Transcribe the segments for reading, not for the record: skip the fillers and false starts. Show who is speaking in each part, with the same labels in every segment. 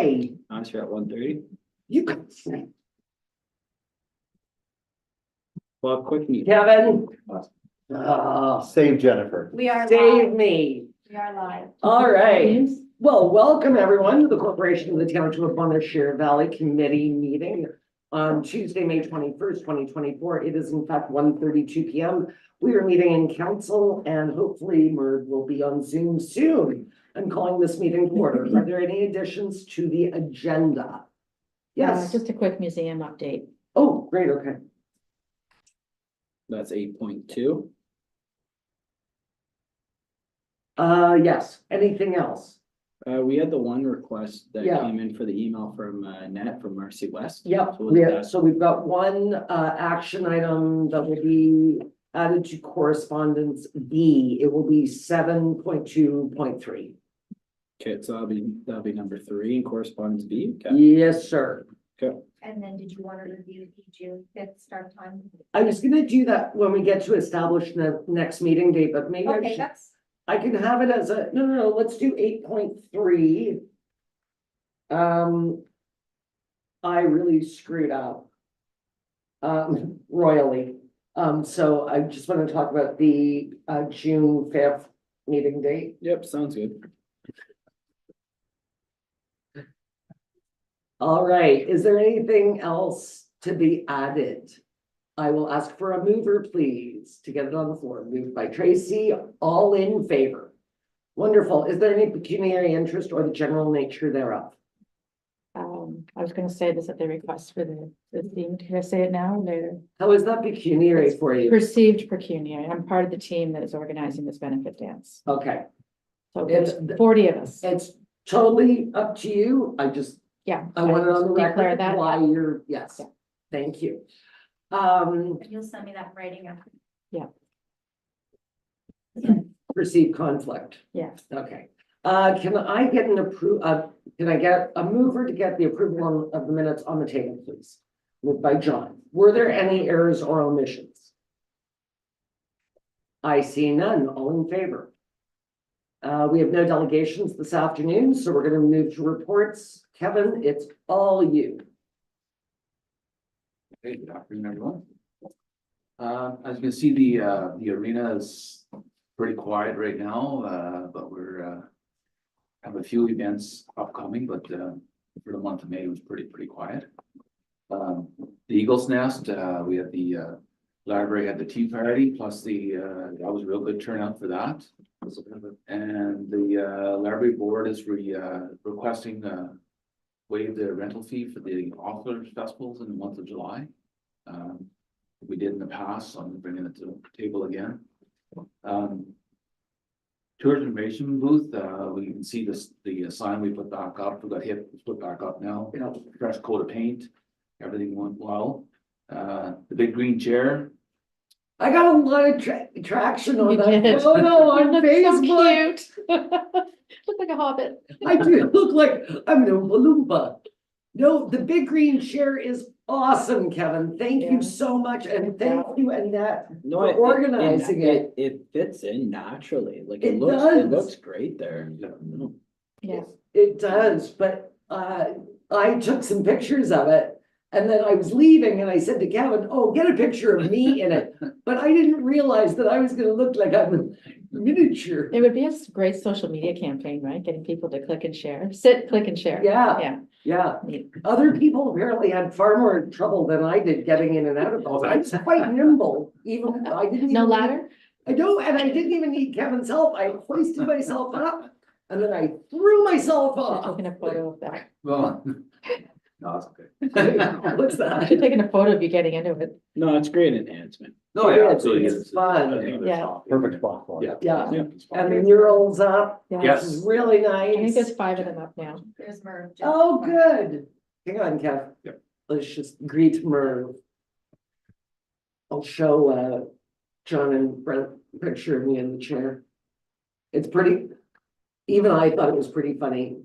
Speaker 1: say?
Speaker 2: Honestly, at 1:30.
Speaker 1: You can say.
Speaker 2: Well, quick meet.
Speaker 1: Kevin?
Speaker 3: Save Jennifer.
Speaker 4: We are
Speaker 1: Save
Speaker 4: live.
Speaker 1: me.
Speaker 4: We are live.
Speaker 1: All right. Well, welcome everyone to the Corporation of the Township of Bonnechere Valley Committee meeting on Tuesday, May 21st, 2024. It is in fact 1:32 p.m. We are meeting in council and hopefully Merv will be on Zoom soon. I'm calling this meeting to order. Are there any additions to the agenda? Yes.
Speaker 5: Just a quick museum update.
Speaker 1: Oh, great. Okay.
Speaker 2: That's 8.2.
Speaker 1: Yes. Anything else?
Speaker 2: We had the one request that
Speaker 1: Yeah.
Speaker 2: came in for the email from Nat from Marcy West.
Speaker 1: Yep,
Speaker 2: So was that-
Speaker 1: so we've got one action item that will be added to correspondence B. It will be 7.2.3.
Speaker 2: Okay, so that'll be number 3 in correspondence B. Okay.
Speaker 1: Yes, sir.
Speaker 4: And then did you want to review the June 5th start time?
Speaker 1: I was gonna do that when we get to establish the next meeting date, but maybe
Speaker 4: Okay,
Speaker 1: I can have it as a, no, let's do 8.3. I really screwed up. Royally. So I just want to talk about the June 5th meeting date.
Speaker 2: Yep, sounds good.
Speaker 1: All right, is there anything else to be added? I will ask for a mover, please, to get it on the floor. Moved by Tracy, all in favor. Wonderful. Is there any pecuniary interest or the general nature thereof?
Speaker 5: I was gonna say this at the request for the theme. Can I say it now? They're
Speaker 1: How is that pecuniary for you?
Speaker 5: perceived pecuniary. I'm part of the team that is organizing this benefit dance.
Speaker 1: Okay,
Speaker 5: So
Speaker 1: It's-
Speaker 5: there's 40 of us.
Speaker 1: it's totally up to you.
Speaker 5: Yeah.
Speaker 1: I want it on the
Speaker 5: declare
Speaker 1: record
Speaker 5: that.
Speaker 1: why you're, yes,
Speaker 5: Yeah.
Speaker 1: thank you.
Speaker 4: And you'll send me that in writing after.
Speaker 5: Yeah.
Speaker 1: Perceived conflict.
Speaker 5: Yeah.
Speaker 1: Okay, can I get can I get a mover to get the approval of the minutes on the table, please? Moved by John. Were there any errors or omissions? I see none. All in favor? We have no delegations this afternoon, so we're gonna move to reports. Kevin, it's all you.
Speaker 6: Hey, good afternoon, everyone. As you can see, the arena is pretty quiet right now, but we're have a few events upcoming, but for the month of May, it was pretty quiet. The Eagles Nest, we had the library had the tea party, plus that was a real good turnout for that. And the library board is requesting waive the rental fee for the authors festivals in the month of July. We did in the past, so I'm bringing it to the table again. Tourism information booth, we can see the sign we put back up, we got put back up now, fresh coat of paint, everything went well. The big green chair,
Speaker 1: I got a lot of traction on
Speaker 5: You
Speaker 1: that
Speaker 5: did.
Speaker 1: photo on
Speaker 5: You look so
Speaker 1: Facebook.
Speaker 5: cute. Look like a hobbit.
Speaker 1: I do look like I'm an Oompa Loompa. No, the big green chair is awesome, Kevin. Thank
Speaker 5: Yeah.
Speaker 1: you so much. And thank you, Annette,
Speaker 2: No,
Speaker 1: for organizing it.
Speaker 2: It fits in naturally. Like
Speaker 1: It
Speaker 2: it
Speaker 1: does.
Speaker 2: looks great there. No.
Speaker 5: Yeah.
Speaker 1: It does, but I took some pictures of it. And then I was leaving and I said to Kevin, oh, get a picture of me in it. But I didn't realize that I was gonna look like I'm a miniature.
Speaker 5: It would be a great social media campaign, right? Getting people to click and share, click and share.
Speaker 1: Yeah,
Speaker 5: Yeah.
Speaker 1: yeah.
Speaker 5: Neat.
Speaker 1: Other people apparently had far more trouble than I did getting in and out of those. I was quite nimble, even, I didn't.
Speaker 5: No
Speaker 1: even-
Speaker 5: ladder?
Speaker 1: I don't, and I didn't even need Kevin's help. I hoisted myself up and then I threw myself
Speaker 5: Should have
Speaker 1: off.
Speaker 5: taken a photo of that.
Speaker 6: well, no, it's okay.
Speaker 1: What's
Speaker 5: I
Speaker 1: that?
Speaker 5: should have taken a photo of you getting into it.
Speaker 2: No, it's great enhancement.
Speaker 6: No,
Speaker 1: It
Speaker 6: yeah,
Speaker 1: is,
Speaker 6: absolutely.
Speaker 1: it's fun.
Speaker 5: Yeah.
Speaker 3: Perfect spot for it.
Speaker 6: Yeah.
Speaker 1: Yeah, and the murals up,
Speaker 5: Yeah.
Speaker 6: Yes.
Speaker 1: which is really
Speaker 5: I think
Speaker 1: nice.
Speaker 5: there's 5 of them up now.
Speaker 4: There's Merv.
Speaker 1: Oh, good. Hang on, Kev.
Speaker 6: Yep.
Speaker 1: Let's just greet Merv. I'll show John and Brent a picture of me in the chair. It's pretty, even I thought it was pretty funny.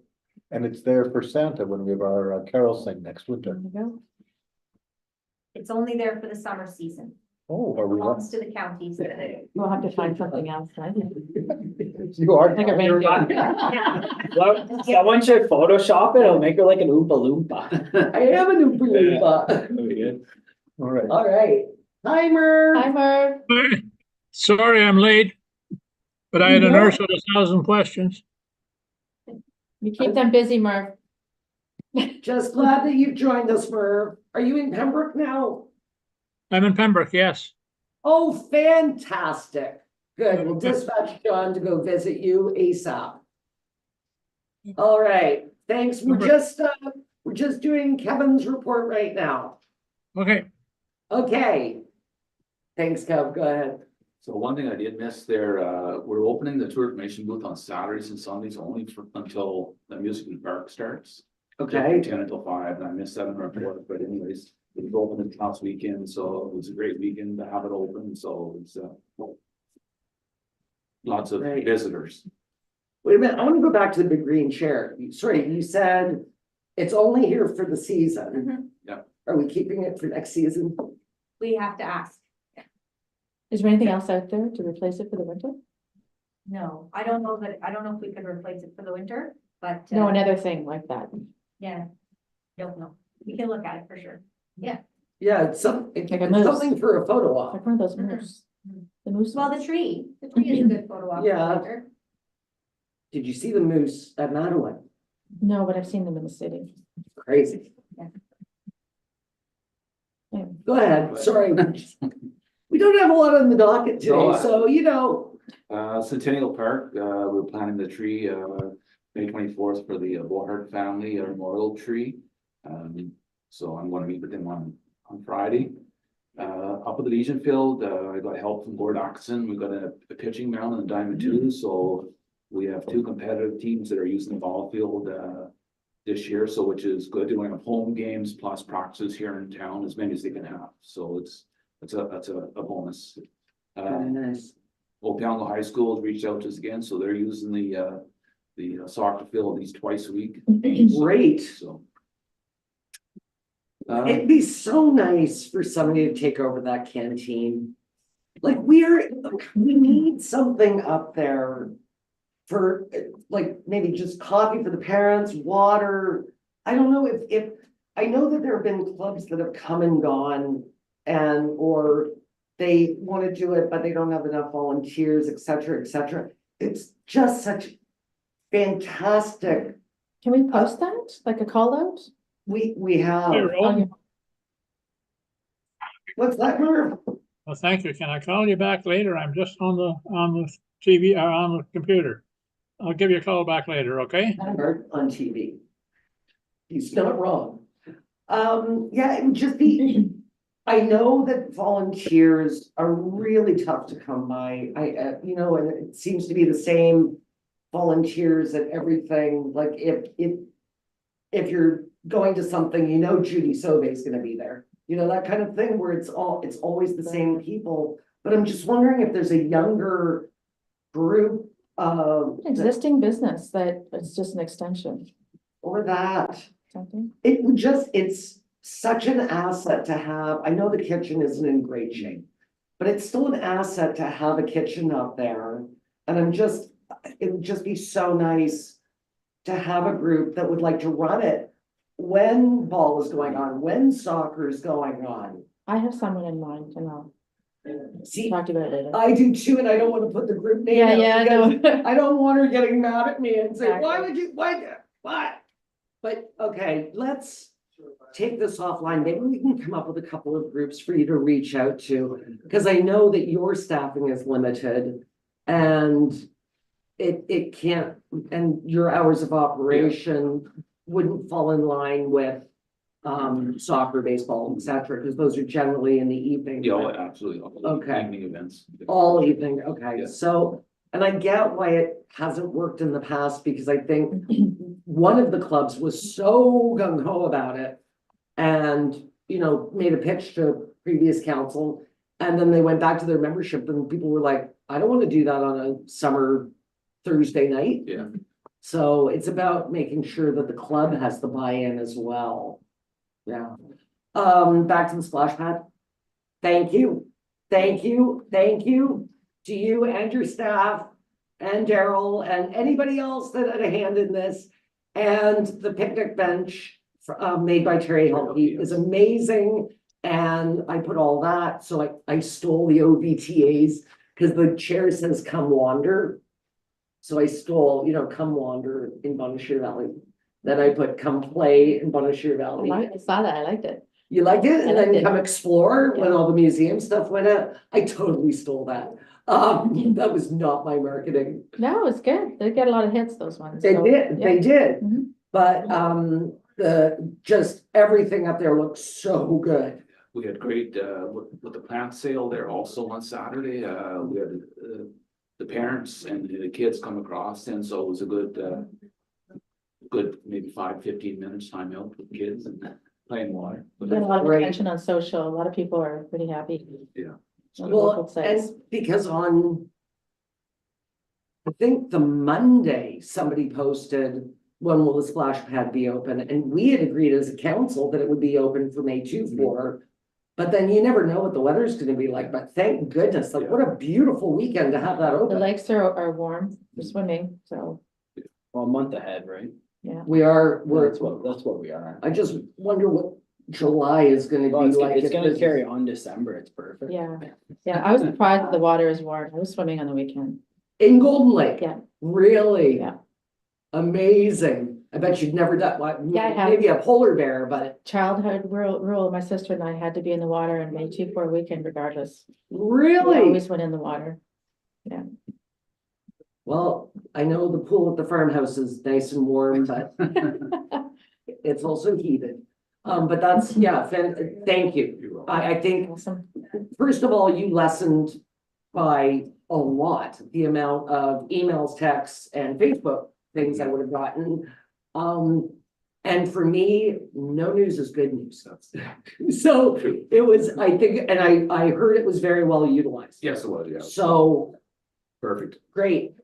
Speaker 3: And it's there for Santa when we have our carol sing next winter.
Speaker 5: There you go.
Speaker 4: It's only there for the summer season.
Speaker 3: Oh, are we?
Speaker 4: belongs to the county, so.
Speaker 5: We'll have to find something else, right?
Speaker 3: You are.
Speaker 5: Like a
Speaker 2: You're
Speaker 5: reindeer.
Speaker 2: right. Well, someone should Photoshop it, it'll make her like an Oompa Loompa.
Speaker 1: I am an Oompa Loompa.
Speaker 2: That'd be good.
Speaker 3: All right.
Speaker 1: All right, timer.
Speaker 5: Hi, Merv.
Speaker 7: Sorry I'm late, but I had a nurse with 1,000 questions.
Speaker 5: You keep them busy, Merv.
Speaker 1: Just glad that you've joined us, Merv. Are you in Pembroke now?
Speaker 7: I'm in Pembroke, yes.
Speaker 1: Oh, fantastic. Good, we'll dispatch John to go visit you ASAP. All right, thanks. We're just doing Kevin's report right now.
Speaker 7: Okay,
Speaker 1: Okay. Thanks, Kev, go ahead.
Speaker 6: So one thing I did miss there, we're opening the tour information booth on Saturdays and Sundays only until the music in the park starts.
Speaker 1: Okay,
Speaker 6: 10 until 5, and I missed that in the report, but anyways, it was open this last weekend, so it was a great weekend to have it open, so it's lots of
Speaker 1: Great.
Speaker 6: visitors.
Speaker 1: wait a minute, I want to go back to the big green chair. Sorry, you said it's only here for the season.
Speaker 4: Mhm.
Speaker 6: Yeah.
Speaker 1: Are we keeping it for next season?
Speaker 4: We have to ask.
Speaker 5: Is there anything else out there to replace it for the winter?
Speaker 4: No, I don't know if we could replace it for the winter, but.
Speaker 5: No, another thing like that.
Speaker 4: Yeah. Don't know. We can look at it for sure. Yeah.
Speaker 1: Yeah, it's
Speaker 5: Like a moose.
Speaker 1: something for a photo op.
Speaker 5: Like one of those
Speaker 4: Mhm.
Speaker 5: moose. The moose.
Speaker 4: Well,
Speaker 5: ones.
Speaker 4: the tree is a good photo op. for
Speaker 1: Yeah.
Speaker 4: winter.
Speaker 1: Did you see the moose at Madeline?
Speaker 5: No, but I've seen them in the city.
Speaker 1: Crazy.
Speaker 5: Yeah.
Speaker 1: Go ahead, sorry. We don't have a lot on the docket
Speaker 6: No,
Speaker 1: today, so you know.
Speaker 6: Centennial Park, we're planting the tree, May 24th for the Bohart family, our memorial tree. So I'm gonna meet with them on Friday. Up at the Legion Field, I got help from Gord Oxon. We've got a pitching mound and a diamond too, so we have 2 competitive teams that are using the ball field, this year, so which is good. We're gonna have home games plus practices here in town, as many as they can have, so that's a bonus.
Speaker 1: Very nice.
Speaker 6: Opeongo High School has reached out to us again, so they're using the soccer field at least twice a week,
Speaker 1: Great.
Speaker 6: so.
Speaker 1: It'd be so nice for somebody to take over that canteen. Like we need something up there. For like maybe just coffee for the parents, water. I don't know if, I know that there have been clubs that have come and gone. Or they want to do it, but they don't have enough volunteers, et cetera, et cetera. It's just such fantastic.
Speaker 5: Can we post that, like a call out?
Speaker 1: We have,
Speaker 7: Hey, Roland.
Speaker 1: what's that, Merv?
Speaker 7: Well, thank you. Can I call you back later? I'm just on the TV or on the computer. I'll give you a call back later, okay?
Speaker 1: Merv on TV. He's not wrong. Yeah, it would just be, I know that volunteers are really tough to come by. You know, and it seems to be the same volunteers at everything. Like if you're going to something, you know, Judy Sauve's gonna be there. You know, that kind of thing where it's always the same people. But I'm just wondering if there's a younger group
Speaker 5: Existing business that it's just an extension,
Speaker 1: or that.
Speaker 5: something.
Speaker 1: It would just, it's such an asset to have. I know the kitchen isn't in great shape, but it's still an asset to have a kitchen up there. And it would just be so nice to have a group that would like to run it when ball is going on, when soccer is going on.
Speaker 5: I have someone in mind and I'll
Speaker 1: See,
Speaker 5: talk to you about it later.
Speaker 1: I do too, and I don't want to put the group name
Speaker 5: Yeah,
Speaker 1: out
Speaker 5: yeah, I
Speaker 1: because
Speaker 5: know.
Speaker 1: I don't want her getting mad at me and say,
Speaker 5: Exactly.
Speaker 1: why would you, why? But, okay, let's take this offline. Maybe we can come up with a couple of groups for you to reach out to. Because I know that your staffing is limited and it can't, and your hours of operation wouldn't fall in line with soccer, baseball, et cetera, because those are generally in the evening.
Speaker 6: Yeah, absolutely.
Speaker 1: Okay.
Speaker 6: Evening events.
Speaker 1: All evening, okay,
Speaker 6: Yeah.
Speaker 1: so, and I get why it hasn't worked in the past, because I think one of the clubs was so gung ho about it. And, you know, made a pitch to previous council, and then they went back to their membership and people were like, I don't want to do that on a summer Thursday night.
Speaker 6: Yeah.
Speaker 1: So it's about making sure that the club has the buy-in as well. Yeah. Back to the splash pad. Thank you. Thank you to you and your staff and Daryl and anybody else that had a hand in this. And the picnic bench made by Terry Helke is amazing. And I put all that, so I stole the OVTAs because the chair says come wander. So I stole, come wander in Bonashir Valley. Then I put come play in Bonashir Valley.
Speaker 5: I saw that, I liked it.
Speaker 1: You liked it?
Speaker 5: I
Speaker 1: And
Speaker 5: liked
Speaker 1: then
Speaker 5: it.
Speaker 1: come explore when
Speaker 5: Yeah.
Speaker 1: all the museum stuff went out. I totally stole that. That was not my marketing.
Speaker 5: No, it's good. They get a lot of hits, those ones.
Speaker 1: They
Speaker 5: so,
Speaker 1: did,
Speaker 5: yeah.
Speaker 1: they did.
Speaker 5: Mhm.
Speaker 1: But just everything up there looked so good.
Speaker 6: We had great, with the plant sale there also on Saturday, we had, the parents and the kids come across, and so it was a good maybe 5-15 minutes time out with kids and playing water.
Speaker 5: We got a lot of
Speaker 1: Great.
Speaker 5: attention on social. A lot of people are pretty happy.
Speaker 6: Yeah.
Speaker 5: On the local
Speaker 1: Well,
Speaker 5: sites.
Speaker 1: and because I think the Monday, somebody posted, when will the splash pad be open? And we had agreed as a council that it would be open for May 2 for. But then you never know what the weather's gonna be like, but thank goodness, like what a beautiful weekend to have that
Speaker 5: The
Speaker 1: open.
Speaker 5: lakes are warm for swimming, so,
Speaker 3: Well, a month ahead, right?
Speaker 5: yeah.
Speaker 1: We're,
Speaker 3: That's what we are.
Speaker 1: I just wonder what July is gonna
Speaker 3: Well,
Speaker 1: be
Speaker 3: it's,
Speaker 1: like.
Speaker 3: it's
Speaker 1: if
Speaker 3: gonna
Speaker 1: this-
Speaker 3: carry on December, it's perfect.
Speaker 5: Yeah, yeah, I was surprised that the water is warm. I was swimming on the weekend.
Speaker 1: In Golden Lake?
Speaker 5: Yeah.
Speaker 1: Really?
Speaker 5: Yeah.
Speaker 1: Amazing. I bet you'd never done, what,
Speaker 5: Yeah, I have.
Speaker 1: maybe a polar bear, but
Speaker 5: Childhood rule, my sister and I had to be in the water and May 2 for a weekend regardless. We
Speaker 1: really?
Speaker 5: always went in the water.
Speaker 1: Well, I know the pool at the farmhouse is nice and warm, but it's also heated. But that's, yeah, thank you.
Speaker 6: You're welcome.
Speaker 1: I think,
Speaker 5: Awesome.
Speaker 1: first of all, you lessened by a lot the amount of emails, texts, and Facebook things I would have gotten. And for me, no news is good news. So it was, I think, and I heard it was very well utilized.
Speaker 6: Yes, it was, yeah.
Speaker 1: So,
Speaker 6: Perfect.
Speaker 1: great.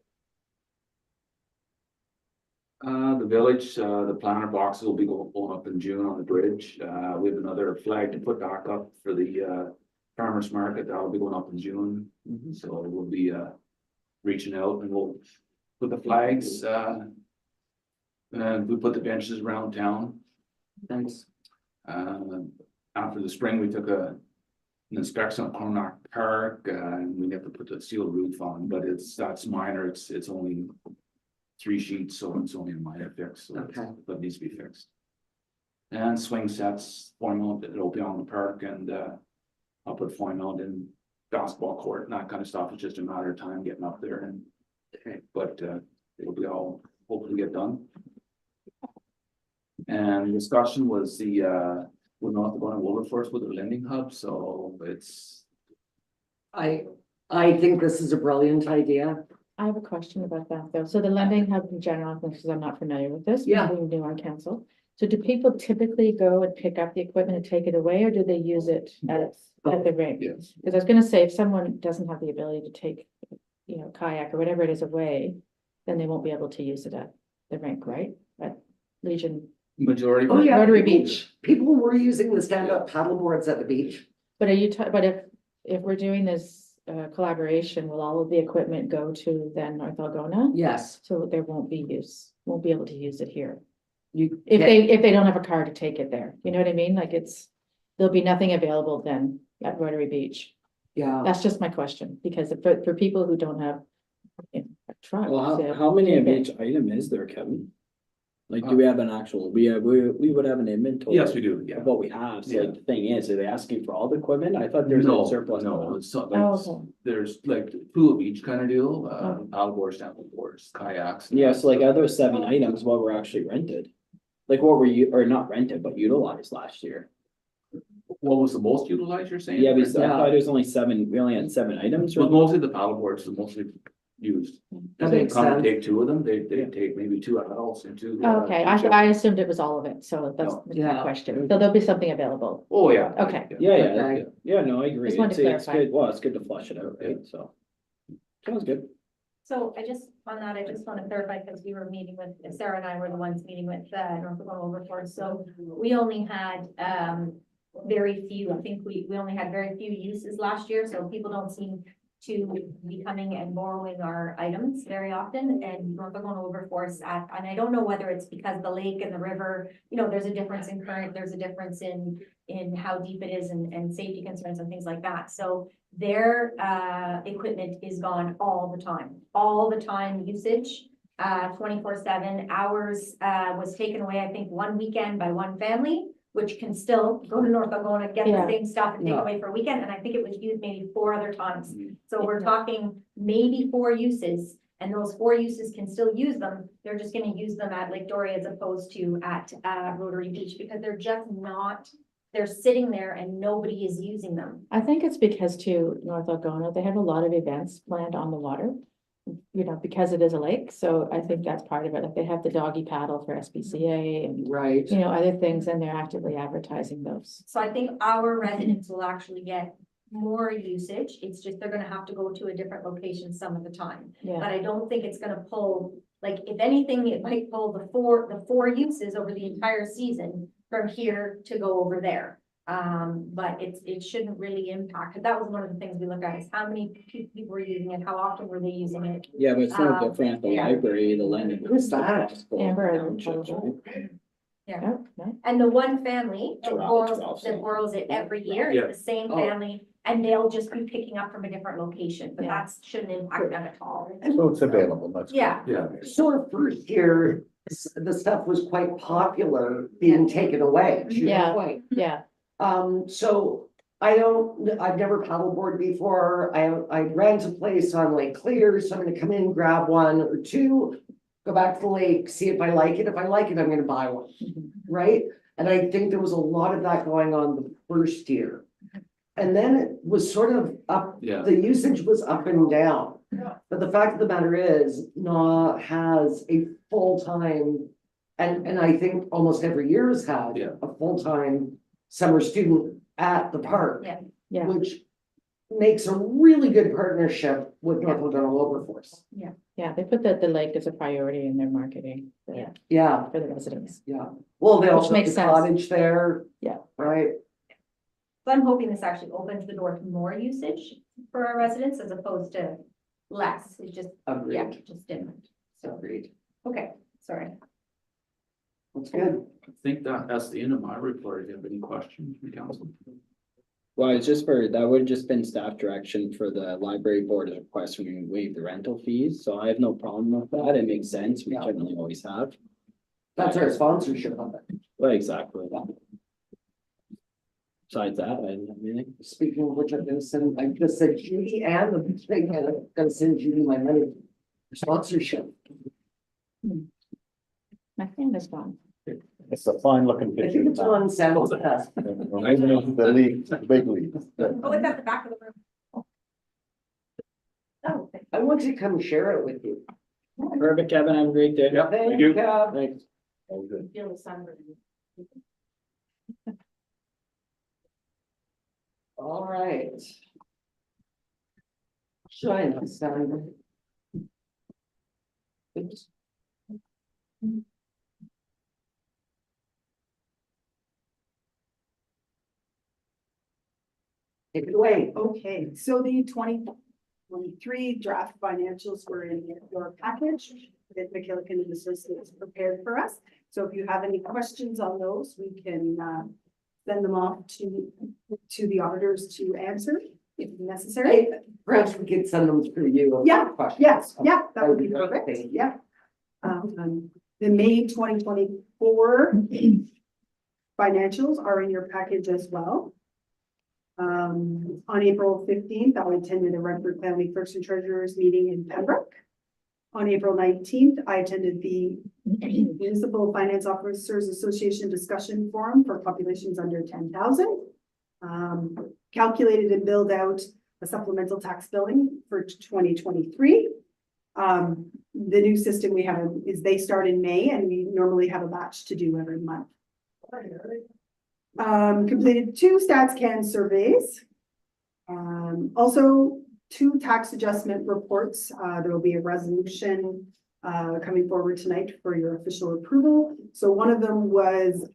Speaker 6: The village, the planter boxes will be going up in June on the bridge. We have another flag to put back up for the farmers market. That'll be going up in June. So we'll be reaching out and we'll put the flags, and we put the benches around town.
Speaker 1: Thanks.
Speaker 6: After the spring, we took an inspection of Cornock Park, and we have to put the steel roof on, but that's minor. It's only 3 sheets, so it's only a minor fix, so
Speaker 1: Okay.
Speaker 6: that needs to be fixed. And swing sets, foam mount, it'll be on the park, and I'll put foam mount in basketball court and that kind of stuff. It's just a matter of time getting up there, and but it'll be all hopefully get done. And discussion was we're not going to Wilberforce with the lending hub, so it's
Speaker 1: I think this is a brilliant idea.
Speaker 5: I have a question about that though. So the lending hub in general, because I'm not familiar with this.
Speaker 1: Yeah.
Speaker 5: Being new on council. So do people typically go and pick up the equipment and take it away, or do they use it at the rink?
Speaker 6: yes.
Speaker 5: Because I was gonna say, if someone doesn't have the ability to take, kayak or whatever it is away, then they won't be able to use it at the rink, right? At Legion.
Speaker 6: Majority.
Speaker 1: Oh, yeah.
Speaker 5: Rotary Beach.
Speaker 1: People were using the stand-up paddle boards at the beach.
Speaker 5: But but if we're doing this collaboration, will all of the equipment go to then North Algona?
Speaker 1: Yes.
Speaker 5: So there won't be able to use it here.
Speaker 1: You
Speaker 5: If
Speaker 1: can't-
Speaker 5: they don't have a car to take it there, you know what I mean? Like there'll be nothing available then at Rotary Beach.
Speaker 1: Yeah,
Speaker 5: That's just my question, because for people who don't have a truck.
Speaker 3: Well,
Speaker 5: to
Speaker 3: how many of
Speaker 5: take it.
Speaker 3: each item is there, Kevin? Like, do we have an actual, we would have an inventory?
Speaker 6: Yes, we do, yeah.
Speaker 3: Of what we have, so
Speaker 6: Yeah.
Speaker 3: like, the thing is, are they asking for all the equipment? I thought there's no surplus.
Speaker 6: No, it's not
Speaker 5: Oh,
Speaker 6: like,
Speaker 5: okay.
Speaker 6: there's like 2 of each kind of deal,
Speaker 5: Okay.
Speaker 6: paddleboards, stand-up boards, kayaks. and
Speaker 3: Yeah,
Speaker 6: that
Speaker 3: so like
Speaker 6: stuff.
Speaker 3: of those 7 items, what were actually rented? Like what were you, or not rented, but utilized last year?
Speaker 6: What was the most utilized, you're saying?
Speaker 3: Yeah, because I
Speaker 1: Yeah.
Speaker 3: thought it was only 7, we only had 7 items.
Speaker 6: It was
Speaker 3: rented.
Speaker 6: mostly the paddleboards, the mostly used.
Speaker 1: That
Speaker 6: They
Speaker 1: makes
Speaker 6: come and
Speaker 1: sense.
Speaker 6: take 2 of them, they
Speaker 3: Yeah.
Speaker 6: take maybe 2 adults and 2.
Speaker 5: Oh, okay, I assumed it was all of it, so that's my
Speaker 1: Yeah.
Speaker 5: question. So there'll be something available.
Speaker 6: Oh, yeah.
Speaker 5: Okay.
Speaker 3: Yeah,
Speaker 1: Okay.
Speaker 3: yeah, no, I agree.
Speaker 5: Just wanted to
Speaker 3: It's
Speaker 5: clarify.
Speaker 3: good, well, it's good to flush it out, right, so. Sounds good.
Speaker 4: So I just want to clarify, because we were meeting with, Sarah and I were the ones meeting with, North Dakota Wilberforce, so we only had, very few. I think we only had very few uses last year, so people don't seem to be coming and borrowing our items very often, and North Laguna Wilberforce and I don't know whether it's because the lake and the river, you know, there's a difference in current, there's a difference in how deep it is and safety concerns and things like that. So their equipment is gone all the time usage, 24/7. Ours was taken away, I think, one weekend by one family, which can still go to North Algonah, get the
Speaker 5: Yeah.
Speaker 4: same stuff and take
Speaker 1: Yeah.
Speaker 4: away for a weekend, and I think it was used maybe 4 other times.
Speaker 6: Mhm.
Speaker 4: So we're talking maybe 4 uses, and those 4 uses can still use them. They're just gonna use them at Lake Dory as opposed to at Rotary Beach, because they're just not, they're sitting there and nobody is using them.
Speaker 5: I think it's because too, North Algonah, they have a lot of events planned on the water. You know, because it is a lake, so I think that's part of it, like they have the doggy paddle for SPCA and,
Speaker 1: Right.
Speaker 5: you know, other things, and they're actively advertising those.
Speaker 4: So I think our residents will actually get more usage. It's just they're gonna have to go to a different location some of the time.
Speaker 5: Yeah,
Speaker 4: But I don't think it's gonna pull, like, if anything, it might pull the four uses over the entire season from here to go over there. But it shouldn't really impact, 'cause that was one of the things we looked at, is how many people were using it, how often were they using it?
Speaker 3: Yeah, but it's no
Speaker 4: Um,
Speaker 3: different at the
Speaker 4: yeah.
Speaker 3: library, the lending.
Speaker 1: Who's that?
Speaker 5: Amber and
Speaker 3: Townships,
Speaker 5: Paul.
Speaker 3: right?
Speaker 4: Yeah.
Speaker 5: Oh, no.
Speaker 4: And the one family that
Speaker 3: Toronto,
Speaker 4: borrows it every year,
Speaker 6: Yeah.
Speaker 4: it's the same
Speaker 1: Oh.
Speaker 4: family, and they'll just be picking up from a different location, but
Speaker 5: Yeah.
Speaker 4: that shouldn't impact them at all.
Speaker 8: So it's available, that's. good.
Speaker 4: Yeah,
Speaker 6: Yeah.
Speaker 1: Sort of first year, the stuff was quite popular being taken away, to your
Speaker 5: Yeah.
Speaker 1: point.
Speaker 5: Yeah,
Speaker 1: So I've never paddleboarded before. I rent a place on Lake Clear, so I'm gonna come in, grab one or two, go back to the lake, see if I like it. If I like it, I'm gonna buy one, right? And I think there was a lot of that going on the first year. And then it was sort of up,
Speaker 6: Yeah.
Speaker 1: the usage was up and down. But the fact of the matter is, NAW has a full-time, and I think almost every year has had
Speaker 6: Yeah.
Speaker 1: a full-time summer student at the park.
Speaker 4: Yeah.
Speaker 5: yeah,
Speaker 1: Which makes a really good partnership with North Laguna Wilberforce.
Speaker 5: yeah, they put the lake as a priority in their marketing.
Speaker 4: Yeah.
Speaker 1: Yeah,
Speaker 5: For the residents.
Speaker 1: yeah. Well, they
Speaker 5: Which
Speaker 1: also have
Speaker 5: makes
Speaker 1: the
Speaker 5: sense.
Speaker 1: cottage there.
Speaker 5: Yeah.
Speaker 1: Right?
Speaker 4: so I'm hoping this actually opens the door to more usage for our residents as opposed to less, it's just, yeah,
Speaker 1: Agreed.
Speaker 4: just different, so,
Speaker 1: Agreed.
Speaker 4: okay, sorry.
Speaker 1: That's good.
Speaker 6: I think that's the end of my report. If you have any questions from council?
Speaker 3: Well, it's just that would have just been staff direction for the library board is requesting we waive the rental fees, so I have no problem with that, it makes sense, we
Speaker 1: Yeah.
Speaker 3: generally always have.
Speaker 1: That's our sponsorship of it.
Speaker 3: Well, exactly. Besides that, I didn't have anything.
Speaker 1: Speaking of which, I just said Judy and the thing, and I'm gonna send Judy my money for sponsorship.
Speaker 5: My hand is gone.
Speaker 8: It's a fine looking
Speaker 1: I
Speaker 8: picture.
Speaker 1: think it's on Santa's desk.
Speaker 8: The league, the big league.
Speaker 4: Oh, it's at the back of the room. Oh,
Speaker 1: I want to come share it with you.
Speaker 3: Perfect, Kevin, have a great day.
Speaker 1: Thank you.
Speaker 3: Thanks.
Speaker 8: All good.
Speaker 4: feel the sunburn.
Speaker 1: All right. Shine, sun. Oops. Take it away.
Speaker 9: Okay, so the 2023 draft financials were in your package that McKillican and Associates prepared for us. So if you have any questions on those, we can send them off to the auditors to answer if necessary.
Speaker 1: Hey, perhaps we could send them through you.
Speaker 9: Yeah,
Speaker 1: Questions.
Speaker 9: Yes, yeah, that would be
Speaker 1: That would be great.
Speaker 9: perfect, yeah. The May 2024 financials are in your package as well. On April 15th, I attended a Redford Family Clerks and Treasurers meeting in Pembroke. On April 19th, I attended the Municipal Finance Officers Association discussion forum for populations under 10,000. Calculated and billed out a supplemental tax billing for 2023. The new system we have is they start in May and we normally have a batch to do every month. Completed 2 StatsCan surveys. Also 2 tax adjustment reports. There will be a resolution coming forward tonight for your official approval. So one of them was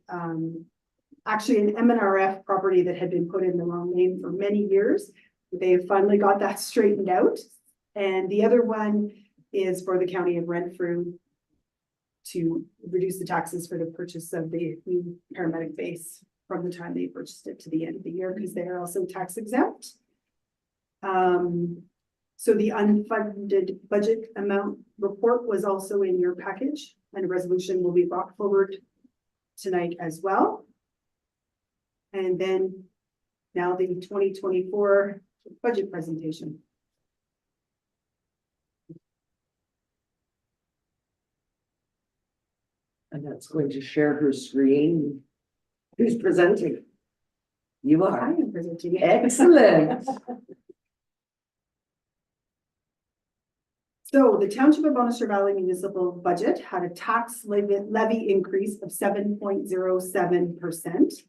Speaker 9: actually an MNRF property that had been put in the wrong name for many years. They have finally got that straightened out. And the other one is for the county of Renfrew to reduce the taxes for the purchase of the new paramedic base from the time they purchased it to the end of the year, because they are also tax exempt. So the unfunded budget amount report was also in your package, and a resolution will be brought forward tonight as well. And then now the 2024 budget presentation.
Speaker 1: And that's going to share her screen. Who's presenting? You
Speaker 9: I
Speaker 1: are.
Speaker 9: am presenting.
Speaker 1: Excellent.
Speaker 9: So the Township of Bonnechere Valley municipal budget had a tax levy increase of 7.07%.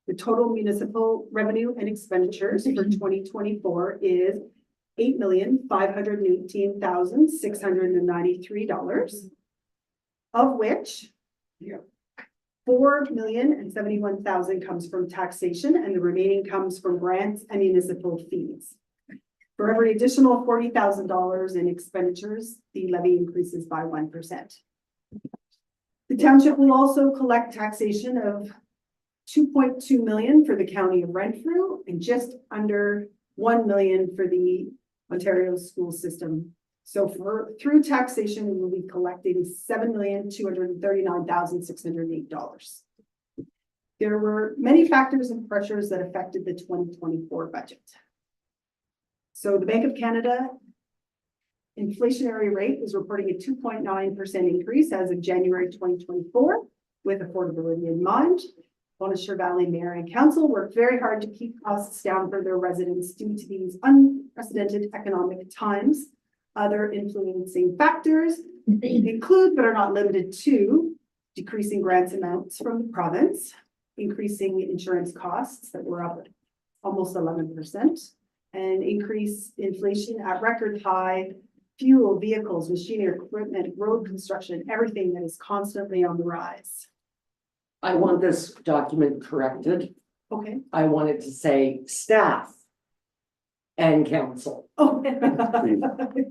Speaker 9: The total municipal revenue and expenditures for 2024 is $8,518,693, of which $4,071,000 comes from taxation, and the remaining comes from grants and municipal fees. For every additional $40,000 in expenditures, the levy increases by 1%. The township will also collect taxation of $2.2 million for the county of Renfrew and just under $1 million for the Ontario school system. So through taxation, we will be collecting $7,239,608. There were many factors and pressures that affected the 2024 budget. So the Bank of Canada inflationary rate is reporting a 2.9% increase as of January 2024, with affordability in mind. Bonnechere Valley Mayor and Council worked very hard to keep costs down for their residents due to these unprecedented economic times. Other influencing factors include, but are not limited to, decreasing grants amounts from the province, increasing insurance costs that were up almost 11%, and increased inflation at record high, fuel, vehicles, machinery, equipment, road construction, everything that is constantly on the rise.
Speaker 1: I want this document corrected.
Speaker 9: Okay.
Speaker 1: I want it to say staff and council,
Speaker 9: Oh.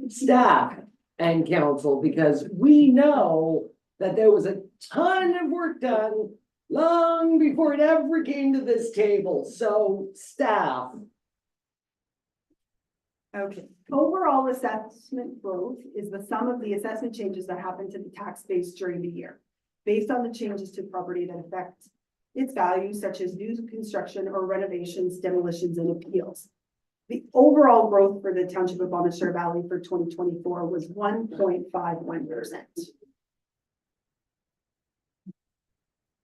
Speaker 1: staff and council, because we know that there was a ton of work done long before it ever came to this table. So staff.
Speaker 9: Okay, overall assessment growth is the sum of the assessment changes that happen to the tax base during the year, based on the changes to property that affect its value, such as new construction or renovations, demolitions, and appeals. The overall growth for the Township of Bonnechere Valley for 2024 was 1.51%.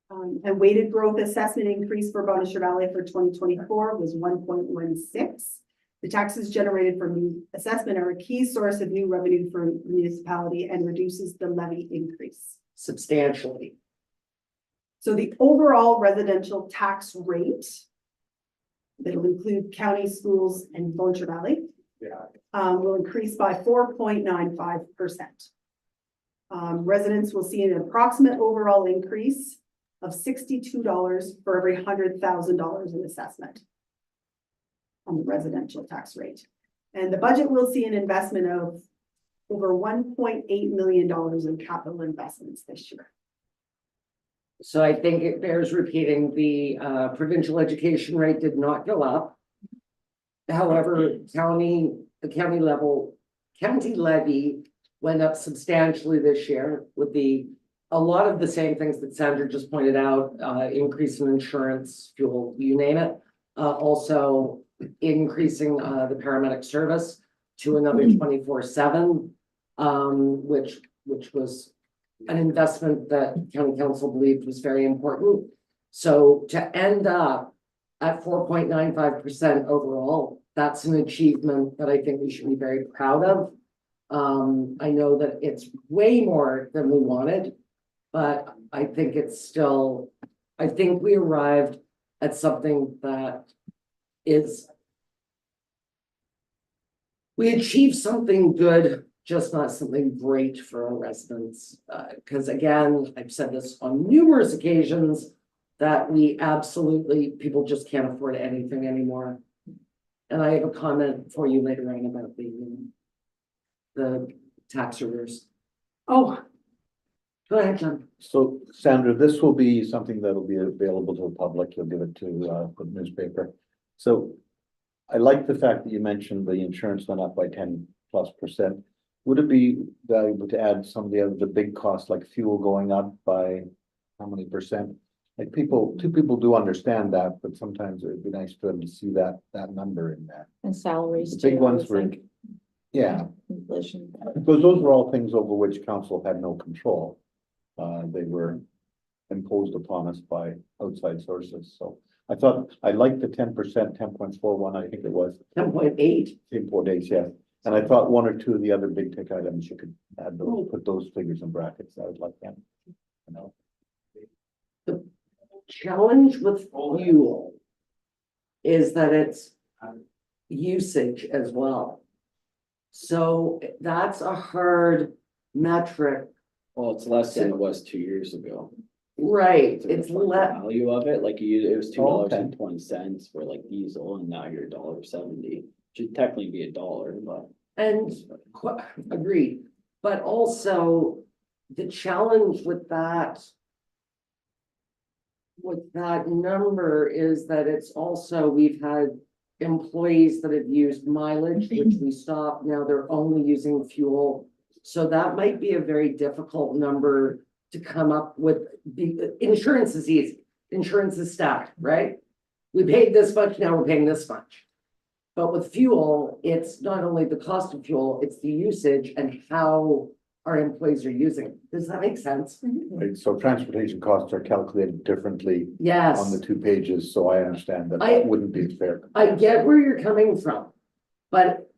Speaker 9: And weighted growth assessment increase for Bonnechere Valley for 2024 was 1.16. The taxes generated from the assessment are a key source of new revenue for municipality and reduces the levy increase
Speaker 1: Substantially.
Speaker 9: So the overall residential tax rate that'll include county schools and Bonnechere Valley will increase by 4.95%. Residents will see an approximate overall increase of $62 for every $100,000 in assessment on the residential tax rate. And the budget will see an investment of over $1.8 million in capital investments this year.
Speaker 1: So I think it bears repeating, the provincial education rate did not go up. However, the county levy went up substantially this year with a lot of the same things that Sandra just pointed out, increase in insurance, fuel, you name it. Also increasing the paramedic service to another 24/7, which was an investment that county council believed was very important. So to end up at 4.95% overall, that's an achievement that I think we should be very proud of. I know that it's way more than we wanted, but I think I think we arrived at something that we achieved something good, just not something great for our residents. Because again, I've said this on numerous occasions, that we absolutely, people just can't afford anything anymore. And I have a comment for you later on about the tax arrears.
Speaker 9: Oh,
Speaker 1: Go ahead, John.
Speaker 8: So Sandra, this will be something that'll be available to the public. You'll give it to the newspaper. So I like the fact that you mentioned the insurance went up by 10+%. Would it be valuable to add some of the other, the big costs like fuel going up by how many percent? Like two people do understand that, but sometimes it'd be nice for them to see that number in there.
Speaker 5: And salaries
Speaker 8: The
Speaker 5: too.
Speaker 8: big
Speaker 5: I
Speaker 8: ones
Speaker 5: would
Speaker 8: were,
Speaker 5: think.
Speaker 8: yeah,
Speaker 5: Inflation.
Speaker 8: because those were all things over which council had no control. They were imposed upon us by outside sources, so I liked the 10%, 10.41, I think it was,
Speaker 1: 10.8.
Speaker 8: in 4 days, yeah. And I thought one or two of the other big ticket items, you could add those, put those figures in brackets, I would like them. You know,
Speaker 1: Challenge with fuel is that it's usage as well. So that's a hard metric,
Speaker 3: Well, it's less than it was 2 years ago.
Speaker 1: right?
Speaker 3: To
Speaker 1: It's
Speaker 3: reflect the
Speaker 1: less,
Speaker 3: Value of it, like it was
Speaker 8: Oh,
Speaker 3: $2.20 for like diesel and now you're $1.70. Should technically be $1, but.
Speaker 1: and agreed, but also the challenge with that. With that number is that it's also, we've had employees that have used mileage, which we stopped, now they're only using fuel. So that might be a very difficult number to come up with. Insurance is easy, insurance is stacked, right? We paid this much, now we're paying this much. But with fuel, it's not only the cost of fuel, it's the usage and how our employees are using it. Does that make sense?
Speaker 8: right, so transportation costs are calculated differently on
Speaker 1: Yes,
Speaker 8: the 2 pages, so I understand that
Speaker 1: I-
Speaker 8: that wouldn't be fair.
Speaker 1: I get where you're coming from, but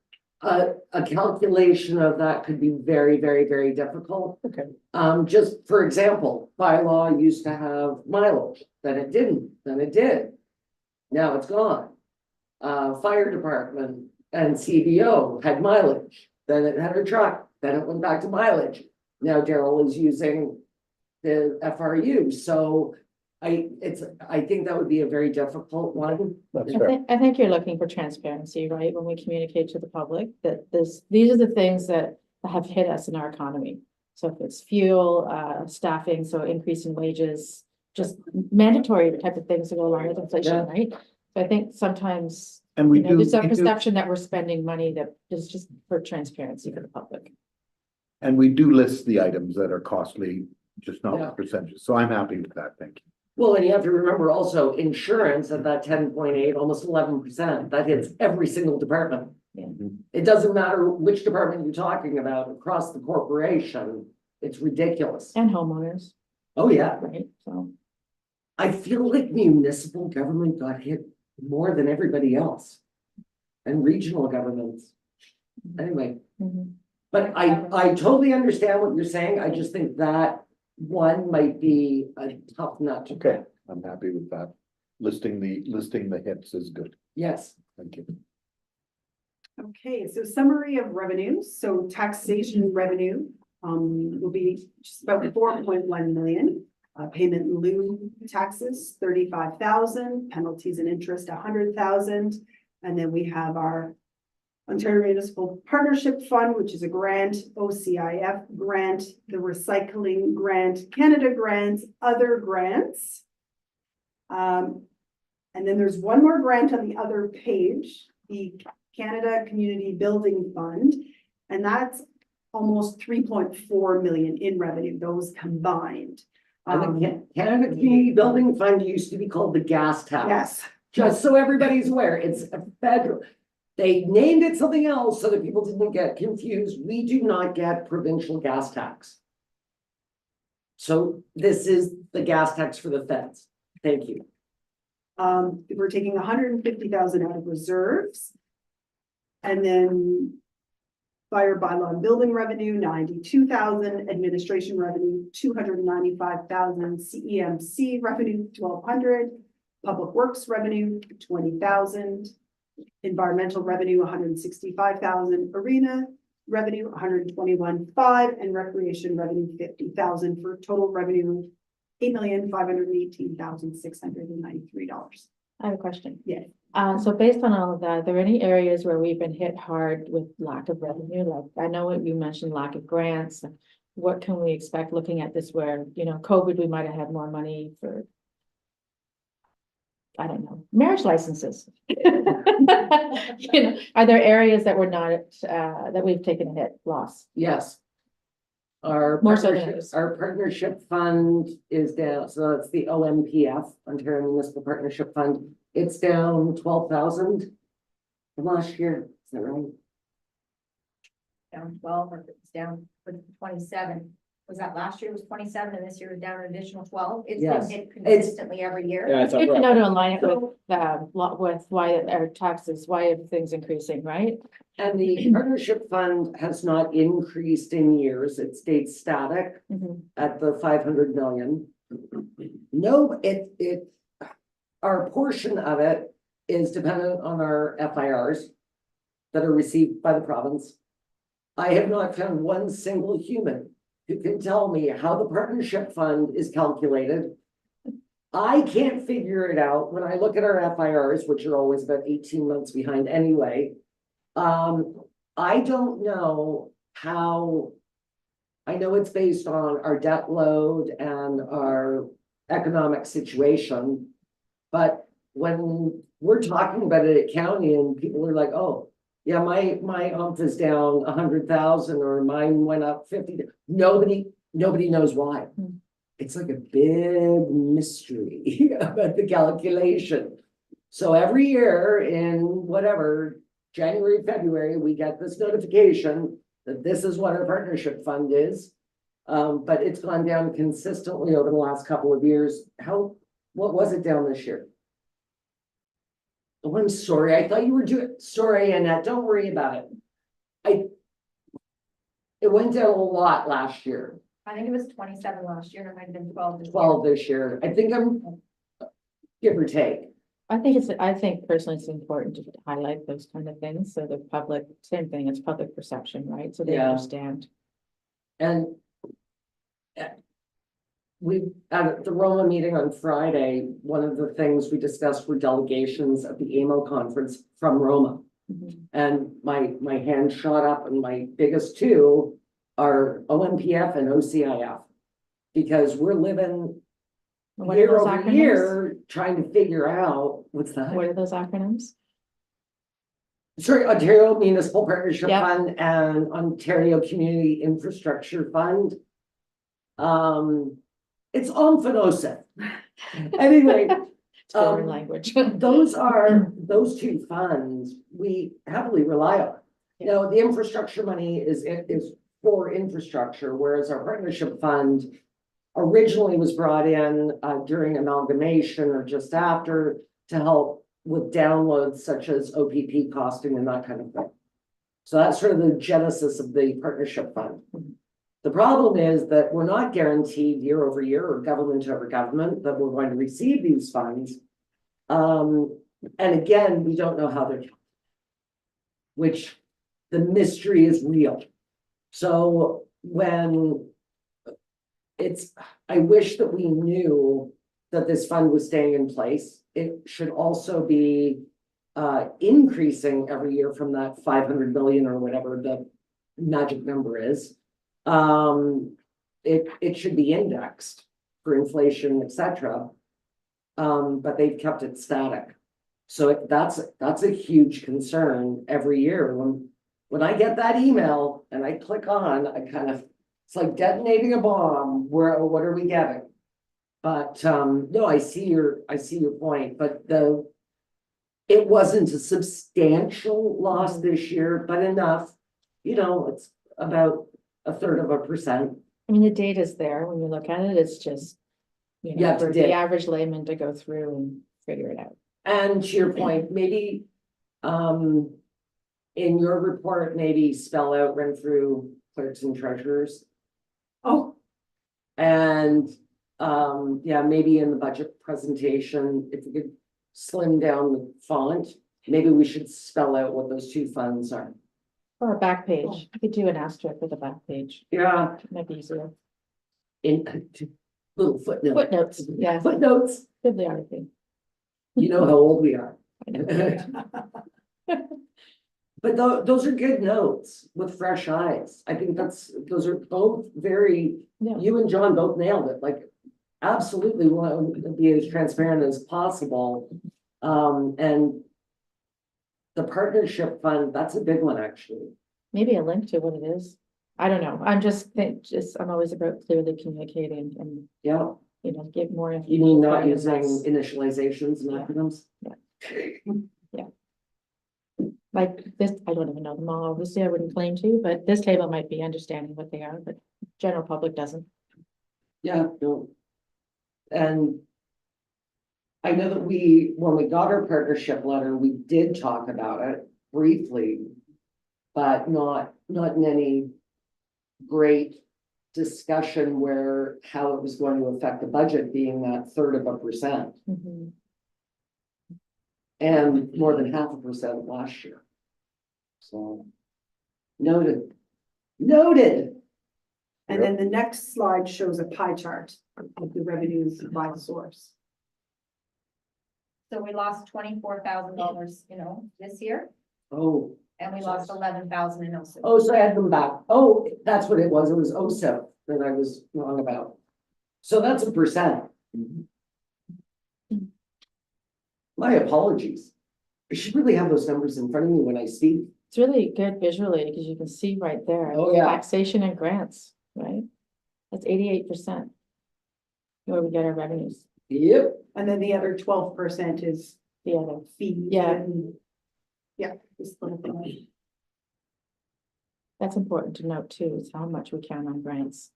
Speaker 1: a calculation of that could be very, very, very difficult.
Speaker 8: Okay.
Speaker 1: Just for example, bylaw used to have mileage, then it didn't, then it did. Now it's gone. Fire department and CBO had mileage, then it had a truck, then it went back to mileage. Now Daryl is using the FRU, so I think that would be a very difficult one.
Speaker 8: That's
Speaker 5: I
Speaker 8: fair.
Speaker 5: think you're looking for transparency, right? When we communicate to the public that these are the things that have hit us in our economy. So if it's fuel, staffing, so increase in wages, just mandatory type of things that go along with inflation,
Speaker 1: Yeah.
Speaker 5: right? So I think sometimes,
Speaker 8: And we
Speaker 5: you know,
Speaker 8: do,
Speaker 5: there's a
Speaker 8: we do,
Speaker 5: perception that we're spending money that is just for transparency for the public.
Speaker 8: and we do list the items that are costly, just not
Speaker 1: Yeah.
Speaker 8: with percentages, so I'm happy with that, thank you.
Speaker 1: Well, and you have to remember also insurance at that 10.8, almost 11%, that hits every single department.
Speaker 5: Yeah.
Speaker 1: It doesn't matter which department you're talking about across the corporation, it's ridiculous.
Speaker 5: And homeowners,
Speaker 1: Oh, yeah.
Speaker 5: right? So,
Speaker 1: I feel like municipal government got hit more than everybody else. And regional governments. Anyway,
Speaker 5: mhm.
Speaker 1: but I totally understand what you're saying. I just think that one might be a tough nut to
Speaker 8: Okay,
Speaker 1: crack.
Speaker 8: I'm happy with that. Listing the hits is good,
Speaker 1: Yes,
Speaker 8: thank you.
Speaker 9: okay, so summary of revenues, so taxation revenue, will be just about 4.1 million. Payment in lieu taxes, 35,000, penalties and interest, 100,000. And then we have our Ontario Municipal Partnership Fund, which is a grant, OCIF grant, the recycling grant, Canada grants, other grants. And then there's one more grant on the other page, the Canada Community Building Fund, and that's almost 3.4 million in revenue, those combined.
Speaker 1: and the Canada Community Building Fund used to be called the gas tax.
Speaker 9: Yes,
Speaker 1: Just so everybody's aware, it's a federal. They named it something else so that people didn't get confused. We do not get provincial gas tax. So this is the gas tax for the feds. Thank you.
Speaker 9: we're taking 150,000 out of reserves. And then fire bylaw and building revenue, 92,000, administration revenue, 295,000, CEMC revenue, 1,200, public works revenue, 20,000, environmental revenue, 165,000, arena revenue, 121,500, and recreation revenue, 50,000, for total revenue $8,518,693.
Speaker 5: I have a question.
Speaker 9: Yeah.
Speaker 5: So based on all of that, are there any areas where we've been hit hard with lack of revenue? Like, I know what you mentioned, lack of grants. What can we expect looking at this where, COVID, we might have had more money for, I don't know, marriage licenses? Are there areas that we're not, that we've taken a hit, loss?
Speaker 1: Yes. Our
Speaker 5: More so than
Speaker 1: partnership,
Speaker 5: others.
Speaker 1: our partnership fund is down, so that's the OMPF, Ontario Municipal Partnership Fund. It's down 12,000 from last year, is that right?
Speaker 4: Down 12, or if it's down with 27. Was that last year was 27 and this year was down an additional 12? It's
Speaker 1: Yes.
Speaker 4: been hit consistently every year.
Speaker 3: Yeah, it's
Speaker 5: Good to
Speaker 3: up.
Speaker 5: know to align it with why our taxes, why everything's increasing, right?
Speaker 1: And the partnership fund has not increased in years. It stayed static at the 500 million. No, our portion of it is dependent on our FIRs that are received by the province. I have not found one single human who can tell me how the partnership fund is calculated. I can't figure it out when I look at our FIRs, which are always about 18 months behind anyway. I don't know how. I know it's based on our debt load and our economic situation. But when we're talking about it at county and people are like, oh, yeah, my umph is down 100,000 or mine went up 50. Nobody knows why. It's like a big mystery about the calculation. So every year in whatever, January, February, we get this notification that this is what our partnership fund is. But it's gone down consistently over the last couple of years. What was it down this year? Oh, I'm sorry. I thought you were sorry, Annette. Don't worry about it. It went down a lot last year.
Speaker 4: I think it was 27 last year, and it might have been 12 this year.
Speaker 1: 12 this year. I think I'm give or take.
Speaker 5: I think personally it's important to highlight those kind of things, so the public, same thing, it's public perception, right? So they
Speaker 1: Yeah.
Speaker 5: understand.
Speaker 1: And we, at the Roma meeting on Friday, one of the things we discussed were delegations at the AMO conference from Roma. And my hand shot up, and my biggest two are OMPF and OCIF. Because we're living
Speaker 5: What are
Speaker 1: year
Speaker 5: those
Speaker 1: over
Speaker 5: acronyms?
Speaker 1: year trying to figure out what's that.
Speaker 5: What are those acronyms?
Speaker 1: Sorry, Ontario Municipal Partnership
Speaker 5: Yep.
Speaker 1: Fund and Ontario Community Infrastructure Fund. It's OMFA. Anyway,
Speaker 5: It's foreign language.
Speaker 1: those two funds we heavily rely on. You know, the infrastructure money is for infrastructure, whereas our partnership fund originally was brought in during amalgamation or just after to help with downloads such as OPP costing and that kind of thing. So that's sort of the genesis of the partnership fund. The problem is that we're not guaranteed year over year or government over government that we're going to receive these funds. And again, we don't know how they're, which the mystery is real. So when I wish that we knew that this fund was staying in place. It should also be increasing every year from that 500 million or whatever the magic number is. It should be indexed for inflation, etc. But they've kept it static. So that's a huge concern every year. When I get that email and I click on, it's like detonating a bomb. What are we getting? But no, I see your point, but it wasn't a substantial loss this year, but enough, it's about 1/3%.
Speaker 5: I mean, the data's there when you look at it, it's just,
Speaker 1: Yeah,
Speaker 5: for
Speaker 1: today.
Speaker 5: the average layman to go through and figure it out.
Speaker 1: And to your point, maybe in your report, maybe spell out run through clerks and treasurers.
Speaker 9: Oh,
Speaker 1: And yeah, maybe in the budget presentation, if we could slim down the font, maybe we should spell out what those two funds are.
Speaker 5: Or a back page, you could do an asterisk with a back page,
Speaker 1: Yeah,
Speaker 5: might be easier.
Speaker 1: little footnote.
Speaker 5: Footnotes, yeah,
Speaker 1: Footnotes,
Speaker 5: bibliography.
Speaker 1: you know how old we are. But those are good notes with fresh eyes. I think those are both very,
Speaker 5: Yeah.
Speaker 1: you and John both nailed it, like absolutely want to be as transparent as possible. And the partnership fund, that's a big one, actually.
Speaker 5: Maybe a link to what it is. I don't know. I'm just, I'm always about clearly communicating and,
Speaker 1: Yeah,
Speaker 5: you know, give more.
Speaker 1: you mean not
Speaker 5: information
Speaker 1: using
Speaker 5: rather than less.
Speaker 1: initializations and
Speaker 5: Yeah.
Speaker 1: acronyms?
Speaker 5: Like this, I don't even know them all, obviously I wouldn't claim to, but this table might be understanding what they are, but general public doesn't.
Speaker 1: Yeah, no. And I know that when we got our partnership letter, we did talk about it briefly, but not in any great discussion where how it was going to affect the budget being that 1/3%
Speaker 5: Mhm.
Speaker 1: and more than 0.5% last year. So noted.
Speaker 9: And then the next slide shows a pie chart of the revenues by source.
Speaker 4: So we lost $24,000, this year,
Speaker 1: Oh,
Speaker 4: and we lost 11,000 in OSIP.
Speaker 1: oh, so I had them back. Oh, that's what it was. It was OSIP that I was wrong about. So that's a percent. My apologies. I should really have those numbers in front of me when I speak.
Speaker 5: It's really good visually because you can see right there.
Speaker 1: Oh, yeah.
Speaker 5: Taxation and grants, right? That's 88%. Where we get our revenues,
Speaker 1: Yep.
Speaker 9: And then the other 12% is
Speaker 5: the other.
Speaker 9: fees.
Speaker 5: Yeah.
Speaker 9: and- Yeah. this little thing.
Speaker 5: That's important to note too, is how much we count on grants.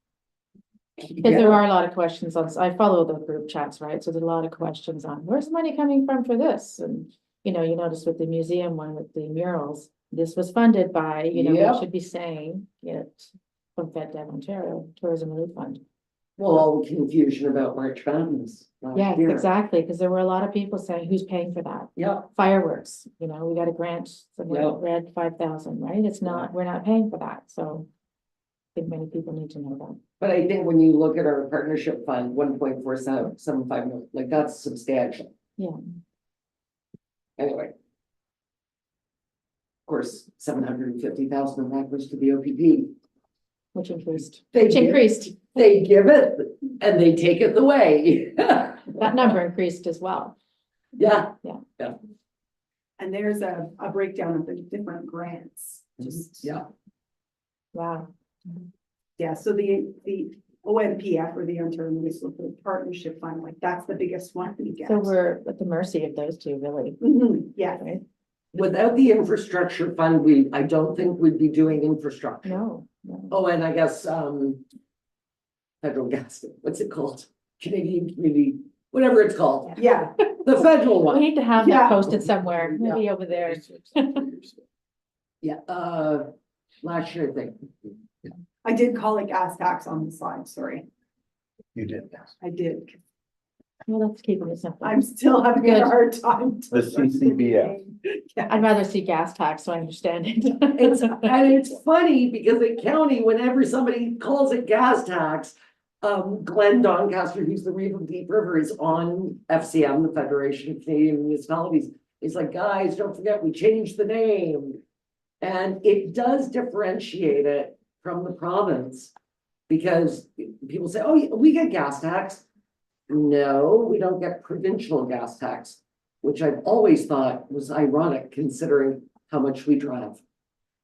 Speaker 5: Because
Speaker 1: Yeah.
Speaker 5: there are a lot of questions on, I follow the group chats, right? So there's a lot of questions on, where's money coming from for this? And, you notice with the museum one with the murals, this was funded by,
Speaker 1: Yep.
Speaker 5: we should be saying it from FedDev Ontario Tourism Relief Fund.
Speaker 1: Well, all the confusion about March Madness
Speaker 5: Yeah,
Speaker 1: last year.
Speaker 5: exactly, because there were a lot of people saying, who's paying for that?
Speaker 1: Yeah,
Speaker 5: Fireworks, we got a grant, somewhere
Speaker 1: Yeah.
Speaker 5: read 5,000, right? It's not, we're not paying for that, so. I think many people need to know that.
Speaker 1: but I think when you look at our partnership fund, 1.4775 million, like that's substantial.
Speaker 5: Yeah.
Speaker 1: Anyway. Of course, 750,000 of that goes to the OPP.
Speaker 5: Which increased,
Speaker 1: They
Speaker 5: which
Speaker 1: give-
Speaker 5: increased,
Speaker 1: They give it and they take it away.
Speaker 5: that number increased as well.
Speaker 1: Yeah,
Speaker 9: And there's a breakdown of the different grants, just.
Speaker 1: yeah.
Speaker 5: Wow.
Speaker 9: Yeah, so the OMPF or the Ontario Municipal Partnership Fund, like that's the biggest one we get.
Speaker 5: So we're at the mercy of those two, really,
Speaker 9: Mhm, yeah,
Speaker 5: right?
Speaker 1: Without the infrastructure fund, I don't think we'd be doing infrastructure.
Speaker 5: No.
Speaker 1: Oh, and I guess, federal gas, what's it called? Canadian Community, whatever it's called,
Speaker 9: yeah,
Speaker 1: the federal
Speaker 5: We
Speaker 1: one.
Speaker 5: need to have
Speaker 9: Yeah.
Speaker 5: that posted somewhere, maybe over there.
Speaker 1: Yeah, last year, I think.
Speaker 9: I did call it gas tax on the slide, sorry,
Speaker 8: You did, yes.
Speaker 9: I did.
Speaker 5: Well, let's keep it simple.
Speaker 9: I'm still having
Speaker 5: Good.
Speaker 9: a hard time.
Speaker 8: The CCBF.
Speaker 5: I'd rather see gas tax, so I understand it.
Speaker 1: It's funny because at county, whenever somebody calls it gas tax, Glenn Doncaster, who's the Reeve of Deep River, is on FCM, the Federation of Canadian Municipalities. He's like, guys, don't forget, we changed the name. And it does differentiate it from the province. Because people say, oh, we get gas tax. No, we don't get provincial gas tax, which I've always thought was ironic considering how much we drive.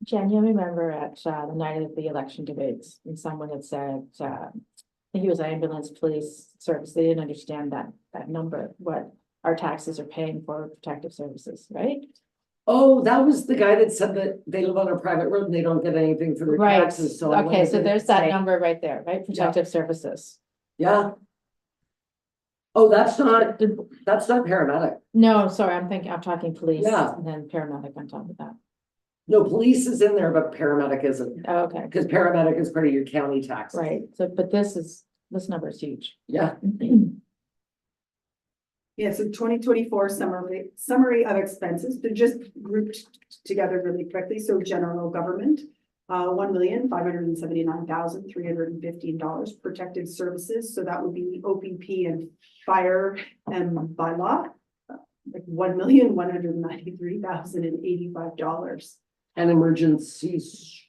Speaker 5: Jen, you remember at the night of the election debates, and someone had said, I think it was ambulance police service, they didn't understand that number, what our taxes are paying for protective services, right?
Speaker 1: Oh, that was the guy that said that they live on a private road and they don't get anything for their
Speaker 5: Right,
Speaker 1: taxes, so. I
Speaker 5: okay,
Speaker 1: wanted
Speaker 5: so
Speaker 1: to
Speaker 5: there's that
Speaker 1: say-
Speaker 5: number right there, right, protective services.
Speaker 1: Yeah. Oh, that's not paramedic.
Speaker 5: No, sorry, I'm talking police,
Speaker 1: Yeah.
Speaker 5: and then paramedic on top of that.
Speaker 1: No, police is in there, but paramedic isn't,
Speaker 5: Oh, okay,
Speaker 1: because paramedic is part of your county tax.
Speaker 5: right, so, but this number is huge.
Speaker 1: Yeah,
Speaker 9: Yeah, so 2024 summary of expenses, they're just grouped together really quickly, so general government. $1,579,315 protected services, so that would be OPP and fire and bylaw. Like $1,193,085.
Speaker 1: And emergencies,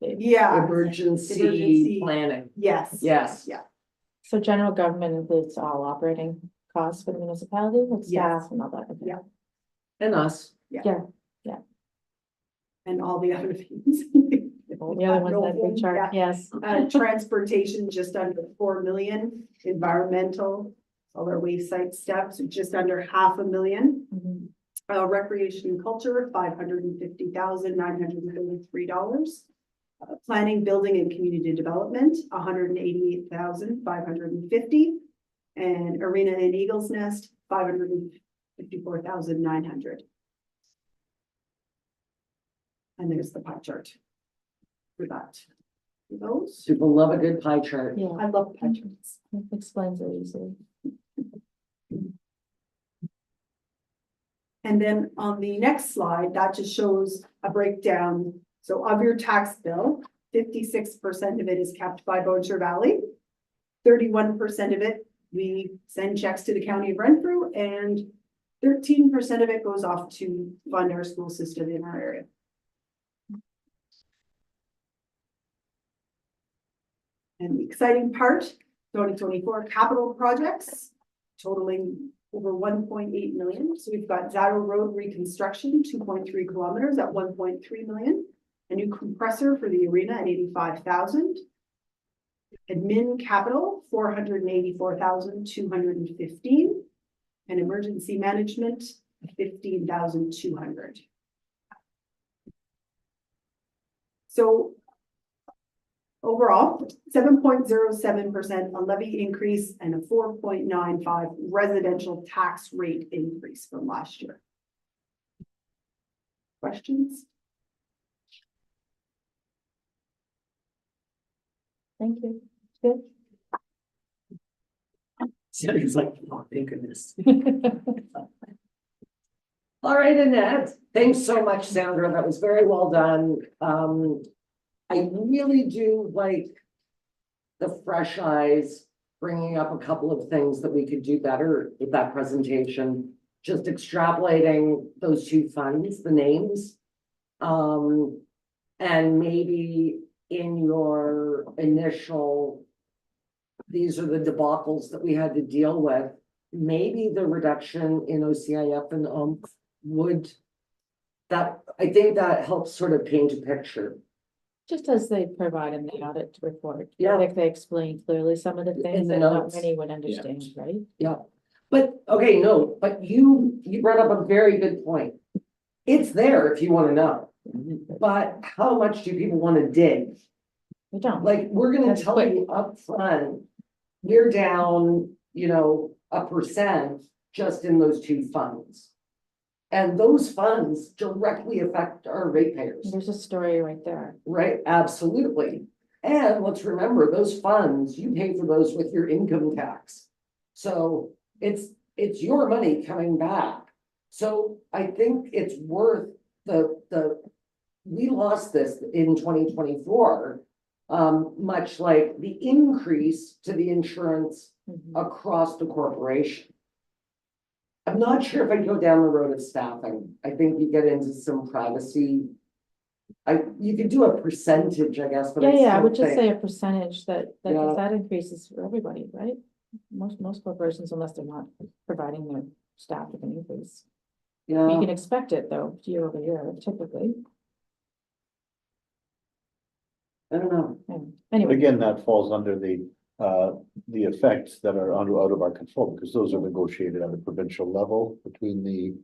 Speaker 9: Yeah,
Speaker 1: emergency
Speaker 9: Emergency.
Speaker 1: planning,
Speaker 9: yes.
Speaker 1: yes.
Speaker 9: Yeah.
Speaker 5: So general government includes all operating costs for the municipality, like
Speaker 9: Yes.
Speaker 5: staff and all that. Okay.
Speaker 9: Yeah.
Speaker 1: And us.
Speaker 9: And all the other things.
Speaker 5: All the other ones that we
Speaker 9: Yeah.
Speaker 5: chart, yes.
Speaker 9: Transportation, just under 4 million, environmental, all our waste site steps, just under $500,000.
Speaker 5: Mhm.
Speaker 9: Recreation and culture, $550,933. Planning, building and community development, $188,550. And arena and Eagles Nest, $554,900. And there's the pie chart for that. For those,
Speaker 1: People love a good pie chart.
Speaker 5: Yeah,
Speaker 9: I love pie charts.
Speaker 5: it explains it easily.
Speaker 9: And then on the next slide, that just shows a breakdown. So of your tax bill, 56% of it is kept by Bossier Valley. 31% of it, we send checks to the county of Renfrew, and 13% of it goes off to fund our school system in our area. And the exciting part, 2024 capital projects totaling over 1.8 million. So we've got Zatto Road reconstruction, 2.3 kilometers at 1.3 million. A new compressor for the arena at 85,000. Admin capital, 484,215. And emergency management, 15,200. So overall, 7.07% a levy increase and a 4.95 residential tax rate increase from last year. Questions?
Speaker 5: Thank you. Good.
Speaker 1: So he's like, oh, thank goodness. All right, Annette, thanks so much, Sandra. That was very well done. I really do like the fresh eyes, bringing up a couple of things that we could do better with that presentation. Just extrapolating those two funds, the names. And maybe in your initial, these are the debacles that we had to deal with. Maybe the reduction in OCIF and would, that, I think that helps sort of paint a picture.
Speaker 5: Just as they provide in the audit report.
Speaker 1: Yeah.
Speaker 5: Like they explain clearly some of the
Speaker 1: In
Speaker 5: things
Speaker 1: the
Speaker 5: that not
Speaker 1: notes.
Speaker 5: many would understand, right?
Speaker 1: But, okay, no, but you brought up a very good point. It's there if you wanna know, but how much do people wanna dig?
Speaker 5: We don't.
Speaker 1: Like, we're gonna
Speaker 5: That's
Speaker 1: tell
Speaker 5: quick.
Speaker 1: you upfront, we're down, 1% just in those two funds. And those funds directly affect our ratepayers,
Speaker 5: There's a story right there.
Speaker 1: right? Absolutely. And let's remember, those funds, you pay for those with your income tax. So it's your money coming back. So I think it's worth we lost this in 2024. Much like the increase to the insurance
Speaker 5: Mhm.
Speaker 1: across the corporation. I'm not sure if I go down the road of staffing. I think you get into some privacy. You could do a percentage, I guess, but I
Speaker 5: Yeah, I
Speaker 1: still
Speaker 5: would just
Speaker 1: think-
Speaker 5: say a percentage that,
Speaker 1: Yeah.
Speaker 5: that increases for everybody, right? Most corporations, unless they're not providing their staff with an increase. You
Speaker 1: Yeah,
Speaker 5: can expect it though, year over year, typically.
Speaker 1: I don't know.
Speaker 5: Anyway,
Speaker 8: Again, that falls under the effects that are out of our control, because those are negotiated at a provincial level between the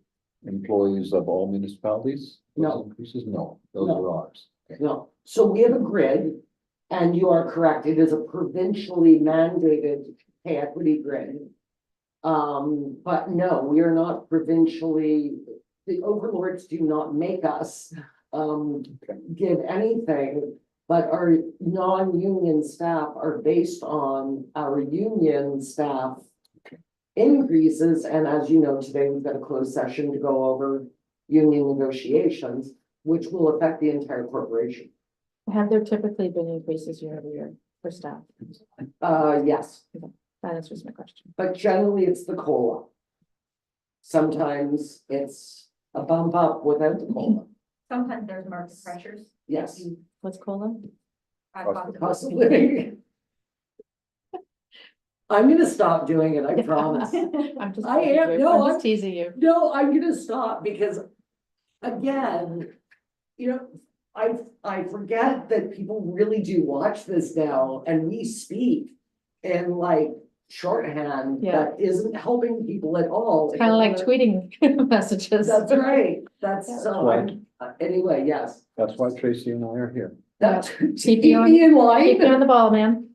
Speaker 8: employees of all municipalities. Those
Speaker 1: No.
Speaker 8: increases, no, those
Speaker 1: No.
Speaker 8: are ours.
Speaker 1: No, so we have a grid, and you are correct, it is a provincially mandated pay equity grid. But no, we are not provincially, the overlords do not make us give anything. But our non-union staff are based on our union staff increases, and as you know, today we've got a closed session to go over union negotiations. which will affect the entire corporation.
Speaker 5: Have there typically been increases year over year for staff?
Speaker 1: Yes,
Speaker 5: That answers my question.
Speaker 1: but generally it's the COLA. Sometimes it's a bump up without the COLA.
Speaker 4: Sometimes there's market pressures.
Speaker 1: Yes,
Speaker 5: What's COLA?
Speaker 1: cost of living. I'm gonna stop doing it, I promise.
Speaker 5: I'm just.
Speaker 1: I am-
Speaker 5: teasing you.
Speaker 1: no,
Speaker 5: I'm
Speaker 1: I'm-
Speaker 5: just teasing you.
Speaker 1: No, I'm gonna stop because, again, you know, I forget that people really do watch this now and we speak in like shorthand
Speaker 5: Yeah.
Speaker 1: that isn't helping people at all.
Speaker 5: Kind of like tweeting messages.
Speaker 1: That's right, that's
Speaker 5: Yeah.
Speaker 1: so, anyway, yes.
Speaker 8: That's why Tracy and I are here.
Speaker 1: That's,
Speaker 5: Keep
Speaker 1: keep
Speaker 5: you on-
Speaker 1: me in
Speaker 5: Keep me on
Speaker 1: line.
Speaker 5: the ball, man.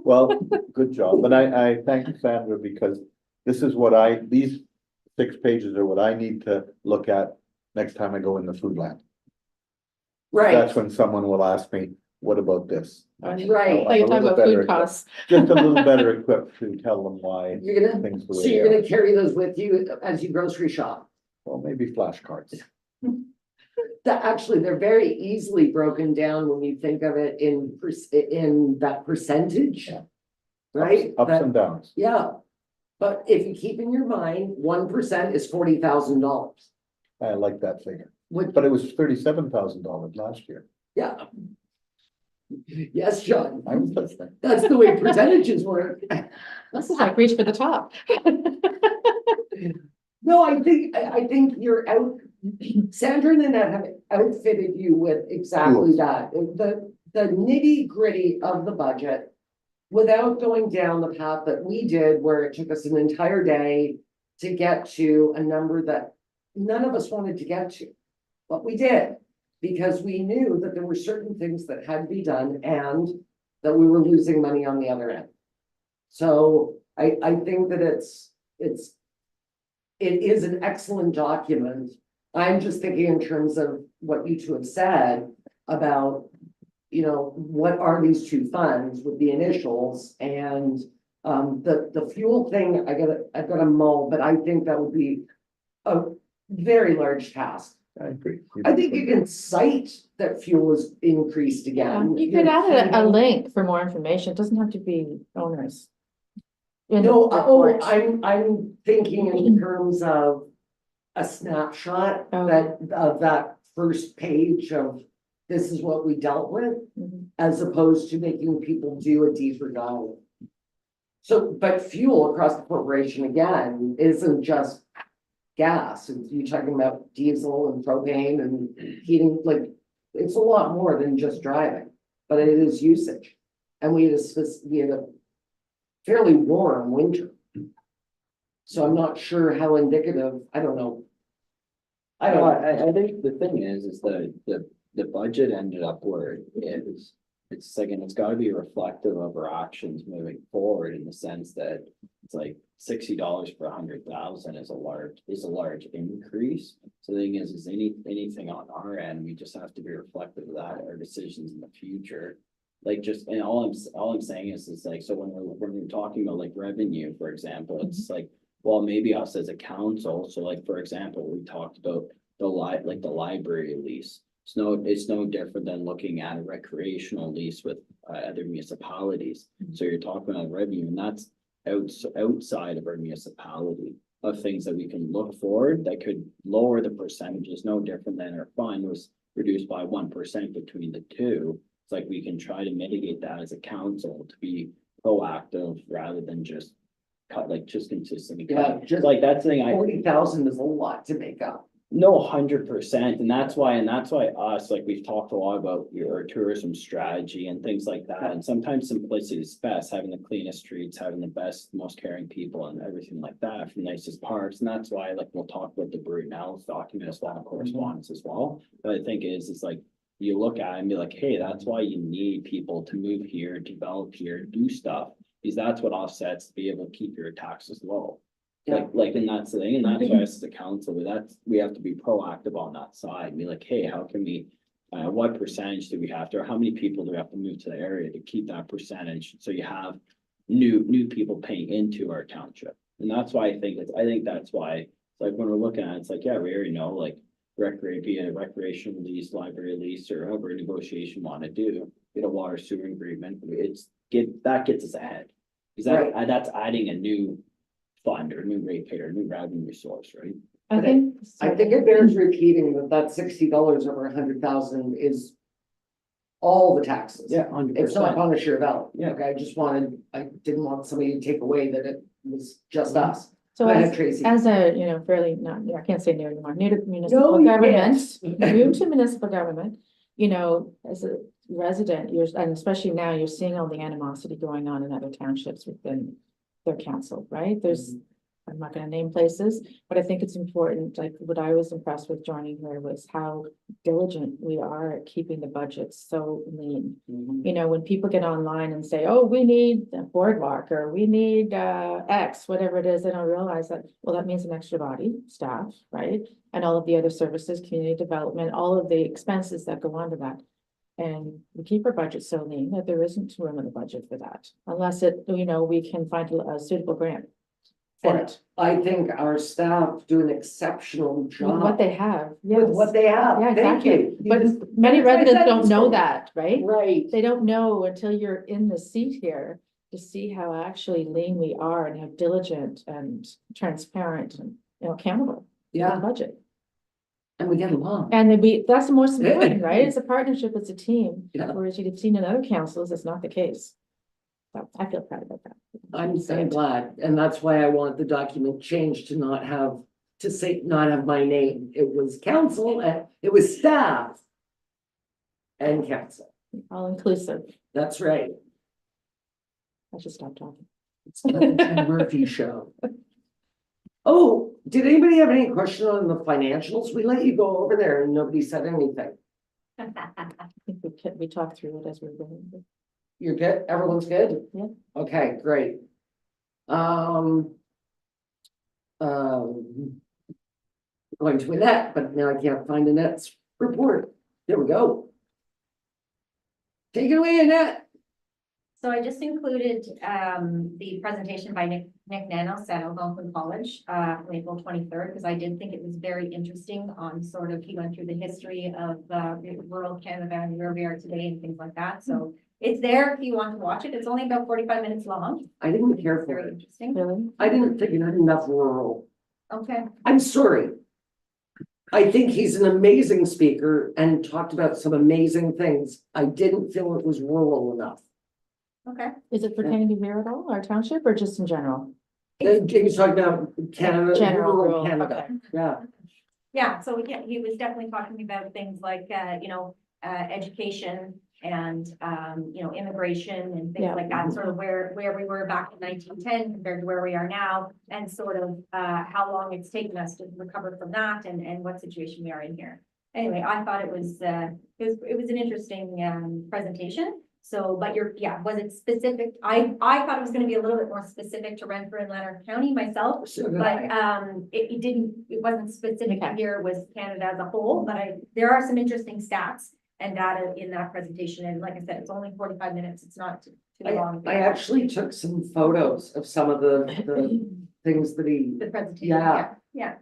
Speaker 8: Well, good job, but I thank Sandra because this is what these 6 pages are what I need to look at next time I go in the food land.
Speaker 1: Right,
Speaker 8: That's when someone will ask me, what about this?
Speaker 1: right.
Speaker 5: Oh, you're talking about food costs.
Speaker 8: Just a little better equipped to tell them why
Speaker 1: You're gonna,
Speaker 8: things the
Speaker 1: so
Speaker 8: way
Speaker 1: you're
Speaker 8: they
Speaker 1: gonna
Speaker 8: are.
Speaker 1: carry those with you as you grocery shop?
Speaker 8: Well, maybe flashcards.
Speaker 1: That actually, they're very easily broken down when you think of it in that percentage.
Speaker 8: Yeah.
Speaker 1: Right?
Speaker 8: Ups
Speaker 1: That-
Speaker 8: and downs.
Speaker 1: Yeah, but if you keep in your mind, 1% is $40,000.
Speaker 8: I like that figure,
Speaker 1: Would,
Speaker 8: but it was $37,000 last year.
Speaker 1: yeah. Yes, John,
Speaker 8: I was listening.
Speaker 1: that's the way percentages work.
Speaker 5: This is like reach for the top.
Speaker 1: No, I think you're out, Sandra and Annette have outfitted you with exactly
Speaker 8: Tools.
Speaker 1: that, the nitty gritty of the budget. Without going down the path that we did, where it took us an entire day to get to a number that none of us wanted to get to. But we did, because we knew that there were certain things that had to be done and that we were losing money on the other end. So I think that it is an excellent document. I'm just thinking in terms of what you two have said about, you know, what are these two funds with the initials and the fuel thing, I've got to mull, but I think that would be a very large task.
Speaker 8: I agree.
Speaker 1: I think you can cite that fuel is increased again.
Speaker 5: You could add a link for more information. It doesn't have to be onerous. In the
Speaker 1: No,
Speaker 5: report.
Speaker 1: I'm thinking in terms of a snapshot
Speaker 5: Oh.
Speaker 1: of that first page of this is what we dealt with,
Speaker 5: Mhm.
Speaker 1: as opposed to making people do a deeper dive. So, but fuel across the corporation again, isn't just gas, you're talking about diesel and propane and heating, like, it's a lot more than just driving, but it is usage. And we had a fairly warm winter. So I'm not sure how indicative, I don't know. I don't know.
Speaker 3: I think the thing is the budget ended up where it is. It's like, and it's gotta be reflective of our actions moving forward in the sense that it's like $60 per 100,000 is a large increase. So the thing is anything on our end, we just have to be reflective of that, our decisions in the future. Like just, and all I'm saying is like, so when we're talking about like revenue, for example, it's like, well, maybe us as a council, so like, for example, we talked about the library lease. It's no different than looking at a recreational lease with other municipalities. So you're talking about revenue, and that's outside of our municipality of things that we can look forward that could lower the percentages, no different than our fund was reduced by 1% between the two. It's like we can try to mitigate that as a council to be proactive rather than just consistently
Speaker 1: Yeah,
Speaker 3: cut.
Speaker 1: just
Speaker 3: Like that's the thing
Speaker 1: 40,000 is a lot to make up.
Speaker 3: No, 100%, and that's why us, like, we've talked a lot about your tourism strategy and things like that, and sometimes simplicity is best, having the cleanest streets, having the best, most caring people and everything like that, from nicest parks, and that's why, like, we'll talk about the Brunel's document as well, and correspondence as well, but I think it's like, you look at it and be like, hey, that's why you need people to move here, develop here, do stuff, because that's what offsets to be able to keep your taxes low.
Speaker 1: Yeah.
Speaker 3: And that's the thing, and that's why as a council, we have to be proactive on that side, and be like, hey, how can we? What percentage do we have to, or how many people do we have to move to the area to keep that percentage, so you have new people paying into our township? And that's why I think that's why, it's like, when we're looking at it, it's like, yeah, we already know, like, be a recreational lease, library lease, or however a negotiation wanna do, get a water sewer agreement, that gets us ahead. Is that, that's adding a new fund or new ratepayer, new revenue source, right?
Speaker 5: I
Speaker 1: But
Speaker 5: think.
Speaker 1: I think it bears repeating that $60 over 100,000 is all the taxes.
Speaker 3: Yeah, 100%.
Speaker 1: It's not Bonnechere Valley.
Speaker 3: Yeah.
Speaker 1: Okay, I didn't want somebody to take away that it was just us.
Speaker 5: So
Speaker 1: Go ahead,
Speaker 5: as,
Speaker 1: Tracy.
Speaker 5: as a, fairly, not, I can't say new anymore, new to
Speaker 1: No,
Speaker 5: municipal
Speaker 1: you
Speaker 5: government,
Speaker 1: can't.
Speaker 5: new to municipal government. As a resident, and especially now, you're seeing all the animosity going on in other townships within their council, right? I'm not gonna name places, but I think it's important, like what I was impressed with joining here was how diligent we are at keeping the budget so lean. When people get online and say, oh, we need a boardwalk, or we need X, whatever it is, they don't realize that, well, that means an extra body, staff, right? And all of the other services, community development, all of the expenses that go on to that. And we keep our budget so lean that there isn't room in the budget for that, unless we can find a suitable grant for
Speaker 1: And
Speaker 5: it.
Speaker 1: I think our staff do an exceptional
Speaker 5: With
Speaker 1: job.
Speaker 5: what they have,
Speaker 1: With
Speaker 5: yes.
Speaker 1: what they have.
Speaker 5: Yeah,
Speaker 1: Thank
Speaker 5: exactly.
Speaker 1: you.
Speaker 5: But
Speaker 1: You
Speaker 5: many
Speaker 1: that's my
Speaker 5: residents don't
Speaker 1: sentence
Speaker 5: know
Speaker 1: for me.
Speaker 5: that, right?
Speaker 1: Right.
Speaker 5: They don't know until you're in the seat here to see how actually lean we are and how diligent and transparent and, accountable. to the
Speaker 1: Yeah,
Speaker 5: budget.
Speaker 1: and we get along.
Speaker 5: And that's the most important, right? It's a partnership, it's a team,
Speaker 1: Yeah.
Speaker 5: whereas you've seen in other councils, it's not the case. So I feel proud about that.
Speaker 1: I'm so glad, and that's why I want the document changed to not have my name. It was council and it was staff. And council,
Speaker 5: All inclusive.
Speaker 1: that's right.
Speaker 5: I should stop talking.
Speaker 1: It's the Tim Murphy show. Oh, did anybody have any question on the financials? We let you go over there and nobody said anything.
Speaker 5: I think we talked through it as we were going.
Speaker 1: You're good? Everyone's good?
Speaker 5: Yeah.
Speaker 1: Okay, great. Going to Annette, but now I can't find Annette's report. There we go. Take it away, Annette.
Speaker 4: So I just included the presentation by Nick Nanos at Algonquin College on April 23rd, because I did think it was very interesting on sort of, he went through the history of rural Canada and where we are today and things like that. So it's there if you want to watch it. It's only about 45 minutes long.
Speaker 1: I didn't care
Speaker 4: It's
Speaker 1: for
Speaker 4: very
Speaker 1: it.
Speaker 4: interesting.
Speaker 5: Really?
Speaker 1: I didn't think it had enough rural.
Speaker 4: Okay.
Speaker 1: I'm sorry. I think he's an amazing speaker and talked about some amazing things. I didn't feel it was rural enough.
Speaker 4: Okay.
Speaker 5: Is it pertaining to here at all, our township, or just in general?
Speaker 1: He was talking about Canada,
Speaker 5: General
Speaker 1: rural
Speaker 5: rural,
Speaker 1: Canada.
Speaker 5: okay.
Speaker 1: Yeah,
Speaker 4: Yeah, so yeah, he was definitely talking about things like, education and, immigration and things
Speaker 5: Yeah.
Speaker 4: like that, sort of where we were back in 1910 compared to where we are now, and sort of, how long it's taken us to recover from that and what situation we are in here. Anyway, I thought it was an interesting, presentation. So, but was it specific? I thought it was gonna be a little bit more specific to Renfrew and Leonard County myself.
Speaker 1: so did
Speaker 4: But
Speaker 1: I.
Speaker 4: it wasn't specific
Speaker 5: Okay.
Speaker 4: here with Canada as a whole, but there are some interesting stats and data in that presentation. And like I said, it's only 45 minutes. It's not too long.
Speaker 1: I actually took some photos of some of the things that he,
Speaker 4: The presentation,
Speaker 1: Yeah.
Speaker 4: yeah.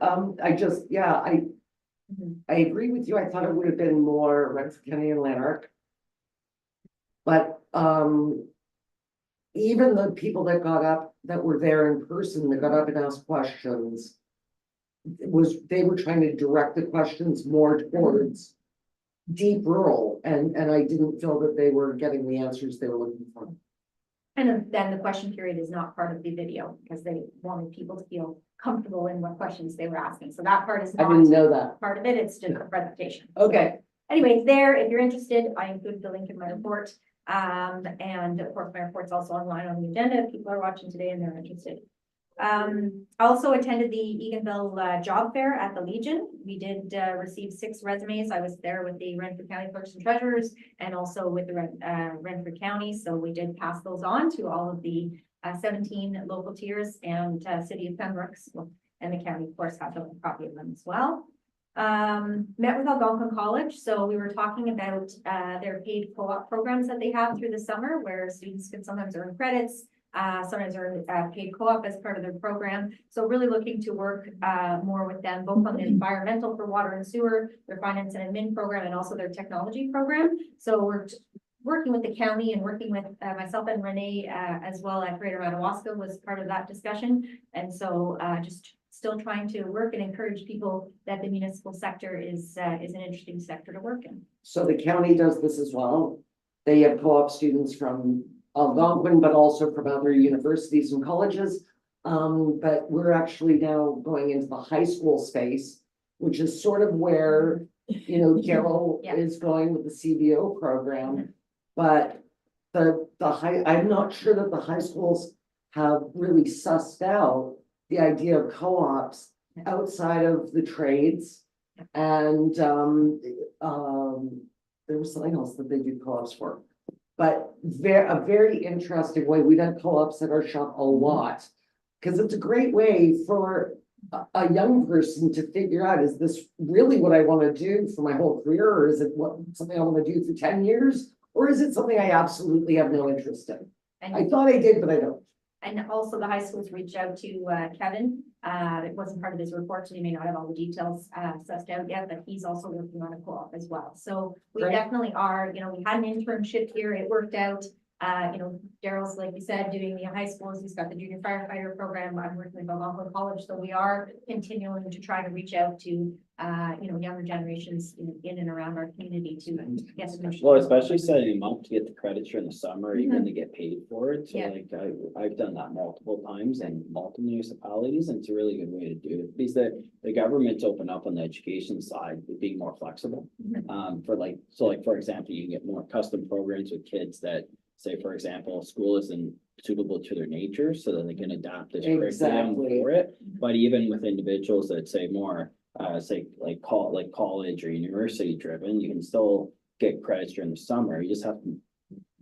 Speaker 4: Mhm.
Speaker 1: I agree with you. I thought it would have been more Renfrew County and Lanark. But, even the people that got up, that were there in person, that got up and asked questions. They were trying to direct the questions more towards deep rural, and I didn't feel that they were getting the answers they were looking for.
Speaker 4: And then the question period is not part of the video because they wanted people to feel comfortable in what questions they were asking. So that part is
Speaker 1: I didn't
Speaker 4: not
Speaker 1: know that.
Speaker 4: part of it. It's just a presentation.
Speaker 1: Okay,
Speaker 4: Anyway, it's there. If you're interested, I included the link in my report. And of course, my report's also online on the agenda. If people are watching today and they're interested. I also attended the Eganville Job Fair at the Legion. We did receive 6 resumes. I was there with the Renfrew County Clerks and Treasurers and also with the Renfrew County. So we did pass those on to all of the 17 local tiers and City of Pembroke. And the county, of course, has a copy of them as well. Met with Algonquin College. So we were talking about their paid co-op programs that they have through the summer where students can sometimes earn credits sometimes are paid co-op as part of their program. So really looking to work more with them, both on the environmental for water and sewer, their finance and admin program, and also their technology program. So we're working with the county and working with myself and Renee as well at Greater Madawaska was part of that discussion. And so just still trying to work and encourage people that the municipal sector is an interesting sector to work in.
Speaker 1: So the county does this as well. They have co-op students from Algonquin, but also from other universities and colleges. But we're actually now going into the high school space, which is sort of where, you know, Daryl
Speaker 4: Yeah.
Speaker 1: is going with the CBO program. But I'm not sure that the high schools have really sussed out the idea of co-ops outside of the trades. And, there was something else that they do co-ops for. But a very interesting way, we've had co-ops at our shop a lot. Cause it's a great way for a young person to figure out, is this really what I wanna do for my whole career? Or is it something I wanna do for 10 years? Or is it something I absolutely have no interest in? I
Speaker 4: And,
Speaker 1: thought I did, but I don't.
Speaker 4: and also the high schools reached out to Kevin. It wasn't part of his report, so he may not have all the details sussed out yet, but he's also working on a co-op as well. So we
Speaker 1: Great.
Speaker 4: definitely are, you know, we had an internship here, it worked out. You know, Daryl's, like you said, doing the high schools, he's got the junior firefighter program, I'm working with Algonquin College, so we are continuing to try to reach out to, you know, younger generations in and around our community to get them.
Speaker 3: Well, especially setting them up to get the credits during the summer, even to get paid for it. So
Speaker 4: Yeah.
Speaker 3: like I've done that multiple times in multiple municipalities, and it's a really good way to do it. Because the government's open up on the education side with being more flexible. For like, so like, for example, you can get more custom programs with kids that say, for example, school isn't suitable to their nature, so that they can adapt this curriculum
Speaker 1: Exactly.
Speaker 3: for it. But even with individuals that say more, say like college or university driven, you can still get credits during the summer. You just have to,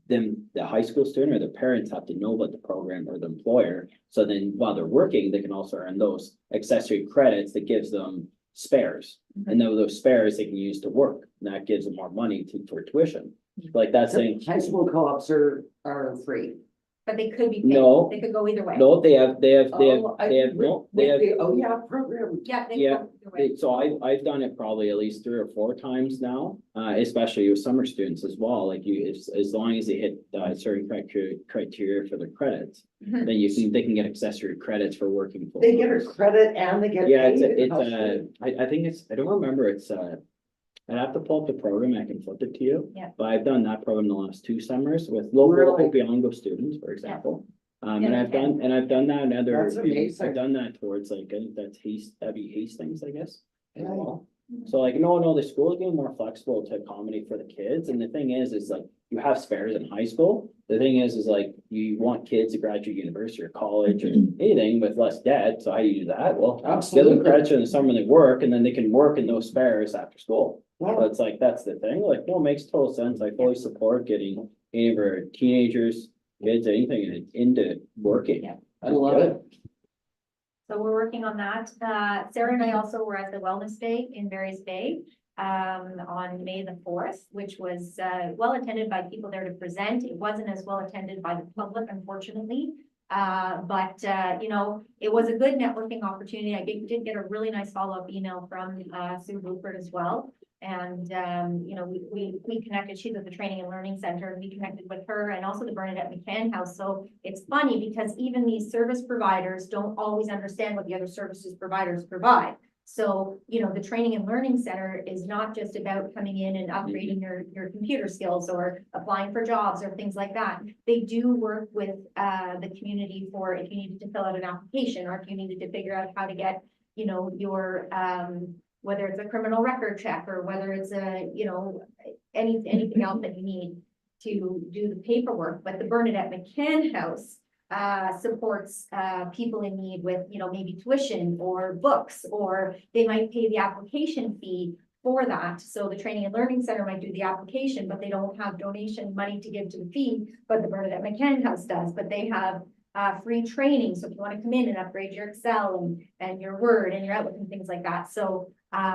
Speaker 3: the high school student or the parents have to know about the program or the employer. So then while they're working, they can also earn those accessory credits that gives them spares. And then those spares they can use to work, and that gives them more money for tuition. Like that's saying,
Speaker 1: High school co-ops are free.
Speaker 4: But they could be paid,
Speaker 3: No.
Speaker 4: they could go either way.
Speaker 3: no, they have,
Speaker 1: Oh, oh, yeah, program.
Speaker 4: Yeah, they
Speaker 3: Yeah,
Speaker 4: could go either way.
Speaker 3: So I've done it probably at least 3 or 4 times now, especially with summer students as well. Like as long as they hit certain criteria for their credits,
Speaker 4: Mhm.
Speaker 3: then they can get accessory credits for working. full
Speaker 1: They get a
Speaker 3: hours.
Speaker 1: credit and they get.
Speaker 3: Yeah, it's,
Speaker 1: paid.
Speaker 3: I think I don't remember, I'd have to pull up the program, I can flip it to you.
Speaker 4: Yeah.
Speaker 3: But I've done that program the last 2 summers with local
Speaker 1: Really?
Speaker 3: Opeongo students, for example. And
Speaker 4: Yeah,
Speaker 3: I've done that in other,
Speaker 1: That's amazing.
Speaker 3: I've done that towards like, I think that's Hastings, I guess. as
Speaker 1: Yeah.
Speaker 3: well. So like, no, the school is getting more flexible to accommodate for the kids, and the thing is like, you have spares in high school. The thing is like, you want kids to graduate university or college or anything with less debt, so how do you do that? Well, give them
Speaker 1: Absolutely.
Speaker 3: credits in the summer they work, and then they can work in those spares after school.
Speaker 1: Wow.
Speaker 3: But it's like, that's the thing, like, no, it makes total sense. I fully support getting any of our teenagers, kids, anything into working.
Speaker 4: Yeah.
Speaker 1: I love it.
Speaker 4: So we're working on that. Sarah and I also were at the Wellness Day in Barry's Bay on May the 4th, which was well attended by people there to present. It wasn't as well attended by the public, unfortunately. But you know, it was a good networking opportunity. I did get a really nice follow-up email from Sue Rupert as well. And you know, we connected, she's at the Training and Learning Center, and we connected with her and also the Bernadette McCann House. So it's funny because even these service providers don't always understand what the other services providers provide. So, you know, the Training and Learning Center is not just about coming in and upgrading your computer skills or applying for jobs or things like that. They do work with the community for if you needed to fill out an application or if you needed to figure out how to get, you know, your whether it's a criminal record check or whether it's a, you know, anything else that you need to do the paperwork. But the Bernadette McCann House supports people in need with, you know, maybe tuition or books, or they might pay the application fee for that. So the Training and Learning Center might do the application, but they don't have donation money to give to the fee, but the Bernadette McCann House does. But they have free training. So if you want to come in and upgrade your Excel and your Word and your Outlook and things like that. So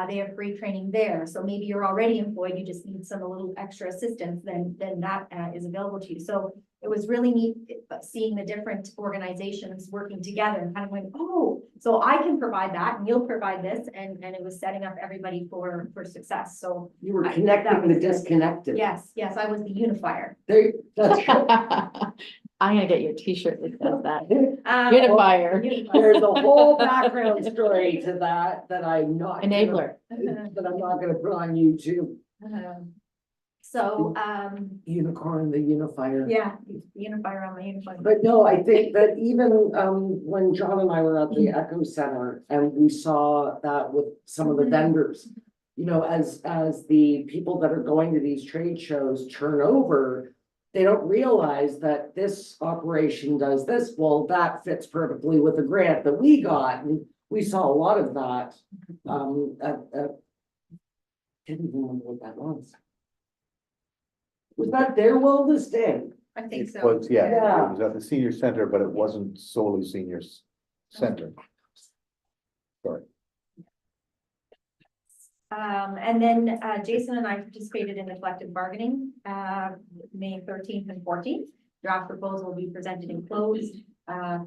Speaker 4: they have free training there. So maybe you're already employed, you just need some a little extra assistance, then that is available to you. So it was really neat seeing the different organizations working together and kind of going, oh, so I can provide that and you'll provide this, and it was setting up everybody for success, so.
Speaker 1: You were
Speaker 4: that
Speaker 1: connecting the
Speaker 4: was good.
Speaker 1: disconnected.
Speaker 4: Yes, yes, I was the unifier.
Speaker 1: There, that's true.
Speaker 5: I'm gonna get you a t-shirt that says that.
Speaker 4: Um,
Speaker 5: Unifier.
Speaker 1: There's a whole background story to that I'm not.
Speaker 5: Enabler.
Speaker 1: That I'm not gonna put on YouTube.
Speaker 4: So,
Speaker 1: Unicorn, the unifier.
Speaker 4: yeah, unifier on my unifier.
Speaker 1: But no, I think that even when John and I were at the Echo Center and we saw that with some of the vendors. You know, as the people that are going to these trade shows turn over, they don't realize that this operation does this. Well, that fits perfectly with the grant that we got, and we saw a lot of that. Didn't even remember what that was. Was that their Wellness Day?
Speaker 4: I think
Speaker 8: It
Speaker 4: so.
Speaker 8: was, yeah,
Speaker 1: Yeah.
Speaker 8: it was at the senior center, but it wasn't solely seniors center. Sorry.
Speaker 4: And then, Jason and I participated in the collective bargaining, May 13th and 14th. Draft proposal will be presented and closed,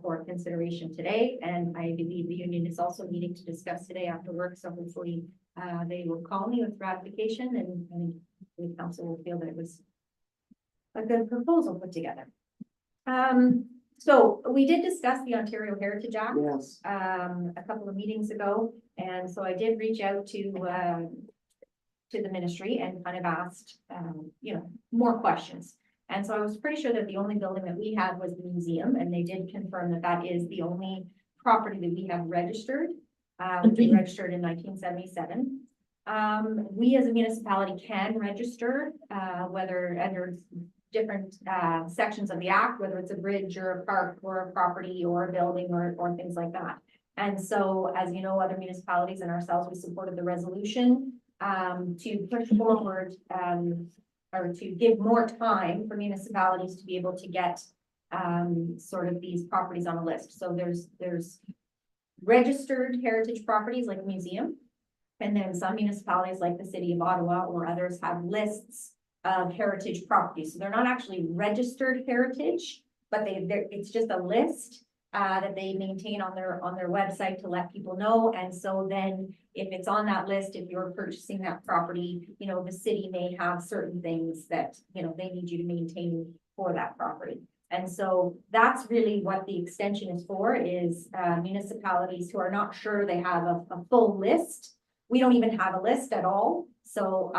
Speaker 4: for consideration today, and I believe the union is also meeting to discuss today after work, so hopefully, they will call me with ratification, and the council will feel that it was a good proposal put together. So we did discuss the Ontario Heritage Act
Speaker 1: Yes.
Speaker 4: a couple of meetings ago, and so I did reach out to the ministry and kind of asked, you know, more questions. And so I was pretty sure that the only building that we had was the museum, and they did confirm that that is the only property that we have registered, which was registered in 1977. We as a municipality can register, whether under different sections of the act, whether it's a bridge or a park or a property or a building or things like that. And so, as you know, other municipalities and ourselves, we supported the resolution to push forward or to give more time for municipalities to be able to get sort of these properties on a list. So there's registered heritage properties like a museum. And then some municipalities like the city of Ottawa or others have lists of heritage properties. So they're not actually registered heritage, but it's just a list that they maintain on their website to let people know. And so then if it's on that list, if you're purchasing that property, you know, the city may have certain things that, you know, they need you to maintain for that property. And so that's really what the extension is for, is municipalities who are not sure they have a full list. We don't even have a list at all. So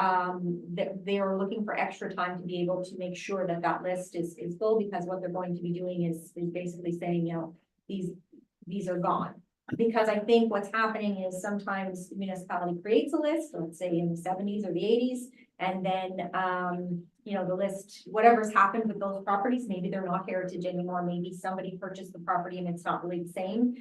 Speaker 4: they are looking for extra time to be able to make sure that that list is full, because what they're going to be doing is basically saying, you know, these are gone. Because I think what's happening is sometimes the municipality creates a list, let's say in the 70s or the 80s, and then you know, the list, whatever's happened with those properties, maybe they're not heritage anymore. Maybe somebody purchased the property and it's not really the same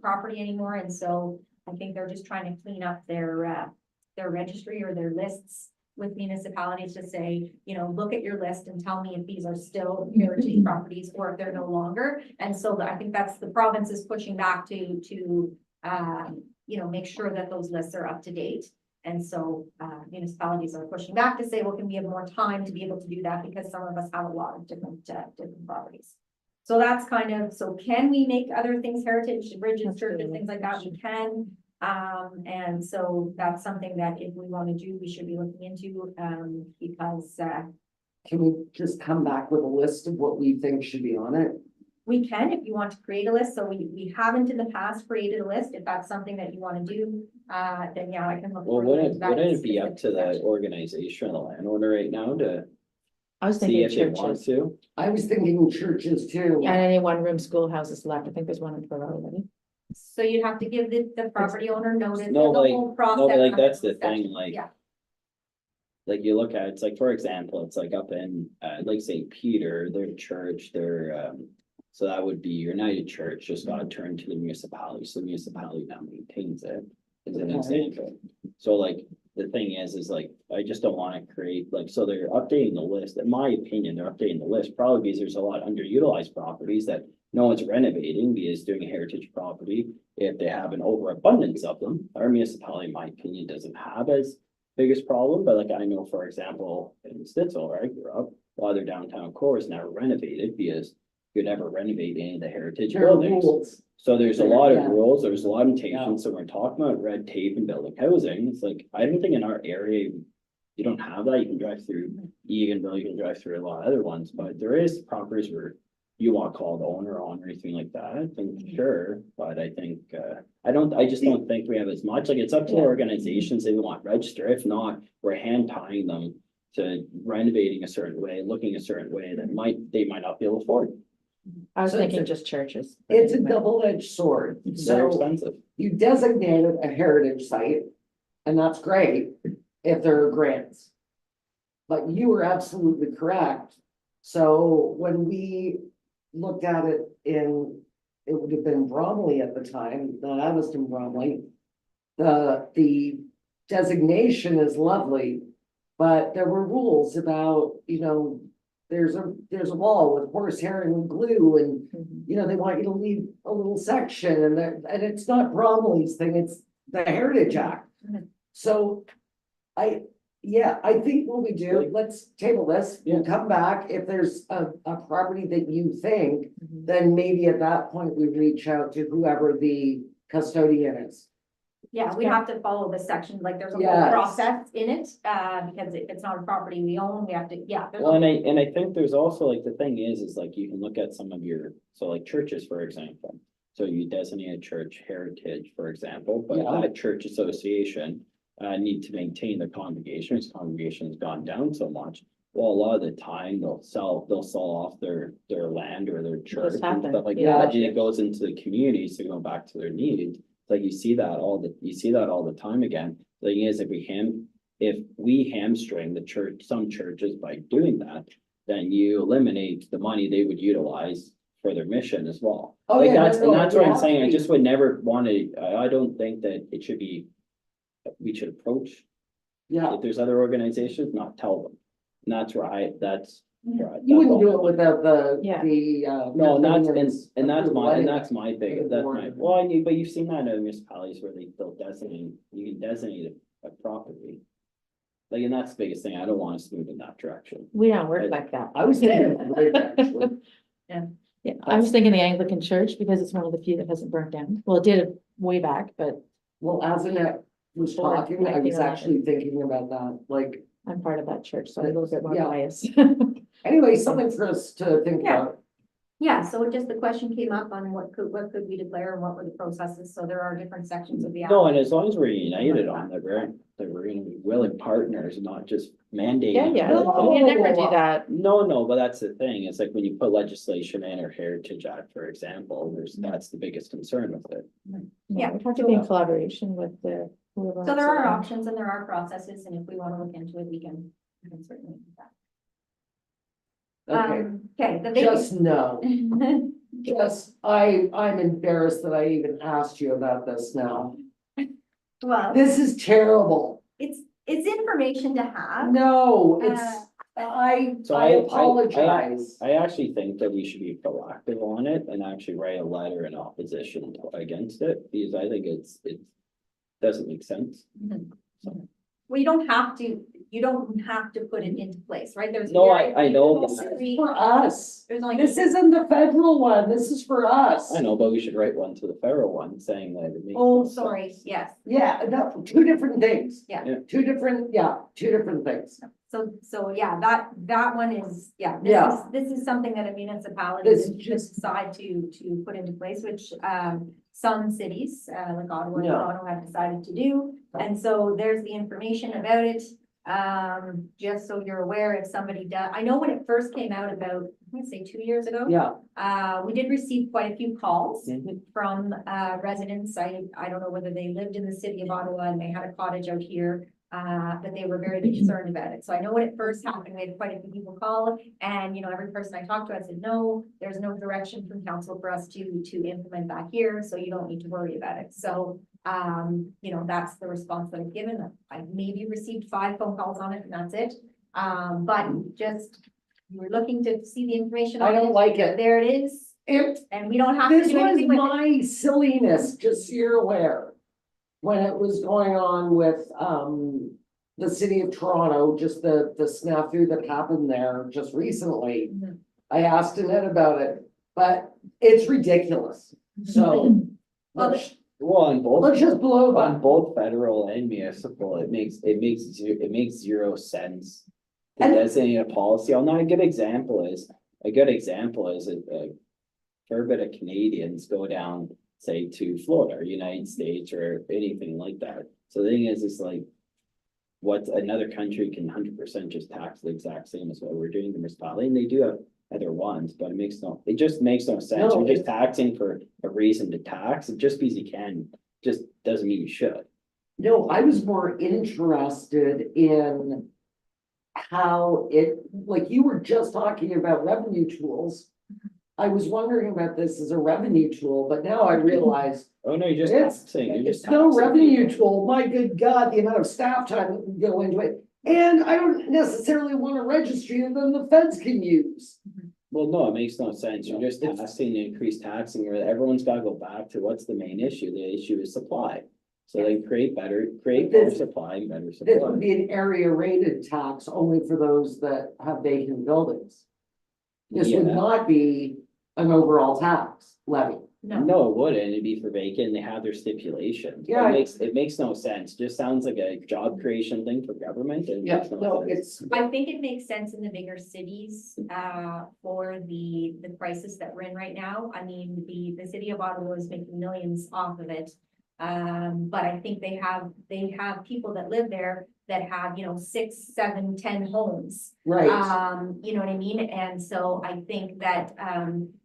Speaker 4: property anymore. And so I think they're just trying to clean up their registry or their lists with municipalities to say, you know, look at your list and tell me if these are still heritage properties or if they're no longer. And so I think that's the province is pushing back to you know, make sure that those lists are up to date. And so municipalities are pushing back to say, well, can we have more time to be able to do that? Because some of us have a lot of different properties. So that's kind of, so can we make other things heritage, bridges, churches, things like that? We can. And so that's something that if we want to do, we should be looking into, because
Speaker 1: Can we just come back with a list of what we think should be on it?
Speaker 4: we can, if you want to create a list. So we haven't in the past created a list. If that's something that you want to do, then yeah, I can look.
Speaker 3: Well,
Speaker 4: further into
Speaker 3: wouldn't
Speaker 4: that
Speaker 3: it be up to
Speaker 4: specific
Speaker 3: the
Speaker 4: section.
Speaker 3: organization, the landowner right now to
Speaker 5: I was
Speaker 3: see
Speaker 5: thinking
Speaker 3: if they want
Speaker 5: churches
Speaker 3: to?
Speaker 1: I was thinking churches too.
Speaker 5: and any one-room schoolhouses left. I think there's one in Toronto already.
Speaker 4: So you'd have to give the property owner notice.
Speaker 3: No,
Speaker 4: the
Speaker 3: like-
Speaker 4: whole process.
Speaker 3: No, but like, that's the
Speaker 4: under
Speaker 3: thing,
Speaker 4: section.
Speaker 3: like.
Speaker 4: Yeah.
Speaker 3: Like you look at, it's like, for example, it's like up in, like St. Peter, their church, so that would be United Church just got turned to the municipality, so the municipality now maintains it. As an
Speaker 1: Okay.
Speaker 3: example, so like, the thing is like, I just don't wanna create, like, so they're updating the list, in my opinion, they're updating the list, probably because there's a lot of underutilized properties that no one's renovating, because doing a heritage property, if they have an overabundance of them, our municipality, in my opinion, doesn't have as biggest problem, but like I know, for example, in Stittsville, where I grew up, while their downtown core is never renovated because you never renovate any of the heritage
Speaker 1: There are
Speaker 3: buildings.
Speaker 1: rules.
Speaker 3: So there's a lot of
Speaker 1: Yeah.
Speaker 3: rules, there's a lot of limitations, so we're talking about red tape and building housing, it's like, I don't think in our area. You don't have that, you can drive through Eganville, you can drive through a lot of other ones, but there is properties where. You want to call the owner on or anything like that, then sure, but I think, I just don't think we have as much, like, it's up to the
Speaker 5: Yeah.
Speaker 3: organizations, they want to register, if not, we're hand tying them. To renovating a certain way, looking a certain way that they might not be able to afford,
Speaker 5: I was
Speaker 1: So
Speaker 5: thinking
Speaker 1: it's a-
Speaker 5: just churches.
Speaker 1: It's a double-edged sword.
Speaker 3: it's very
Speaker 1: So
Speaker 3: expensive.
Speaker 1: you designated a heritage site, and that's great if there are grants. But you were absolutely correct. So when we looked at it it would have been Bromley at the time, that I was in Bromley. The designation is lovely, but there were rules about, there's a wall with horsehair and glue and
Speaker 5: Mhm.
Speaker 1: they want you to leave a little section and it's not Bromley's thing, it's the Heritage Act.
Speaker 4: Mhm.
Speaker 1: So I think what we do, let's table this, we'll come back, if there's a property that you think,
Speaker 5: Mhm.
Speaker 1: then maybe at that point we reach out to whoever the custodian is.
Speaker 4: Yeah, we have to follow the section, like there's a whole
Speaker 1: Yes.
Speaker 4: process in it, because if it's not a property we own, we have to, yeah. there's a-
Speaker 3: Well, and I think there's also like, the thing is like, you can look at some of your, so like churches, for example. So you designate a church heritage, for example, but
Speaker 1: Yeah.
Speaker 3: that church association. Need to maintain the congregation's gone down so much. Well, a lot of the time they'll sell off their land or their church and
Speaker 5: happened,
Speaker 3: stuff like
Speaker 5: yeah.
Speaker 3: that, and it goes into the community, so going back to their needs. Like you see that all the time again. The thing is, if we hamstring the church, some churches by doing that, then you eliminate the money they would utilize for their mission as well.
Speaker 1: Oh,
Speaker 3: Like
Speaker 1: yeah,
Speaker 3: that's,
Speaker 1: no,
Speaker 3: and that's
Speaker 1: you
Speaker 3: what I'm
Speaker 1: have
Speaker 3: saying,
Speaker 1: to
Speaker 3: I
Speaker 1: be-
Speaker 3: just would never want to, I don't think that it should be. We should approach,
Speaker 1: Yeah,
Speaker 3: if there's other organizations, not tell them, and that's where that's. where I-
Speaker 1: you wouldn't
Speaker 3: that's
Speaker 1: do it without the,
Speaker 5: Yeah.
Speaker 3: No, and that's,
Speaker 1: custodian's
Speaker 3: and that's
Speaker 1: approval
Speaker 3: my, and
Speaker 1: anyway.
Speaker 3: that's my
Speaker 1: the
Speaker 3: big, that's my,
Speaker 1: board.
Speaker 3: well, but you've seen that in other municipalities where they'll designate, you can designate a property. Like, and that's the biggest thing, I don't want to move in that direction.
Speaker 5: We don't work like that.
Speaker 1: I was thinking of it, actually.
Speaker 5: Yeah, I was thinking the Anglican Church because it's one of the few that hasn't burnt down. Well, it did way back, but
Speaker 1: Well, as Annette was
Speaker 5: Or
Speaker 1: talking, I was
Speaker 5: 1911.
Speaker 1: actually thinking about that, like,
Speaker 5: I'm part of that church, so I'm a little bit more
Speaker 1: Yeah.
Speaker 5: biased.
Speaker 1: anyway, something for us to think
Speaker 4: Yeah.
Speaker 1: about.
Speaker 4: Yeah, so just the question came up on what could we declare and what were the processes, so there are different sections of the.
Speaker 3: No, and as long as we're united on that, we're gonna be willing partners, not just mandating.
Speaker 5: Yeah,
Speaker 1: No.
Speaker 5: we never do that.
Speaker 3: No, but that's the thing, it's like when you put legislation in or Heritage Act, for example, that's the biggest concern with it.
Speaker 4: Yeah.
Speaker 5: We have to be in collaboration with the. whoever
Speaker 4: So there are
Speaker 5: else.
Speaker 4: options and there are processes, and if we want to look into it, we can certainly do that.
Speaker 1: Okay,
Speaker 4: Okay, the
Speaker 1: just know,
Speaker 4: vacancy.
Speaker 1: I'm embarrassed that I even asked you about this now.
Speaker 4: Well,
Speaker 1: This is terrible.
Speaker 4: it's information to have.
Speaker 1: No,
Speaker 4: Uh,
Speaker 3: So
Speaker 1: I apologize.
Speaker 3: I actually think that we should be proactive on it and actually write a letter in opposition against it, because I think it doesn't make sense.
Speaker 4: Well, you don't have to put it into place, right? There's.
Speaker 3: No,
Speaker 4: very
Speaker 3: I know
Speaker 4: few-
Speaker 3: that.
Speaker 1: For us,
Speaker 4: There's only.
Speaker 1: this isn't the federal one, this is for us.
Speaker 3: I know, but we should write one to the federal one saying that it makes.
Speaker 4: Oh,
Speaker 3: no
Speaker 4: sorry,
Speaker 3: sense.
Speaker 4: yes.
Speaker 1: Yeah, no, two different things.
Speaker 4: Yeah.
Speaker 3: Yeah.
Speaker 1: Two different things.
Speaker 4: So yeah, that one is, yeah. This is something that a municipality
Speaker 1: This is
Speaker 4: should
Speaker 1: just-
Speaker 4: decide to put into place, which, some cities, like Ottawa and
Speaker 1: Yeah.
Speaker 4: Toronto have decided to do. And so there's the information about it. Just so you're aware, if somebody does, I know when it first came out about, I'm gonna say 2 years ago.
Speaker 1: Yeah,
Speaker 4: We did receive quite a few calls
Speaker 3: Mhm.
Speaker 4: from residents. I don't know whether they lived in the city of Ottawa and they had a cottage out here. But they were very concerned about it. So I know when it first happened, we had quite a few people call and, every person I talked to, I said, no, there's no direction from council for us to implement that here, so you don't need to worry about it. So, that's the response that I've given. I maybe received 5 phone calls on it and that's it. But just, we're looking to see the information.
Speaker 1: I
Speaker 4: on
Speaker 1: don't
Speaker 4: it.
Speaker 1: like it.
Speaker 4: There it is,
Speaker 1: It,
Speaker 4: and we don't have to
Speaker 1: this
Speaker 4: do
Speaker 1: was
Speaker 4: anything with it.
Speaker 1: my silliness, just so you're aware. When it was going on with, the city of Toronto, just the snafu that happened there just recently.
Speaker 4: Mhm.
Speaker 1: I asked Annette about it, but it's ridiculous. So
Speaker 4: Well,
Speaker 1: let's,
Speaker 3: Well, on both.
Speaker 1: let's just blow
Speaker 3: On
Speaker 1: that.
Speaker 3: both federal and municipal, it makes zero sense. To
Speaker 1: And-
Speaker 3: designate a policy, a good example is a fair bit of Canadians go down, say, to Florida or United States or anything like that. So the thing is, it's like. What another country can 100% just tax the exact same as what we're doing in the municipality, and they do have other ones, but it just makes no sense.
Speaker 1: No,
Speaker 3: You're just taxing for a reason to tax, and just because you can, just doesn't mean you should.
Speaker 1: No, I was more interested in how it, like you were just talking about revenue tools. I was wondering about this as a revenue tool, but now I realize
Speaker 3: Oh, no, you're just
Speaker 1: It's-
Speaker 3: taxing, you're
Speaker 1: it's
Speaker 3: just.
Speaker 1: no
Speaker 3: taxing
Speaker 1: revenue
Speaker 3: people.
Speaker 1: tool. My good God, the amount of staff time that can go into it. And I don't necessarily want a registry that then the feds can use.
Speaker 3: Well, no, it makes no sense. You're just
Speaker 1: It's-
Speaker 3: taxing, increased taxing, where everyone's gotta go back to what's the main issue? The issue is supply. So then create more
Speaker 1: This-
Speaker 3: supply and better
Speaker 1: This
Speaker 3: supply.
Speaker 1: would be an area rated tax only for those that have vacant buildings. This would
Speaker 3: Yeah.
Speaker 1: not be an overall tax levy.
Speaker 4: no,
Speaker 3: No, it wouldn't. It'd be for vacant. They have their stipulations.
Speaker 1: Yeah.
Speaker 3: It makes no sense. Just sounds like a job creation thing for government and. it
Speaker 1: Yeah,
Speaker 3: makes
Speaker 1: no,
Speaker 3: sense.
Speaker 1: it's,
Speaker 4: I think it makes sense in the bigger cities, for the crisis that we're in right now. I mean, the city of Ottawa is making millions off of it. But I think they have people that live there that have, 6, 7, 10 homes.
Speaker 1: right.
Speaker 4: You know what I mean? And so I think that,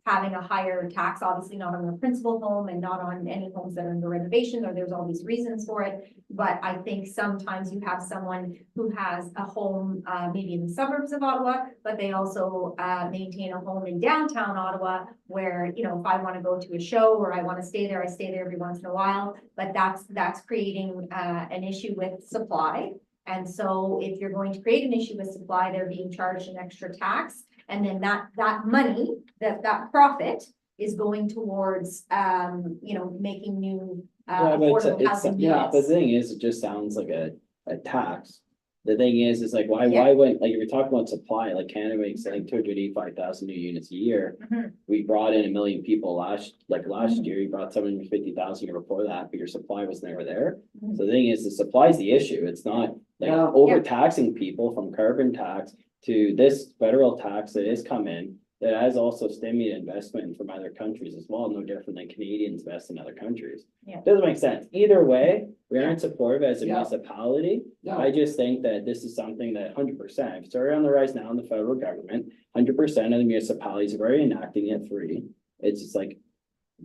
Speaker 4: having a higher tax, obviously not on the principal home and not on any homes that are under renovation, or there's all these reasons for it. But I think sometimes you have someone who has a home, maybe in the suburbs of Ottawa, but they also, maintain a home in downtown Ottawa where, if I want to go to a show or I want to stay there, I stay there every once in a while. But that's creating, an issue with supply. And so if you're going to create an issue with supply, they're being charged an extra tax. And then that money, that profit is going towards, making new,
Speaker 3: Yeah, but
Speaker 4: affordable housing
Speaker 3: the
Speaker 4: units.
Speaker 3: thing is, it just sounds like a tax. The thing is like, why
Speaker 4: Yeah.
Speaker 3: wouldn't, like, if you're talking about supply, like Canada makes like 285,000 new units a year.
Speaker 4: Mhm.
Speaker 3: We brought in 1 million people last
Speaker 4: Mhm.
Speaker 3: year, you brought 750,000 year before that, but your supply was never there.
Speaker 4: Mhm.
Speaker 3: So the thing is, the supply is the issue. It's not like
Speaker 1: Yeah.
Speaker 3: overtaxing people from carbon tax to this federal tax that has come in. That has also stimulated investment from other countries as well, no different than Canadians invest in other countries.
Speaker 4: Yeah.
Speaker 3: Doesn't make sense. Either way, we aren't supportive as a
Speaker 1: Yeah.
Speaker 3: municipality.
Speaker 1: No,
Speaker 3: I just think that this is something that 100%, it's already on the rise now in the federal government, 100% of the municipalities are already enacting it free. It's just like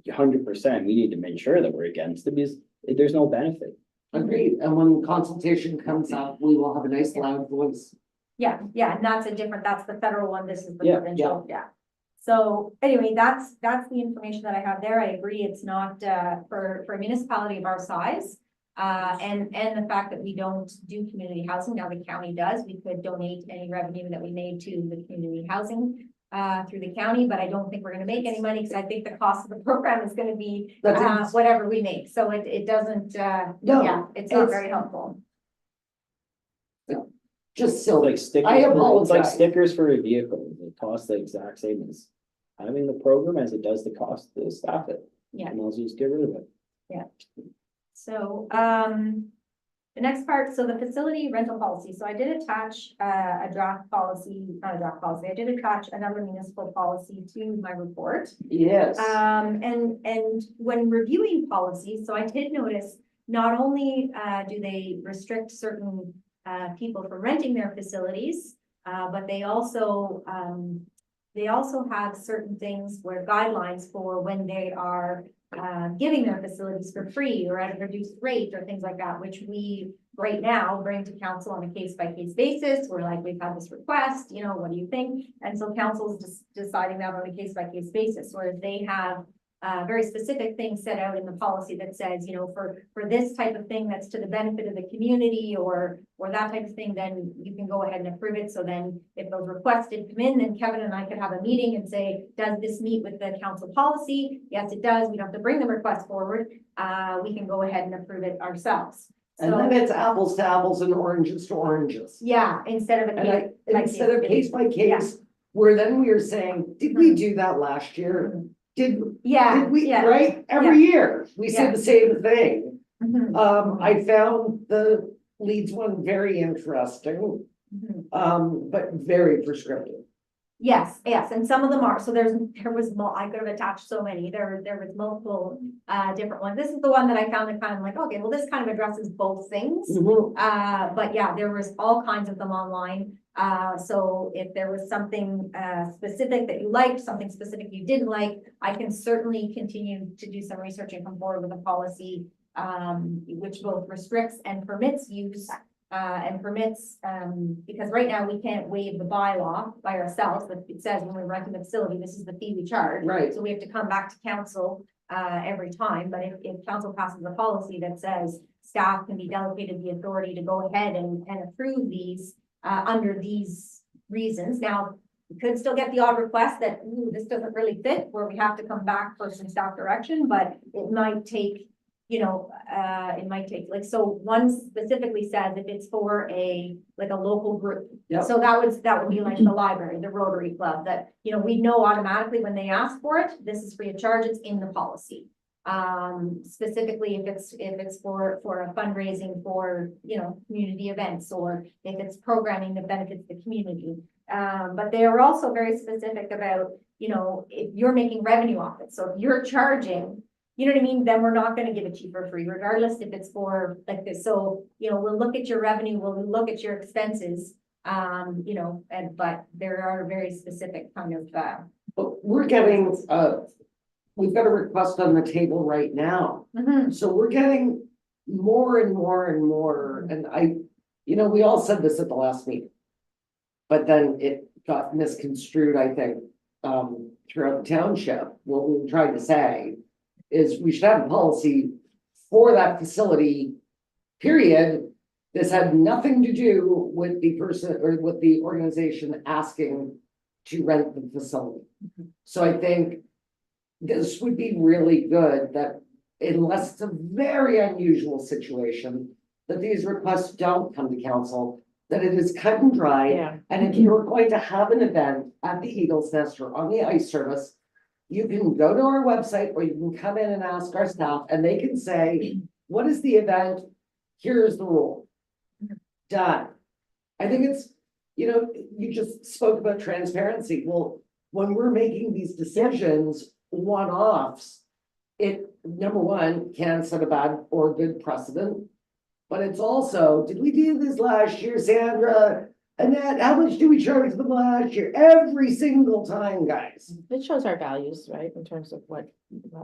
Speaker 3: 100%, we need to make sure that we're against it because there's no benefit.
Speaker 1: agreed. And when consultation comes up, we will have a nice loud voice.
Speaker 4: Yeah, and that's the federal one, this is the
Speaker 3: Yeah,
Speaker 4: provincial, yeah. So anyway, that's the information that I have there. I agree, it's not, for a municipality of our size. And the fact that we don't do community housing, now the county does, we could donate any revenue that we made to the community housing. Through the county, but I don't think we're gonna make any money, because I think the cost of the program is gonna be,
Speaker 1: That's it.
Speaker 4: whatever we make, so it doesn't,
Speaker 1: No,
Speaker 4: yeah, it's not
Speaker 1: it's-
Speaker 4: very helpful.
Speaker 1: Just
Speaker 3: It's
Speaker 1: silly.
Speaker 3: like stickers,
Speaker 1: I
Speaker 3: it's like
Speaker 1: apologize.
Speaker 3: stickers for a vehicle, it costs the exact same as having the program as it does the cost to staff it.
Speaker 4: Yeah.
Speaker 3: And I'll just get rid of it.
Speaker 4: So, the next part, so the facility rental policy, so I did attach, a draft policy, not a draft policy, I did attach another municipal policy to my report.
Speaker 1: Yes.
Speaker 4: And when reviewing policies, so I did notice, not only, do they restrict certain, people from renting their facilities, but they also have certain things where guidelines for when they are giving their facilities for free or at a reduced rate or things like that, which we right now bring to council on a case-by-case basis. We're like, we've had this request, what do you think? And so council's just deciding that on a case-by-case basis, whereas they have very specific things set out in the policy that says, for this type of thing that's to the benefit of the community or that type of thing, then you can go ahead and approve it. So then if those requests did come in, then Kevin and I could have a meeting and say, does this meet with the council policy? Yes, it does. We don't have to bring the request forward. We can go ahead and approve it ourselves.
Speaker 1: And then
Speaker 4: So,
Speaker 1: it's apples to apples and oranges to oranges.
Speaker 4: yeah, instead of a
Speaker 1: And
Speaker 4: case.
Speaker 1: instead of case by case, where then we are saying, did we do that last year? Did
Speaker 4: Yeah,
Speaker 1: we,
Speaker 4: yeah.
Speaker 1: right? Every year, we say
Speaker 4: Yeah.
Speaker 1: the same thing.
Speaker 4: Mhm,
Speaker 1: I found the Leeds one very interesting,
Speaker 4: mhm.
Speaker 1: but very prescriptive.
Speaker 4: Yes, yes, and some of them are, so there was I could have attached so many, there was multiple, different ones. This is the one that I found that kind of like, okay, well, this kind of addresses both things. But yeah, there was all kinds of them online. So if there was something, specific that you liked, something specific you didn't like, I can certainly continue to do some research and come forward with a policy, which both restricts and permits use, and permits, because right now we can't waive the bylaw by ourselves, but it says when we're renting the facility, this is the fee we charge.
Speaker 1: Right.
Speaker 4: So we have to come back to council, every time, but if council passes a policy that says staff can be delegated the authority to go ahead and approve these, under these reasons. Now, we could still get the odd request that, ooh, this doesn't really fit, where we have to come back for some staff direction, but it might take, it might take, like, so one specifically says if it's for like a local group.
Speaker 1: Yep.
Speaker 4: So that would be like the library, the Rotary Club, that, we know automatically when they ask for it, this is free of charge, it's in the policy. Specifically if it's for a fundraising for, community events, or if it's programming that benefits the community. But they are also very specific about, if you're making revenue off it, so if you're charging, you know what I mean, then we're not gonna give it to you for free, regardless if it's for like this. So, we'll look at your revenue, we'll look at your expenses, but there are very specific kind of,
Speaker 1: But we're getting, we've got a request on the table right now. So we're getting more and more and more, and we all said this at the last meeting. But then it got misconstrued, I think, throughout the township. What we were trying to say is we should have a policy for that facility, period. This had nothing to do with the person or with the organization asking to rent the facility. So I think this would be really good that unless it's a very unusual situation, that these requests don't come to council, that it is cut and dry.
Speaker 5: Yeah.
Speaker 1: And if you're going to have an event at the Eagles Nest or on the ice service, you can go to our website or you can come in and ask our staff and they can say, what is the event? Here's the rule. Done. I think it's, you just spoke about transparency. Well, when we're making these decisions, one-offs, it, number one, can set a bad or good precedent. But it's also, did we do this last year, Sandra? Annette, how much do we charge them last year? Every single time, guys.
Speaker 5: It shows our values, right, in terms of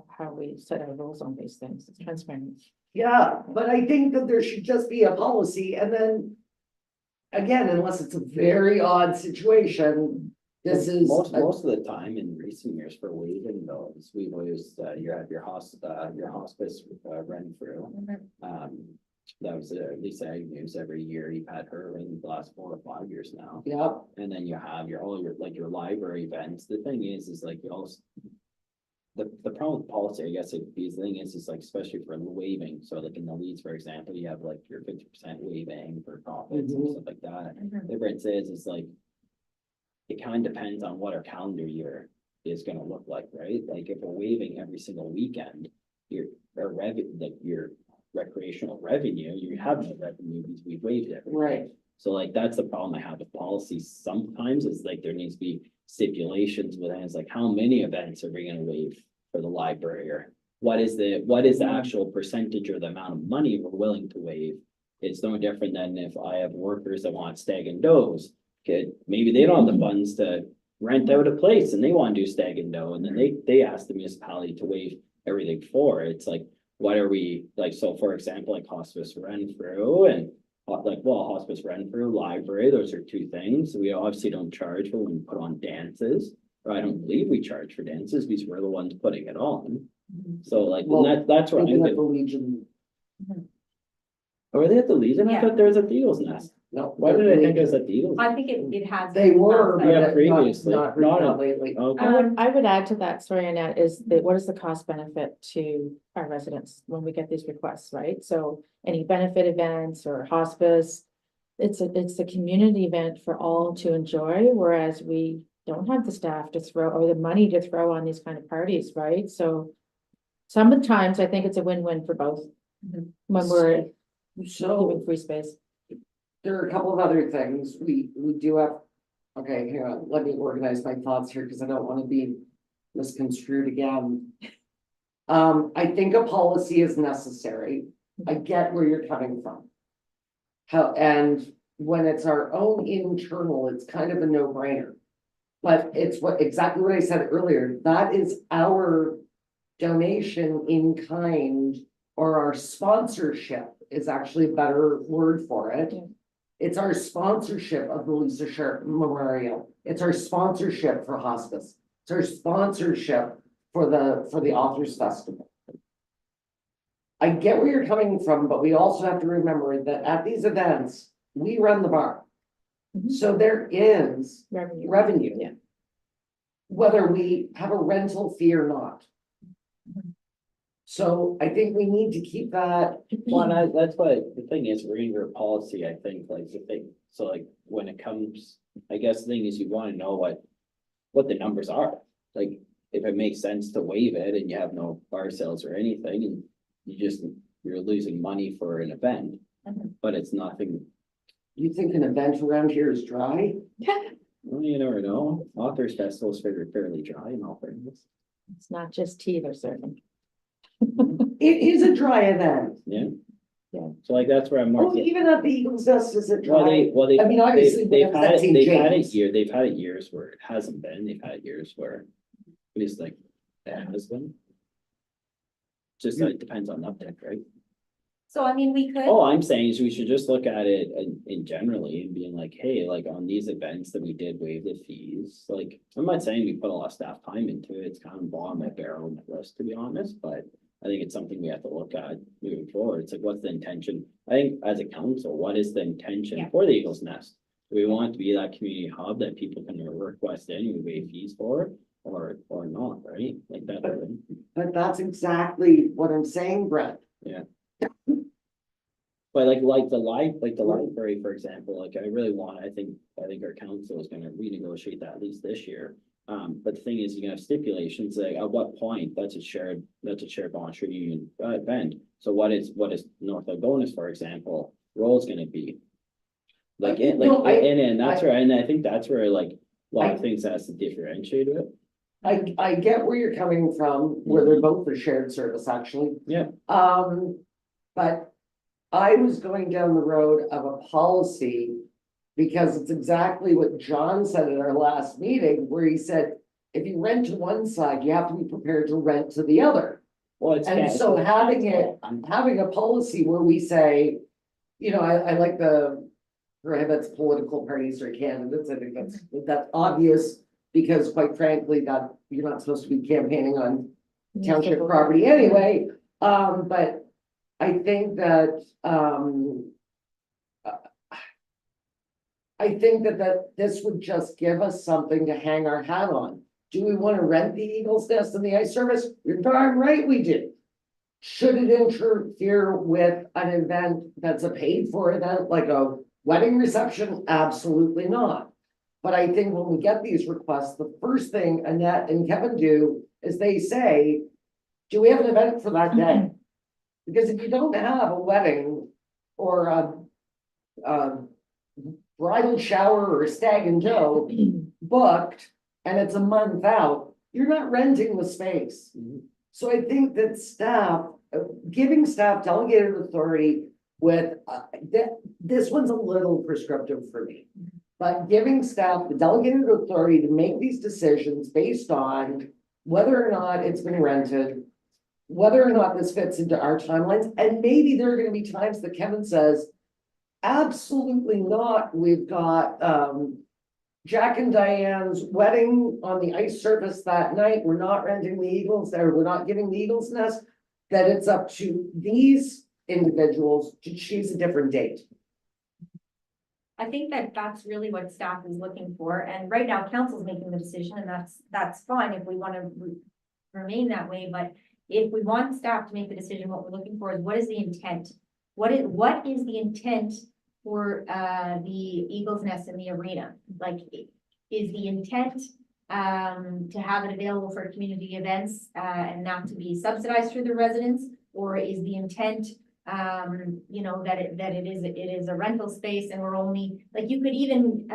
Speaker 5: how we set our rules on these things. It's transparent.
Speaker 1: Yeah, but I think that there should just be a policy and then. Again, unless it's a very odd situation, this is.
Speaker 3: Most of the time in recent years for waiving those, we've always, you have your hospice run through. That was Lisa Agnews every year. You've had her in the last 4 or 5 years now.
Speaker 1: Yeah,
Speaker 3: And then you have all your library events. The thing is like you also. The problem with policy, I guess, the thing is like, especially for waiving, so like in the Leeds, for example, you have like your 50% waiving for profits and stuff like that. The difference is like. It kind of depends on what our calendar year is gonna look like, right? Like if we're waiving every single weekend, your recreational revenue, you have no revenue because we waived it.
Speaker 1: right.
Speaker 3: So like, that's the problem I have with policies sometimes is like, there needs to be stipulations within, it's like, how many events are we gonna waive for the library? Or what is the actual percentage or the amount of money we're willing to waive? It's no different than if I have workers that want stag and does. Maybe they don't have the funds to rent out a place and they want to do stag and doe, and then they ask the municipality to waive everything for it. It's like, what are we, like, so for example, like hospice Renfrew and hospice Renfrew, library, those are two things. We obviously don't charge for when we put on dances, or I don't believe we charge for dances because we're the ones putting it on. So like,
Speaker 1: Well,
Speaker 3: that's where
Speaker 1: Thinking
Speaker 3: I'm
Speaker 1: of the Legion.
Speaker 3: Or are they at the Legion? I
Speaker 4: Yeah.
Speaker 3: thought there was at the Eagles Nest.
Speaker 1: No.
Speaker 3: Why did I think it was at the Eagles?
Speaker 4: I think it has.
Speaker 1: They were, but
Speaker 3: Yeah,
Speaker 1: not-
Speaker 3: previously,
Speaker 1: not
Speaker 3: not-
Speaker 1: lately.
Speaker 3: Okay.
Speaker 5: I would add to that, sorry, Annette, is that what is the cost benefit to our residents when we get these requests, right? So any benefit events or hospice, it's a community event for all to enjoy, whereas we don't have the staff to throw or the money to throw on these kind of parties, right? So sometimes I think it's a win-win for both when we're
Speaker 1: So
Speaker 5: giving free space.
Speaker 1: there are a couple of other things. We do have, okay, hang on, let me organize my thoughts here because I don't want to be misconstrued again. I think a policy is necessary. I get where you're coming from. And when it's our own internal, it's kind of a no-brainer. But it's exactly what I said earlier, that is our donation in kind, or our sponsorship is actually a better word for it.
Speaker 5: Yeah.
Speaker 1: It's our sponsorship of the Lisa Sharp Memorial. It's our sponsorship for hospice. It's our sponsorship for the Authors Festival. I get where you're coming from, but we also have to remember that at these events, we run the bar.
Speaker 5: Mhm.
Speaker 1: So there is revenue.
Speaker 5: Yeah.
Speaker 1: Whether we have a rental fee or not. So I think we need to keep that.
Speaker 3: Well, and that's why the thing is, we're in your policy, I think, like, the thing, so like, when it comes, I guess the thing is, you wanna know what the numbers are. Like, if it makes sense to waive it and you have no bar sales or anything, and you're losing money for an event,
Speaker 4: Mhm.
Speaker 3: but it's nothing,
Speaker 1: You think an event around here is dry?
Speaker 3: well, you never know. Authors Festival is fairly dry in all fairness.
Speaker 5: It's not just tea they're serving.
Speaker 1: It is a dry event.
Speaker 3: Yeah.
Speaker 5: Yeah.
Speaker 3: So like, that's where I'm more.
Speaker 1: Oh, even at the Eagles Nest, is it
Speaker 3: Well,
Speaker 1: dry?
Speaker 3: they,
Speaker 1: I mean, obviously,
Speaker 3: they've
Speaker 1: when I was
Speaker 3: had
Speaker 1: at St.
Speaker 3: they've had
Speaker 1: James.
Speaker 3: they've had it years where it hasn't been, they've had years where it's like, it has been. Just like, depends on uptick, right?
Speaker 4: So I mean, we could.
Speaker 3: All I'm saying is we should just look at it in generally and being like, hey, like on these events that we did waive the fees, like, I'm not saying we put a lot of staff time into it, it's kind of bottom of barrel list, to be honest, but I think it's something we have to look at moving forward. It's like, what's the intention? I think as a council, what is the intention
Speaker 4: Yeah.
Speaker 3: for the Eagles Nest? Do we want it to be that community hub that people can request in and waive fees for, or not, right? Like that.
Speaker 1: But that's exactly what I'm saying, Brett.
Speaker 3: But like the library, for example, like I really want, I think our council is gonna renegotiate that at least this year. But the thing is, you can have stipulations, like at what point, that's a shared voluntary union event. So what is Northwood Bonus, for example, role is gonna be? Like,
Speaker 1: No,
Speaker 3: and that's where, and I think that's where like, a lot of things has to differentiate it.
Speaker 1: I get where you're coming from, where they're both a shared service, actually.
Speaker 3: Yeah.
Speaker 1: But I was going down the road of a policy because it's exactly what John said at our last meeting, where he said, if you rent to one side, you have to be prepared to rent to the other.
Speaker 3: Well, it's.
Speaker 1: And so having a policy where we say, you know, I like the prohibits political parties or candidates. I think that's obvious because quite frankly, that you're not supposed to be campaigning on township property anyway. But I think that, this would just give us something to hang our hat on. Do we want to rent the Eagles Nest and the ice service? You're darn right we do. Should it interfere with an event that's a paid for event, like a wedding reception? Absolutely not. But I think when we get these requests, the first thing Annette and Kevin do is they say, do we have an event for that day? Because if you don't have a wedding or a bridal shower or a stag and doe booked and it's a month out, you're not renting the space. So I think that staff, giving staff delegated authority with, this one's a little prescriptive for me. But giving staff the delegated authority to make these decisions based on whether or not it's been rented, whether or not this fits into our timelines, and maybe there are gonna be times that Kevin says, absolutely not, we've got, Jack and Diane's wedding on the ice surface that night, we're not renting the Eagles there, we're not giving the Eagles Nest, that it's up to these individuals to choose a different date.
Speaker 4: I think that that's really what staff is looking for, and right now council's making the decision, and that's fine if we want to remain that way, but if we want staff to make the decision, what we're looking for is what is the intent? What is the intent for the Eagles Nest in the arena? Like, is the intent to have it available for community events and not to be subsidized through the residents? Or is the intent you know, that it is a rental space and we're only, like, you could even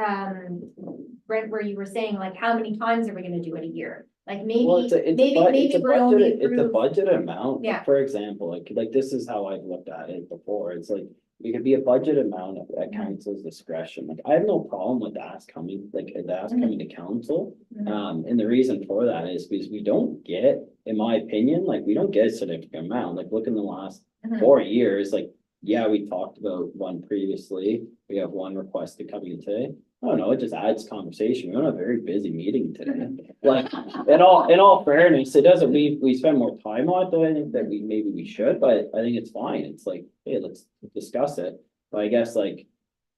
Speaker 4: Brent, where you were saying, like, how many times are we gonna do it a year? Like,
Speaker 3: Well,
Speaker 4: maybe,
Speaker 3: it's
Speaker 4: maybe
Speaker 3: a
Speaker 4: we're only
Speaker 3: budget, it's a
Speaker 4: approved.
Speaker 3: budget amount,
Speaker 4: Yeah.
Speaker 3: for example, like this is how I've looked at it before, it's like. It could be a budget amount at council's discretion, like I have no problem with the ask coming, coming to council.
Speaker 4: Mhm.
Speaker 3: And the reason for that is because we don't get, in my opinion, like, we don't get a significant amount, like, look in the last
Speaker 4: Mhm.
Speaker 3: 4 years, like. Yeah, we talked about one previously, we have one request coming in today, I don't know, it just adds conversation, we're on a very busy meeting today. Like, in all fairness, it doesn't, we spend more time on it, than I think that maybe we should, but I think it's fine, it's like, hey, let's discuss it. But I guess, like,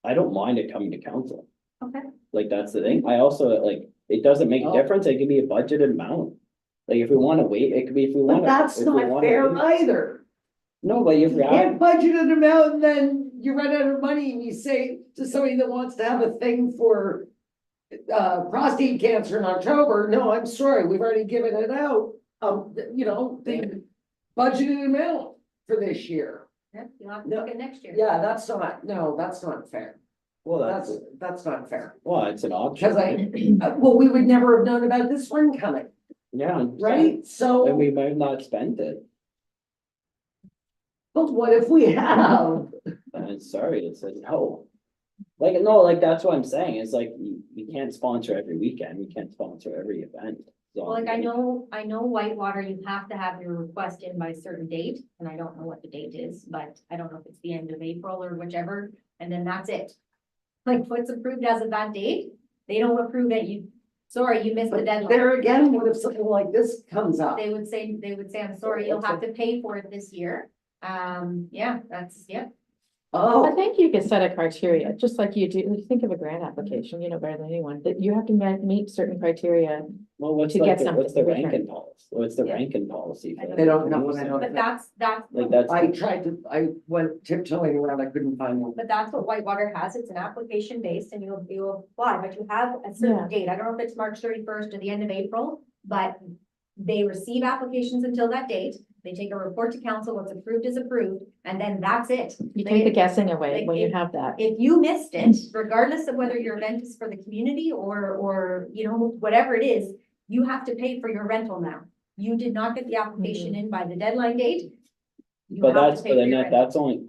Speaker 3: I don't mind it coming to council,
Speaker 4: Okay,
Speaker 3: like, that's the thing, I also, like, it doesn't make a
Speaker 1: Oh.
Speaker 3: difference, it can be a budgeted amount. Like, if we wanna wait, it could be if we wanna.
Speaker 1: But that's
Speaker 3: if we
Speaker 1: not
Speaker 3: wanna
Speaker 1: fair
Speaker 3: wait.
Speaker 1: either.
Speaker 3: No, but if
Speaker 1: You
Speaker 3: we
Speaker 1: can't
Speaker 3: have,
Speaker 1: budget an amount and then you run out of money and you say to somebody that wants to have a thing for prostate cancer in October, no, I'm sorry, we've already given it out. You know, the budgeted amount for this year.
Speaker 4: yeah, you'll have to look at next year.
Speaker 1: Yeah, that's not fair.
Speaker 3: well,
Speaker 1: That's not fair.
Speaker 3: well, it's an option.
Speaker 1: Because well, we would never have known about this one coming,
Speaker 3: Yeah.
Speaker 1: right? So.
Speaker 3: And we might not spend it,
Speaker 1: But what if we have?
Speaker 3: and sorry, it says no. Like, no, like, that's what I'm saying, it's like, you can't sponsor every weekend, you can't sponsor every event. So,
Speaker 4: Well, like, I know Whitewater, you have to have your request in by a certain date, and I don't know what the date is, but I don't know if it's the end of April or whichever, and then that's it. Like, what's approved as of that date, they don't approve it, sorry, you missed the
Speaker 1: But
Speaker 4: deadline.
Speaker 1: there again, what if something like this comes up?
Speaker 4: They would say, I'm sorry, you'll have to pay for it this year. Yeah, yeah.
Speaker 5: I
Speaker 1: Oh,
Speaker 5: think you could set a criteria, just like you do, you think of a grant application, you know better than anyone, that you have to meet certain criteria.
Speaker 3: Well, what's
Speaker 5: To
Speaker 3: like,
Speaker 5: get
Speaker 3: what's the
Speaker 5: something different.
Speaker 3: ranking policy, what's the
Speaker 4: Yeah.
Speaker 3: ranking policy? for
Speaker 1: They don't
Speaker 3: that?
Speaker 1: know, and I don't-
Speaker 4: But that's,
Speaker 3: Like, that's,
Speaker 1: I went tiptoeing around, I couldn't find one.
Speaker 4: but that's what Whitewater has, it's an application based and you apply, but you have a certain
Speaker 5: Yeah.
Speaker 4: date, I don't know if it's March 31st or the end of April, but they receive applications until that date, they take a report to council, what's approved is approved, and then that's it.
Speaker 5: You take the guessing away
Speaker 4: like,
Speaker 5: when you
Speaker 4: if-
Speaker 5: have that.
Speaker 4: If you missed it, regardless of whether your event is for the community or, you know, whatever it is, you have to pay for your rental now. You did not get the application in by the deadline date. You
Speaker 3: but
Speaker 4: have
Speaker 3: that's,
Speaker 4: to pay
Speaker 3: but
Speaker 4: for
Speaker 3: then
Speaker 4: your rental.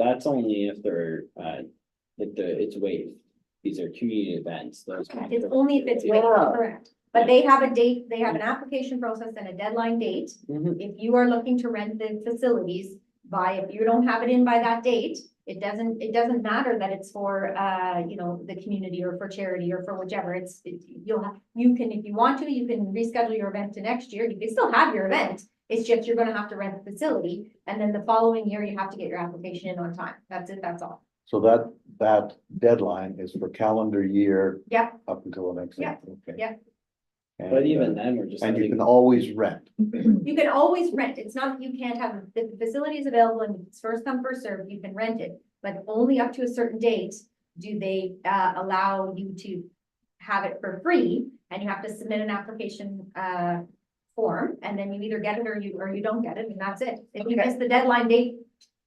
Speaker 3: that's only if they're, it's waived. These are community events, those.
Speaker 4: Correct. It's only if it's waived,
Speaker 1: Yeah.
Speaker 4: correct. But they have a date, they have an application process and a deadline date.
Speaker 3: Mhm.
Speaker 4: If you are looking to rent the facilities if you don't have it in by that date, it doesn't matter that it's for, you know, the community or for charity or for whichever, you can, if you want to, you can reschedule your event to next year, you can still have your event. It's just you're gonna have to rent the facility, and then the following year, you have to get your application in on time. That's it, that's all.
Speaker 8: So that deadline is for calendar year
Speaker 4: Yep,
Speaker 8: up until the next.
Speaker 4: Yeah,
Speaker 8: Okay.
Speaker 4: yeah.
Speaker 8: And,
Speaker 3: But even then, we're just.
Speaker 8: and you
Speaker 3: letting-
Speaker 8: can always rent.
Speaker 4: you can always rent. It's not, that you can't have, the facility is available and it's first come, first served, you can rent it. But only up to a certain date do they allow you to have it for free, and you have to submit an application form, and then you either get it or you don't get it, and that's it. If you
Speaker 1: Okay.
Speaker 4: miss the deadline date,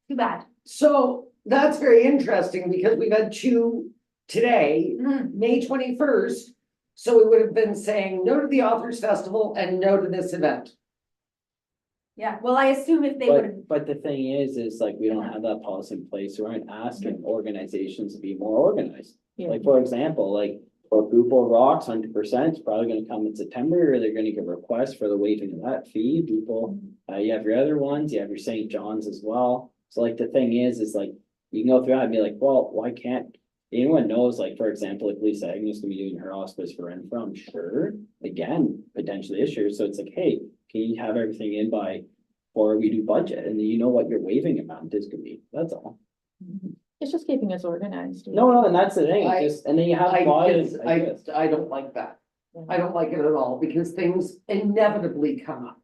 Speaker 4: too bad.
Speaker 1: So that's very interesting because we've had two today,
Speaker 4: Mhm.
Speaker 1: May 21st. So we would have been saying no to the Authors Festival and no to this event.
Speaker 4: Yeah, well, I assume if they would,
Speaker 3: But the thing is like, we don't have that policy in place, we aren't asking organizations to be more organized.
Speaker 5: Yeah.
Speaker 3: Like, for example, like, for Google Rocks, 100% is probably gonna come in September, or they're gonna get requests for the waiving of that fee, people. You have your other ones, you have your St. John's as well, so like, the thing is like, you can go through that and be like, well, why can't? Anyone knows, like, for example, if Lisa Agnes gonna be doing her hospice for Renfro, I'm sure, again, potentially issues, so it's like, hey, can you have everything in by? Or we do budget, and then you know what your waiving amount is gonna be, that's all.
Speaker 5: It's just keeping us organized.
Speaker 3: No, and that's the thing,
Speaker 1: I-
Speaker 3: it's just, and then you have.
Speaker 1: I,
Speaker 3: bodies,
Speaker 1: I don't like that. I don't like it at all because things inevitably come up.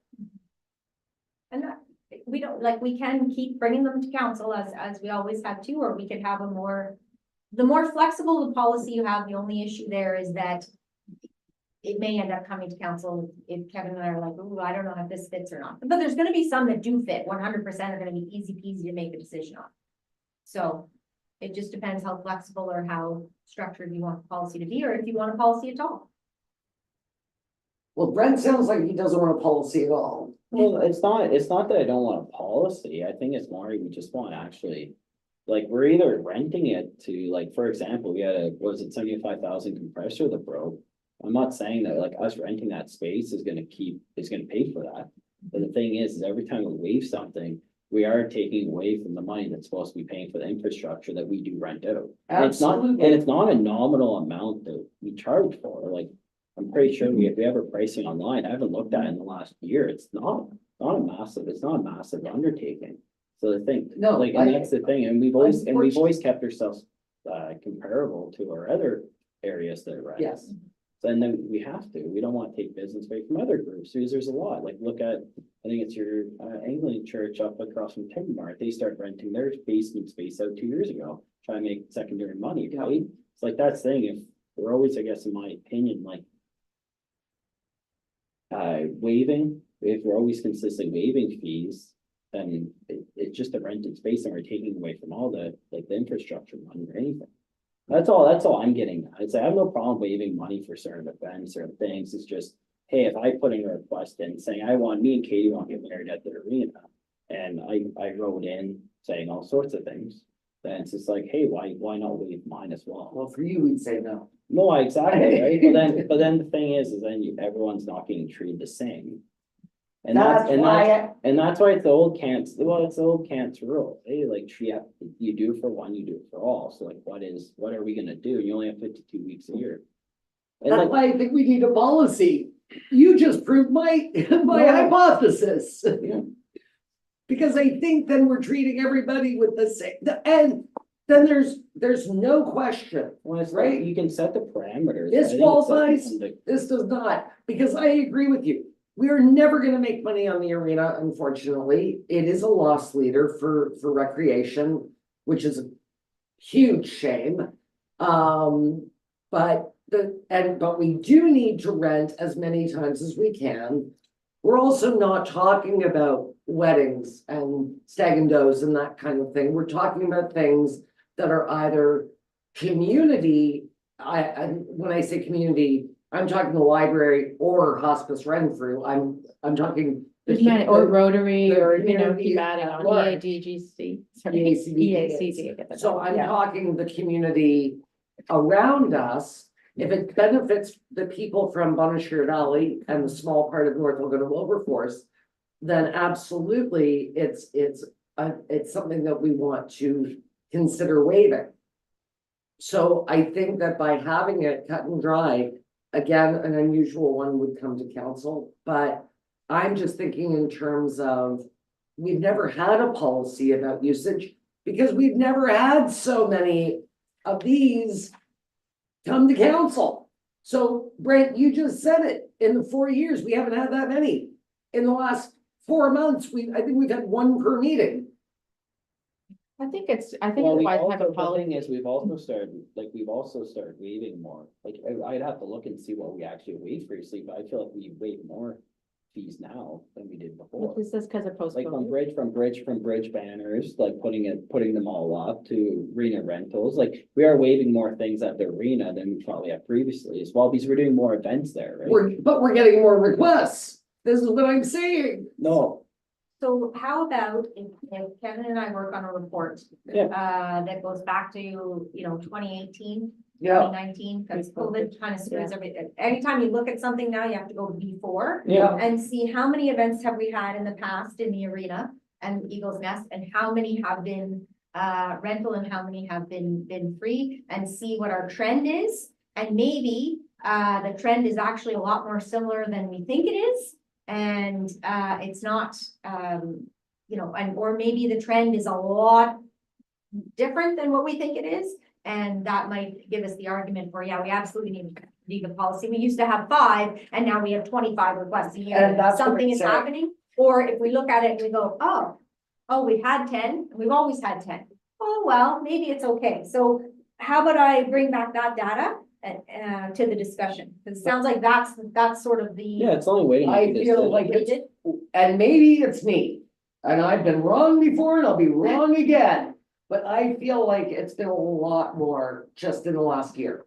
Speaker 4: And that, we don't, like, we can keep bringing them to council as we always have to, or we could have a more. The more flexible the policy you have, the only issue there is that. It may end up coming to council if Kevin and I are like, ooh, I don't know if this fits or not, but there's gonna be some that do fit, 100% are gonna be easy peasy to make a decision on. So, it just depends how flexible or how structured you want the policy to be, or if you want a policy at all.
Speaker 1: Well, Brent sounds like he doesn't want a policy at all.
Speaker 3: Well, it's not that I don't want a policy, I think it's more, we just want actually. Like, we're either renting it to, like, for example, we had was it 75,000 compressor that broke? I'm not saying that like us renting that space is gonna pay for that. But the thing is every time we waive something, we are taking away from the money that's supposed to be paying for the infrastructure that we do rent out. And it's not, and
Speaker 1: Absolutely.
Speaker 3: it's not a nominal amount that we charge for, like, I'm pretty sure we have a pricing online, I haven't looked at it in the last year, it's not a massive undertaking. So the thing,
Speaker 1: No,
Speaker 3: like, and that's the thing, and we've always kept ourselves comparable to our other areas that rent.
Speaker 1: Yes.
Speaker 3: So and then we have to, we don't want to take business away from other groups, because there's a lot, like, look at, I think it's your Anglican church up across from Timber Mart, they started renting their basement space out 2 years ago, trying to make secondary money, right? It's like, that's the thing, if we're always, I guess, in my opinion, like. Waiving, if we're always consistently waiving fees, then it's just a rented space and we're taking away from all the, like, the infrastructure money or anything. That's all I'm getting at. I'd say I have no problem waiving money for certain events, certain things. It's just, hey, if I put in a request in saying me and Katie want to get married at the arena. And I wrote in saying all sorts of things, then it's just like, hey, why not waive mine as well?
Speaker 1: Well, for you, we'd say no.
Speaker 3: No, exactly, right? But then the thing is then everyone's not getting treated the same. And
Speaker 1: That's why,
Speaker 3: and that's why it's the old it's the old Kant's rule, they like you do it for one, you do it for all, so like, what are we gonna do, you only have 52 weeks a year. And
Speaker 1: that's
Speaker 3: like,
Speaker 1: why I think we need a policy. You just proved my hypothesis.
Speaker 3: yeah,
Speaker 1: Because I think then we're treating everybody with the same, and then there's no question.
Speaker 3: well, it's
Speaker 1: Right.
Speaker 3: right, you can set the parameters.
Speaker 1: This
Speaker 3: I think it's
Speaker 1: qualifies.
Speaker 3: something that-
Speaker 1: This does not, because I agree with you. We are never gonna make money on the arena, unfortunately. It is a loss leader for recreation, which is a huge shame. But we do need to rent as many times as we can. We're also not talking about weddings and stag and does and that kind of thing. We're talking about things that are either community, when I say community, I'm talking the library or hospice Renfrew, I'm talking.
Speaker 5: Or Rotary,
Speaker 1: the
Speaker 5: or,
Speaker 1: community
Speaker 5: keep adding
Speaker 1: at
Speaker 5: on
Speaker 1: large.
Speaker 5: EADGC.
Speaker 1: EACD.
Speaker 5: I get that.
Speaker 1: So I'm
Speaker 5: Yeah.
Speaker 1: talking the community around us. If it benefits the people from Bonashir Valley and the small part of North Logan Wilberforce, then absolutely, it's something that we want to consider waiving. So I think that by having it cut and dry, again, an unusual one would come to council, but I'm just thinking in terms of, we've never had a policy about usage because we've never had so many of these come to council. So Brent, you just said it, in the 4 years, we haven't had that many. In the last 4 months, I think we've had one per meeting.
Speaker 5: I think
Speaker 3: Well,
Speaker 5: it's
Speaker 3: we
Speaker 5: wise to have a
Speaker 3: also, the
Speaker 5: policy.
Speaker 3: thing is, we've also started waiving more, like, I'd have to look and see what we actually waived previously, but I feel like we waive more fees now than we did before.
Speaker 5: Is this because of post
Speaker 3: Like from
Speaker 5: COVID?
Speaker 3: bridge banners, like putting them all up to arena rentals, like, we are waiving more things at the arena than we probably have previously as well, because we're doing more events there, right?
Speaker 1: But we're getting more requests. This is what I'm saying.
Speaker 3: No,
Speaker 4: So how about if Kevin and I work on a report?
Speaker 3: Yeah.
Speaker 4: That goes back to, 2018,
Speaker 1: Yeah,
Speaker 4: 2019, because COVID kind of screws everything. Anytime you look at something now, you have to go before.
Speaker 1: yeah.
Speaker 4: And see how many events have we had in the past in the arena and Eagles Nest, and how many have been rental and how many have been free, and see what our trend is. And maybe the trend is actually a lot more similar than we think it is. And it's not, or maybe the trend is a lot different than what we think it is. And that might give us the argument for, yeah, we absolutely need the policy. We used to have 5 and now we have 25 requests a year.
Speaker 1: And that's what
Speaker 4: Something
Speaker 1: I'm
Speaker 4: is
Speaker 1: saying.
Speaker 4: happening. Or if we look at it and we go, oh, we've had 10, we've always had 10. Oh, well, maybe it's okay. So how about I bring back that data to the discussion? Because it sounds like that's sort of the.
Speaker 3: Yeah, it's only waiting.
Speaker 1: I feel like it's, and maybe it's me, and I've been wrong before and I'll be wrong again. But I feel like it's been a lot more just in the last year.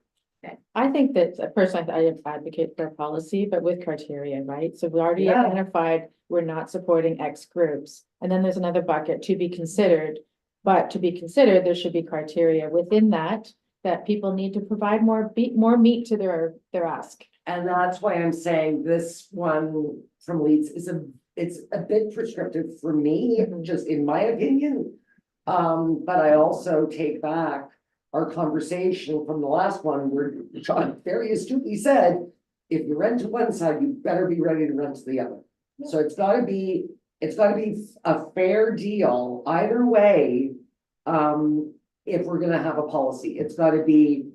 Speaker 5: I think that personally, I advocate for a policy, but with criteria, right? So we already
Speaker 1: Yeah.
Speaker 5: identified we're not supporting X groups. And then there's another bucket to be considered. But to be considered, there should be criteria within that people need to provide more meat to their ask.
Speaker 1: And that's why I'm saying this one from Leeds it's a bit prescriptive for me,
Speaker 5: Mhm.
Speaker 1: just in my opinion. But I also take back our conversation from the last one where John very astutely said, if you rent to one side, you better be ready to rent to the other. So it's gotta be a fair deal either way. If we're gonna have a policy, it's gotta be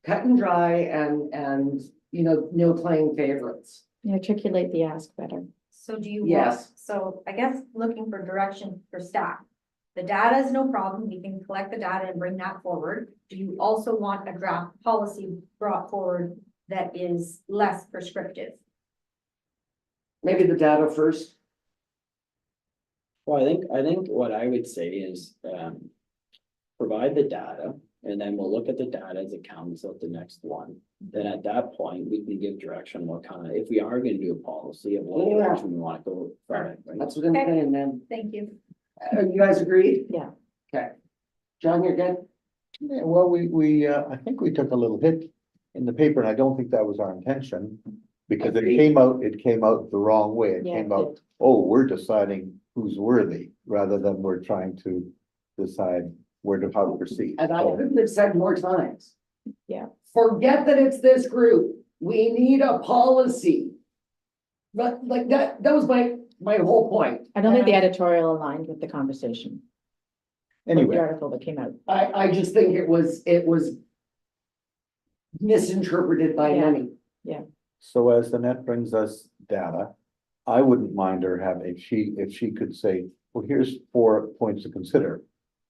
Speaker 1: cut and dry and, no playing favorites.
Speaker 5: You articulate the ask better.
Speaker 4: So do you want,
Speaker 1: Yes.
Speaker 4: so I guess looking for direction for staff. The data is no problem. We can collect the data and bring that forward. Do you also want a draft policy brought forward that is less prescriptive?
Speaker 1: Maybe the data first.
Speaker 3: Well, I think what I would say is, provide the data, and then we'll look at the data as it comes out the next one. Then at that point, we can give direction, what kind of, if we are gonna do a policy, of what
Speaker 1: Yeah.
Speaker 3: direction we wanna go from it, right?
Speaker 1: That's what I'm
Speaker 4: Okay.
Speaker 1: saying, man.
Speaker 4: Thank you.
Speaker 1: You guys agreed?
Speaker 5: Yeah.
Speaker 1: Okay. John, you're good?
Speaker 8: Yeah, well, I think we took a little hit in the paper, and I don't think that was our intention. Because
Speaker 1: Agreed.
Speaker 8: it came out the wrong way. It
Speaker 5: Yeah,
Speaker 8: came
Speaker 5: it
Speaker 8: out, oh, we're deciding who's worthy, rather than we're trying to decide how to proceed.
Speaker 1: And I
Speaker 8: So-
Speaker 1: couldn't have said more times.
Speaker 5: Yeah.
Speaker 1: Forget that it's this group. We need a policy. But like that was my whole point.
Speaker 5: I don't think the editorial aligned with the conversation. The
Speaker 8: Anyway,
Speaker 5: article that came out.
Speaker 1: I just think it was misinterpreted by
Speaker 5: Yeah.
Speaker 1: many.
Speaker 8: so as Annette brings us data, I wouldn't mind her having, if she could say, well, here's 4 points to consider.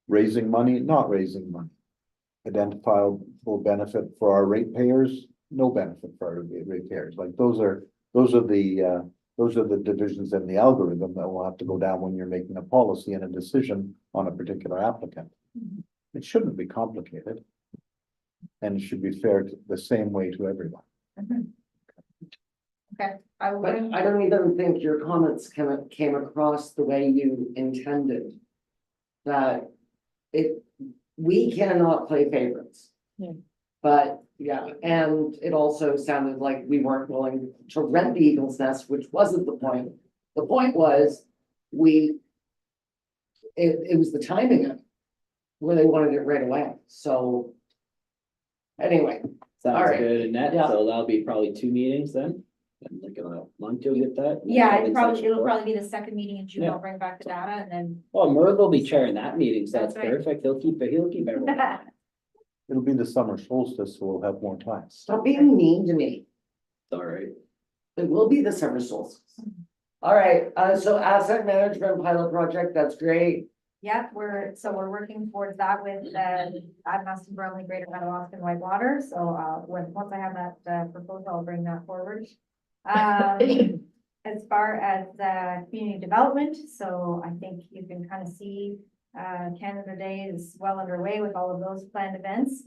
Speaker 8: Raising money, not raising money. Identifiable benefit for our ratepayers, no benefit for our ratepayers. Like those are the divisions in the algorithm that will have to go down when you're making a policy and a decision on a particular applicant. It shouldn't be complicated. And it should be fair the same way to everyone.
Speaker 4: Okay, I will
Speaker 1: But
Speaker 4: bring,
Speaker 1: I don't even think your comments came across the way you intended. That we cannot play favorites.
Speaker 5: Yeah.
Speaker 1: But yeah, and it also sounded like we weren't willing to rent the Eagle's Nest, which wasn't the point. The point was, it was the timing of it, where they wanted it right away, so. Anyway,
Speaker 3: Sounds
Speaker 1: Alright.
Speaker 3: good, and that,
Speaker 1: Yeah.
Speaker 3: so that'll be probably 2 meetings then, and like a month you'll get that?
Speaker 4: yeah,
Speaker 3: And
Speaker 4: it'll
Speaker 3: four.
Speaker 4: probably be the second meeting in June.
Speaker 3: Yeah.
Speaker 4: I'll bring back the data and then.
Speaker 3: Well, Merv will be chairing that meeting, so that's
Speaker 4: That's right.
Speaker 3: perfect, he'll keep everyone.
Speaker 8: It'll be the summer solstice, so we'll have more time.
Speaker 1: stop being mean to me.
Speaker 3: Alright,
Speaker 1: It will be the summer solstice. All right, so asset management pilot project, that's great.
Speaker 4: Yeah, we're working towards that with, Admaston, Bromley, Greater Madawaska, Whitewater, so, once I have that, proposal, I'll bring that forward. As far as, community development, so I think you can kind of see, Canada Day is well underway with all of those planned events.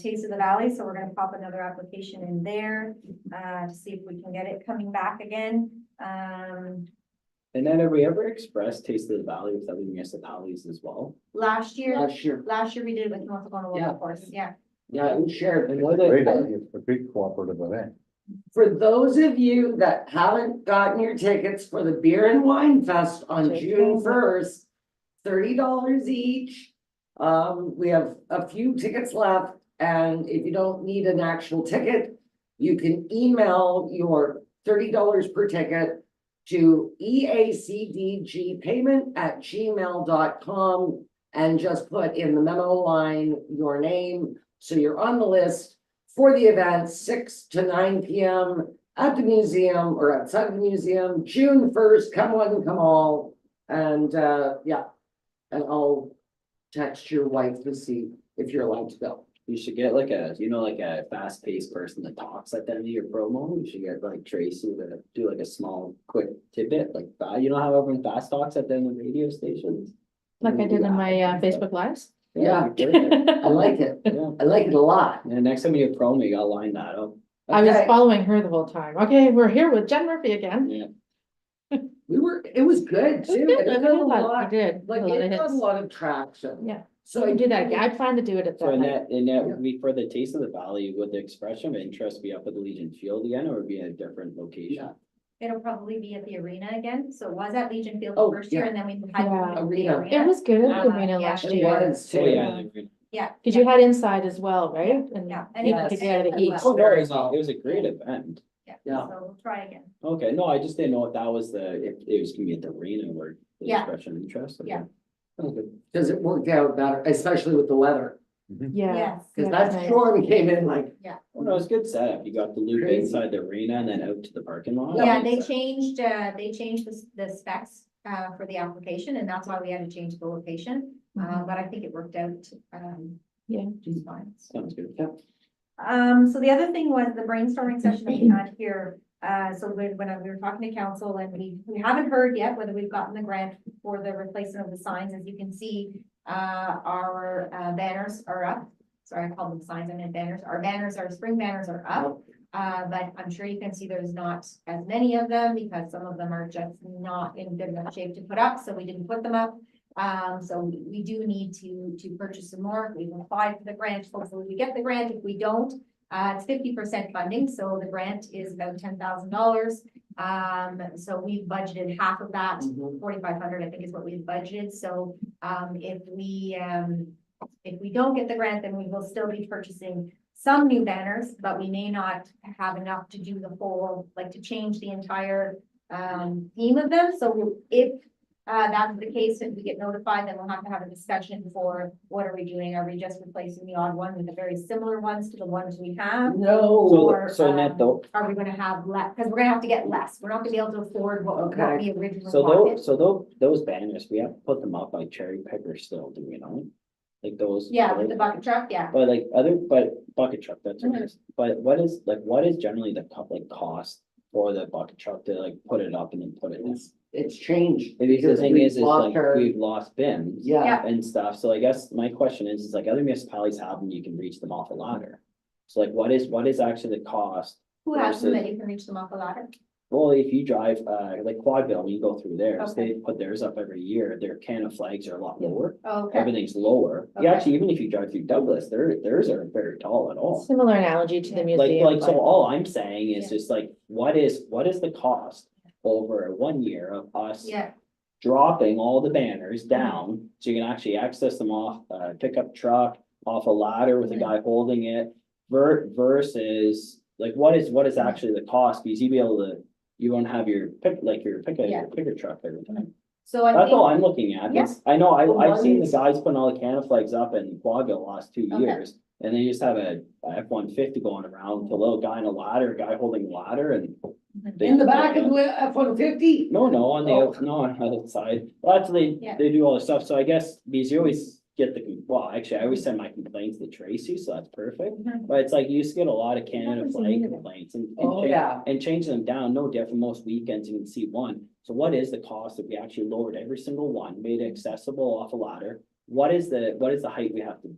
Speaker 4: Taste of the Valley, so we're gonna pop another application in there, to see if we can get it coming back again.
Speaker 3: and then have we ever expressed Taste of the Valley with other municipalities as well?
Speaker 4: Last year
Speaker 1: Last year,
Speaker 4: we did it with North Dakota
Speaker 1: Yeah.
Speaker 4: Local Force, yeah.
Speaker 1: yeah, we shared.
Speaker 3: And
Speaker 8: It's a
Speaker 3: was it-
Speaker 8: great idea, it's a great cooperative event.
Speaker 1: For those of you that haven't gotten your tickets for the Beer and Wine Fest on
Speaker 5: Take
Speaker 1: June
Speaker 5: them.
Speaker 1: 1st, $30 each. We have a few tickets left, and if you don't need an actual ticket, you can email your $30 per ticket to eacdgpayment@gmail.com. and just put in the memo line your name, so you're on the list for the event, 6 to 9 PM at the museum or outside of the museum, June 1st, come one, come all, and, yeah. And I'll text your wife to see if you're allowed to go.
Speaker 3: You should get like a, like a fast paced person that talks at the end of your promo. You should get like Tracy to do like a small, quick tidbit like that. You know how everyone fast talks at the end of radio stations?
Speaker 5: Like I did in my Facebook Lives.
Speaker 1: Yeah.
Speaker 3: perfect.
Speaker 1: I like it.
Speaker 3: Yeah.
Speaker 1: I like it a lot.
Speaker 3: And next time you have promo, you gotta line that up.
Speaker 5: I was
Speaker 1: Okay.
Speaker 5: following her the whole time. Okay, we're here with Jen Murphy again.
Speaker 3: Yeah.
Speaker 1: It was good too.
Speaker 5: It was good.
Speaker 1: and it
Speaker 5: I
Speaker 1: got a
Speaker 5: did a lot. I
Speaker 1: lot-
Speaker 5: did.
Speaker 1: Like,
Speaker 5: A lot of
Speaker 1: it got a
Speaker 5: hits.
Speaker 1: lot of traction.
Speaker 5: Yeah.
Speaker 1: So
Speaker 5: I do that. again. I plan to do it at
Speaker 3: So
Speaker 5: that
Speaker 3: in
Speaker 5: night.
Speaker 3: that, we, for the Taste of the Valley, would the expression of interest be up at the Legion Field again, or would it be in a different location?
Speaker 1: Yeah.
Speaker 4: It'll probably be at the arena again, so it was at Legion Field
Speaker 1: Oh,
Speaker 4: the first year,
Speaker 1: yeah.
Speaker 4: and then we had.
Speaker 5: Yeah.
Speaker 4: the
Speaker 1: Arena.
Speaker 5: It was good, the
Speaker 4: Uh,
Speaker 5: arena
Speaker 4: yeah.
Speaker 5: last
Speaker 1: It
Speaker 5: year.
Speaker 1: was
Speaker 3: Oh,
Speaker 1: too.
Speaker 3: yeah.
Speaker 4: Yeah.
Speaker 5: Cause you had inside as well, right? And
Speaker 4: Yeah. And
Speaker 5: you
Speaker 4: it was-
Speaker 5: could get out of the heat.
Speaker 3: Oh, no, it was a great event.
Speaker 1: Yeah.
Speaker 4: So we'll try again.
Speaker 3: Okay, no, I just didn't know if that was if it was gonna be at the arena where the
Speaker 4: Yeah.
Speaker 3: expression of interest. Okay.
Speaker 4: Yeah.
Speaker 3: Sounds good.
Speaker 1: Cause it worked out better, especially with the weather,
Speaker 5: Yeah.
Speaker 4: Yes.
Speaker 1: cause
Speaker 5: Yeah,
Speaker 1: that
Speaker 5: nice.
Speaker 1: storm came in like,
Speaker 3: Oh, no, it's good setup. You got the loop
Speaker 1: Crazy.
Speaker 3: inside the arena and then out to the parking lot.
Speaker 4: Yeah, they changed the specs, for the application, and that's why we had to change the location. But I think it worked out,
Speaker 5: Yeah.
Speaker 4: just fine.
Speaker 3: Sounds good.
Speaker 4: So the other thing was the brainstorming session that we had here. So when we were talking to council, and we haven't heard yet whether we've gotten the grant for the replacement of the signs. As you can see, our banners are up. Sorry, I called them signs, I meant banners. Our spring banners are up. But I'm sure you can see there's not as many of them because some of them are just not in good enough shape to put up, so we didn't put them up. So we do need to purchase some more. We've applied for the grant. Hopefully we get the grant. If we don't, it's 50% funding, so the grant is about $10,000. So we've budgeted half of that,
Speaker 1: Mhm.
Speaker 4: 4,500, I think is what we've budgeted. So, if we don't get the grant, then we will still be purchasing some new banners, but we may not have enough to do the whole, like to change the entire, theme of them. So if, that's the case, if we get notified, then we'll have to have a discussion for what are we doing? Are we just replacing the odd one with the very similar ones to the ones we have?
Speaker 1: no,
Speaker 4: Or,
Speaker 3: So net though,
Speaker 4: Are we gonna have less? Because we're gonna have to get less. We're not gonna be able to afford what
Speaker 1: Okay.
Speaker 4: we originally
Speaker 3: so
Speaker 4: wanted.
Speaker 3: those banners, we have to put them up by cherry picker still, do we know? Like those.
Speaker 4: Yeah, with the bucket truck, yeah.
Speaker 3: But bucket truck, that's what it is. But what is generally the cost for the bucket truck to like put it up and then put it in?
Speaker 1: it's changed.
Speaker 3: Maybe the
Speaker 1: because
Speaker 3: thing
Speaker 1: we've
Speaker 3: is
Speaker 1: lost
Speaker 3: like
Speaker 1: our-
Speaker 3: we've lost bins.
Speaker 1: Yeah,
Speaker 4: Yeah.
Speaker 3: And stuff, so I guess my question is like other municipalities have them, you can reach them off a ladder. So like what is actually the cost?
Speaker 4: Who has them
Speaker 3: versus-
Speaker 4: that you can reach them off a ladder?
Speaker 3: Well, if you drive like Quadville, when you go through theirs,
Speaker 4: Okay.
Speaker 3: they put theirs up every year, their can of flags are a lot lower,
Speaker 4: Oh, okay.
Speaker 3: everything's lower.
Speaker 4: Okay.
Speaker 3: Yeah, actually, even if you drive through Douglas, theirs aren't very tall at all.
Speaker 5: Similar analogy to the
Speaker 4: Yeah.
Speaker 5: museum.
Speaker 3: Like, so
Speaker 5: but-
Speaker 3: all I'm saying is
Speaker 4: Yeah.
Speaker 3: just like, what is the cost over 1 year of us
Speaker 4: Yeah,
Speaker 3: dropping all the banners down, so you can actually access them off a pickup truck, off a ladder with a guy holding it, versus, like, what is actually the cost, because you won't have your
Speaker 4: Yeah.
Speaker 3: picker truck every time.
Speaker 4: so I
Speaker 3: That's all
Speaker 4: think,
Speaker 3: I'm looking at,
Speaker 4: Yeah.
Speaker 3: I know,
Speaker 1: The
Speaker 3: I've seen the
Speaker 1: ones-
Speaker 3: guys putting all the can of flags up in Quadville the last 2
Speaker 4: Okay.
Speaker 3: years. And they just have a F-150 going around with a little guy in a ladder, a guy holding a ladder and. they
Speaker 1: in the
Speaker 3: just
Speaker 1: back
Speaker 3: go
Speaker 1: of
Speaker 3: down.
Speaker 1: the F-150.
Speaker 3: No, on the,
Speaker 1: Oh.
Speaker 3: no, on the outside, well, actually,
Speaker 4: Yeah.
Speaker 3: they do all this stuff, so I guess, because you always get well, actually, I always send my complaints to Tracy, so that's perfect.
Speaker 4: Mhm.
Speaker 3: But it's like, you used to get a lot of Canada
Speaker 5: happens in
Speaker 3: flag
Speaker 5: Unity.
Speaker 3: complaints and.
Speaker 1: Oh, yeah.
Speaker 3: And changing them down, no different, most weekends you can see one, so what is the cost if we actually lowered every single one, made it accessible off a ladder? What is the height we have to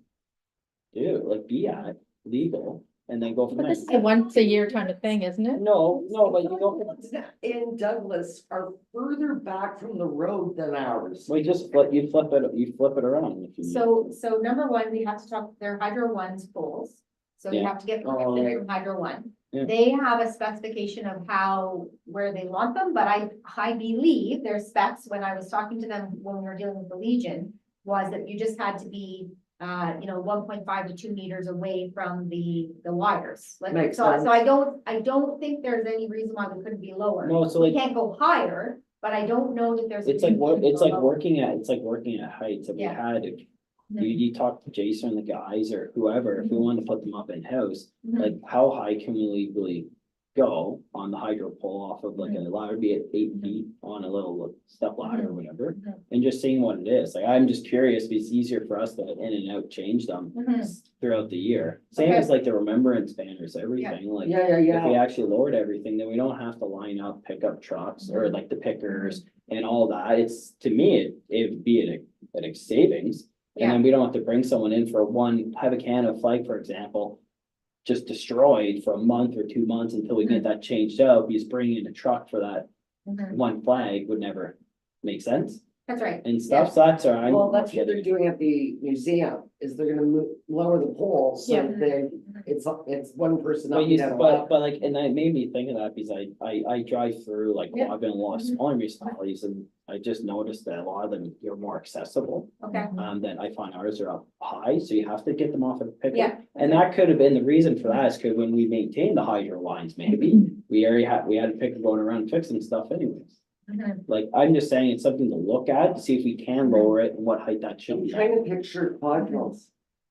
Speaker 3: do, like, be at, legal, and then go from
Speaker 5: But
Speaker 3: there?
Speaker 5: this is a once a year kind of thing, isn't it?
Speaker 3: No, but you
Speaker 1: The
Speaker 3: go,
Speaker 1: ones in Douglas are further back from the road than ours.
Speaker 3: we just flip it around if you. need.
Speaker 4: so number one, we have to talk, their Hydro One's poles. So you
Speaker 3: Yeah.
Speaker 4: have to get
Speaker 1: Oh,
Speaker 4: permission
Speaker 1: right.
Speaker 4: from Hydro One.
Speaker 3: Yeah.
Speaker 4: They have a specification of where they want them, but I believe their specs, when I was talking to them when we were dealing with the Legion, was that you just had to be, 1.5 to 2 meters away from the wires. Like,
Speaker 1: Makes
Speaker 4: so
Speaker 1: sense.
Speaker 4: I don't think there's any reason why we couldn't be lower.
Speaker 3: No, so
Speaker 4: We
Speaker 3: like,
Speaker 4: can't go higher, but I don't know that there's.
Speaker 3: It's like what, it's like working at Heights, if we
Speaker 4: Yeah.
Speaker 3: had, you talk to Jason, the guys, or whoever, if we wanted to put them up in-house,
Speaker 4: Mhm.
Speaker 3: like, how high can we legally go on the hydro pole off of like a ladder, be it 8 feet on a little step ladder or whatever,
Speaker 4: Mhm.
Speaker 3: and just seeing what it is, like, I'm just curious, if it's easier for us to in and out change them
Speaker 4: Mhm.
Speaker 3: throughout the year, same
Speaker 4: Okay.
Speaker 3: as like the remembrance banners, everything, like.
Speaker 1: Yeah,
Speaker 3: If we
Speaker 1: yeah.
Speaker 3: actually lowered everything, then we don't have to line up pickup trucks or like the pickers and all that. It's, to me, it'd be a savings. And then we don't have to bring someone in for have a can of flag, for example. Just destroyed for a month or 2 months until we get that changed out, because bringing in a truck for that
Speaker 4: Mhm.
Speaker 3: one flag would never make sense
Speaker 4: That's right.
Speaker 3: and stuff. So that's, I'm.
Speaker 1: Well, that's what they're doing at the museum, is they're gonna lower the poles, so
Speaker 5: Yeah.
Speaker 1: it's one person up
Speaker 3: But
Speaker 1: and
Speaker 3: you,
Speaker 1: down.
Speaker 3: but like, and that made me think of that because I drive through, like,
Speaker 4: Yeah.
Speaker 3: I've been in a lot of
Speaker 4: Mhm.
Speaker 3: smaller municipalities and I just noticed that a lot of them, you're more accessible.
Speaker 4: Okay,
Speaker 3: Then I find ours are up high, so you have to get them off of the pickup.
Speaker 4: yeah.
Speaker 3: And that could have been the reason for that, is because when we maintained the hydro lines, maybe, we had a picker going around fixing stuff anyways.
Speaker 4: Mhm.
Speaker 3: Like, I'm just saying, it's something to look at, to see if we can lower it and what height that should
Speaker 1: I'm
Speaker 3: be.
Speaker 1: trying to picture quadrilles.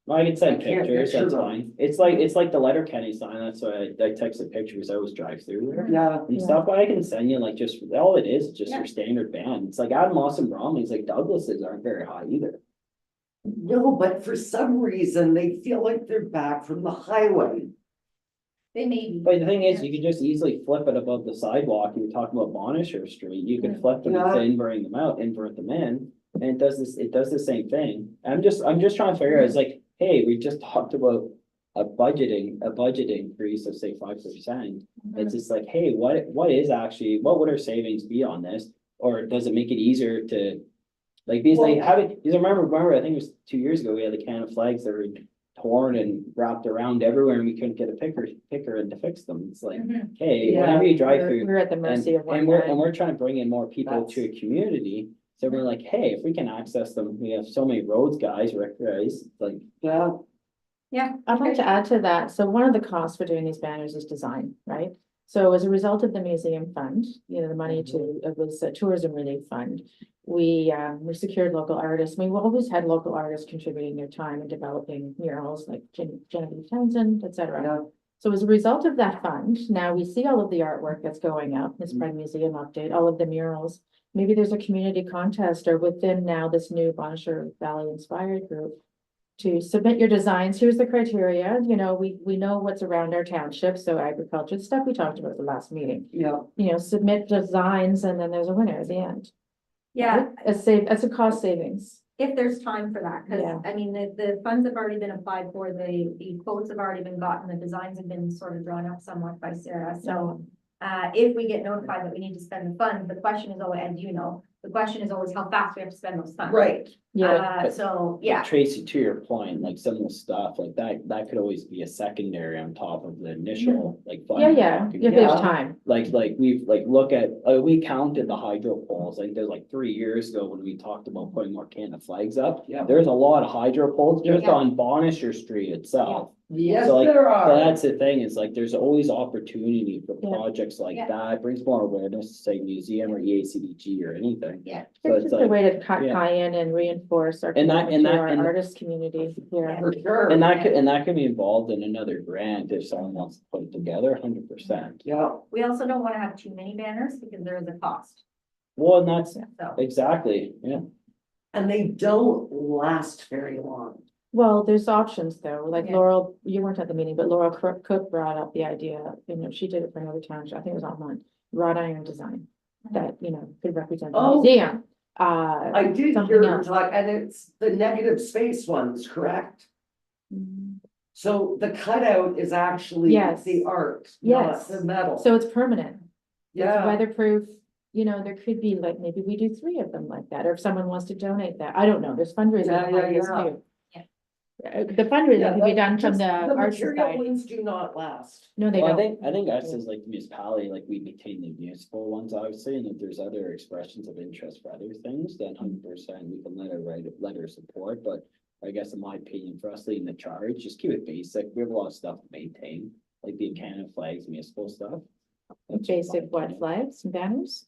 Speaker 3: I can send
Speaker 1: I can't
Speaker 3: pictures,
Speaker 1: picture
Speaker 3: that's
Speaker 1: them.
Speaker 3: fine. It's like the letter Kenny sign, that's why I texted pictures, I always drive through there.
Speaker 1: Yeah,
Speaker 3: And stuff, but I can send you like just, all it is just
Speaker 4: Yeah.
Speaker 3: your standard band. It's like Adam Moss and Bromley's, like Douglas's aren't very high either.
Speaker 1: no, but for some reason, they feel like they're back from the highway.
Speaker 4: They may be.
Speaker 3: But the thing is, you could just easily flip it above the sidewalk. You were talking about Monisher Street. You could flip them
Speaker 1: Yeah.
Speaker 3: to invert them out, invert them in. And it does the same thing. I'm just trying to figure out, it's like, hey, we just talked about a budget increase of say 5%. It's just like, hey, what would our savings be on this? Or does it make it easier to, like, because they
Speaker 1: Well-
Speaker 3: have it, because remember, I think it was 2 years ago, we had the can of flags that were torn and wrapped around everywhere and we couldn't get a picker in to fix them. It's like,
Speaker 4: Mhm.
Speaker 3: hey,
Speaker 1: Yeah.
Speaker 3: whenever you drive through.
Speaker 5: We're at the
Speaker 3: And,
Speaker 5: mercy of one
Speaker 3: and we're,
Speaker 5: guy.
Speaker 3: and we're trying to bring in more people to a
Speaker 1: That's-
Speaker 3: community. So we're like, hey, if we can access them, we have so many roads guys, rec guys, like,
Speaker 1: Yeah,
Speaker 4: Yeah.
Speaker 5: I'd like to add to that, so one of the costs for doing these banners is design, right? So as a result of the museum fund, you know, the money it was a tourism relief fund. We secured local artists, we've always had local artists contributing their time in developing murals like Genevieve Townsend, et cetera.
Speaker 1: yeah.
Speaker 5: So as a result of that fund, now we see all of the artwork that's going up, this Pride Museum update, all of the murals. Maybe there's a community contest or within now this new Bonnechere Valley Inspired Group. To submit your designs, here's the criteria, you know, we know what's around our township, so agriculture, the stuff we talked about at the last meeting.
Speaker 1: Yeah,
Speaker 5: You know, submit designs and then there's a winner at the end.
Speaker 4: Yeah,
Speaker 5: It's a cost savings.
Speaker 4: if there's time for that,
Speaker 5: Yeah.
Speaker 4: because I mean, the funds have already been applied for, the quotes have already been gotten, the designs have been sort of drawn up somewhat by Sarah, so. If we get notified that we need to spend the funds, the question is always, and you know, the question is always how fast we have to spend those funds.
Speaker 1: right.
Speaker 5: Yeah,
Speaker 4: So, yeah,
Speaker 3: Tracy, to your point, like some of the stuff, like that could always be a secondary on top of the initial, like.
Speaker 5: yeah,
Speaker 3: fund.
Speaker 5: if there's time.
Speaker 3: Like we've look at, we counted the hydro poles, like there's like 3 years ago when we talked about putting more can of flags up.
Speaker 1: Yeah.
Speaker 3: There's a lot of hydro poles just
Speaker 4: Yeah.
Speaker 3: on Bonnechere Street itself.
Speaker 1: Yes,
Speaker 3: So, like,
Speaker 1: there
Speaker 3: So
Speaker 1: are.
Speaker 3: that's the thing, is like, there's always opportunity for
Speaker 5: Yeah.
Speaker 3: projects like
Speaker 4: Yeah.
Speaker 3: that, brings more awareness, say museum or EACDG or anything.
Speaker 4: yeah.
Speaker 3: So
Speaker 5: It's
Speaker 3: it's
Speaker 5: just a
Speaker 3: like,
Speaker 5: way to
Speaker 3: yeah.
Speaker 5: tie in and reinforce our
Speaker 3: And that-
Speaker 5: commitment to
Speaker 3: and
Speaker 5: our
Speaker 3: that- and-
Speaker 5: artist community here.
Speaker 1: For sure.
Speaker 3: and that could be involved in another grant if someone wants to put it together, 100%.
Speaker 1: Yeah,
Speaker 4: We also don't want to have too many banners because there is a cost,
Speaker 3: Well, and that's,
Speaker 4: so.
Speaker 3: exactly, yeah.
Speaker 1: and they don't last very long.
Speaker 5: Well, there's options though, like
Speaker 4: Yeah.
Speaker 5: Laurel, you weren't at the meeting, but Laurel Cook brought up the idea, you know, she did it for another town, I think it was online, wrought iron design. That, you know, could represent the
Speaker 1: Oh.
Speaker 5: museum.
Speaker 1: I did
Speaker 5: Something
Speaker 1: hear her
Speaker 5: else.
Speaker 1: talk, and it's the negative space ones, correct? So the cutout is actually
Speaker 5: Yes.
Speaker 1: the art, not
Speaker 5: Yes.
Speaker 1: the metal.
Speaker 5: So it's permanent. It's
Speaker 1: Yeah,
Speaker 5: weatherproof, you know, there could be like, maybe we do 3 of them like that, or if someone wants to donate that, I don't know, there's fundraising.
Speaker 1: Yeah,
Speaker 5: behind this
Speaker 1: yeah.
Speaker 5: too. The fundraising
Speaker 1: Yeah,
Speaker 5: could be
Speaker 1: but
Speaker 5: done from
Speaker 1: just
Speaker 5: the art
Speaker 1: material
Speaker 5: society.
Speaker 1: ones do not last.
Speaker 5: No, they
Speaker 3: Well,
Speaker 5: don't.
Speaker 3: I think us as like municipality, like we maintain the municipal ones, obviously, and if there's other expressions of interest for other things, then 100% we can let her letter of support, but. I guess in my opinion, for us leading the charge, just keep it basic, we have a lot of stuff to maintain, like the can of flags, municipal stuff. That's just my
Speaker 5: Basic what,
Speaker 3: opinion.
Speaker 5: flags and banners?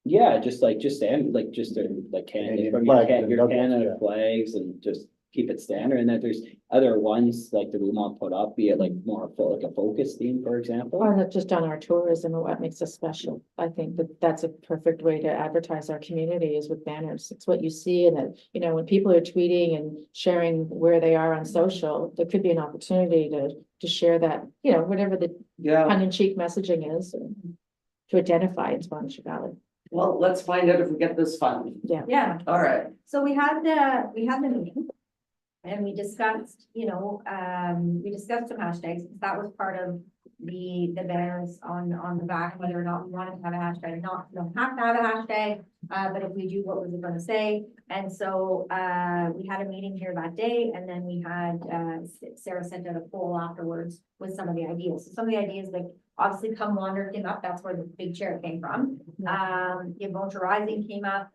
Speaker 3: Yeah, just stand, like, just like Canada,
Speaker 8: Canadian
Speaker 3: from
Speaker 8: flags and
Speaker 3: your
Speaker 8: Douglas,
Speaker 3: Canada
Speaker 8: yeah.
Speaker 3: flags and just keep it standard. And then there's other ones like that we want to put up, be it like more like a focus theme, for example.
Speaker 5: Or not just on our tourism and what makes us special. I think that that's a perfect way to advertise our community is with banners. It's what you see and that, you know, when people are tweeting and sharing where they are on social, there could be an opportunity to share that, you know, whatever the
Speaker 1: Yeah,
Speaker 5: tongue in cheek messaging is. To identify in Swanisha Valley.
Speaker 1: well, let's find out if we get this fund.
Speaker 4: Yeah,
Speaker 1: All right.
Speaker 4: so we had the meeting. And we discussed, you know, we discussed some hashtags, that was part of the banners on the back, whether or not we wanted to have a hashtag or not, we don't have to have a hashtag. But if we do, what was it gonna say? And so, we had a meeting here that day, and then we had, Sarah sent out a poll afterwards with some of the ideas. So some of the ideas, like, obviously Come Wander came up, that's where the big chair came from. Bonature Rising came up,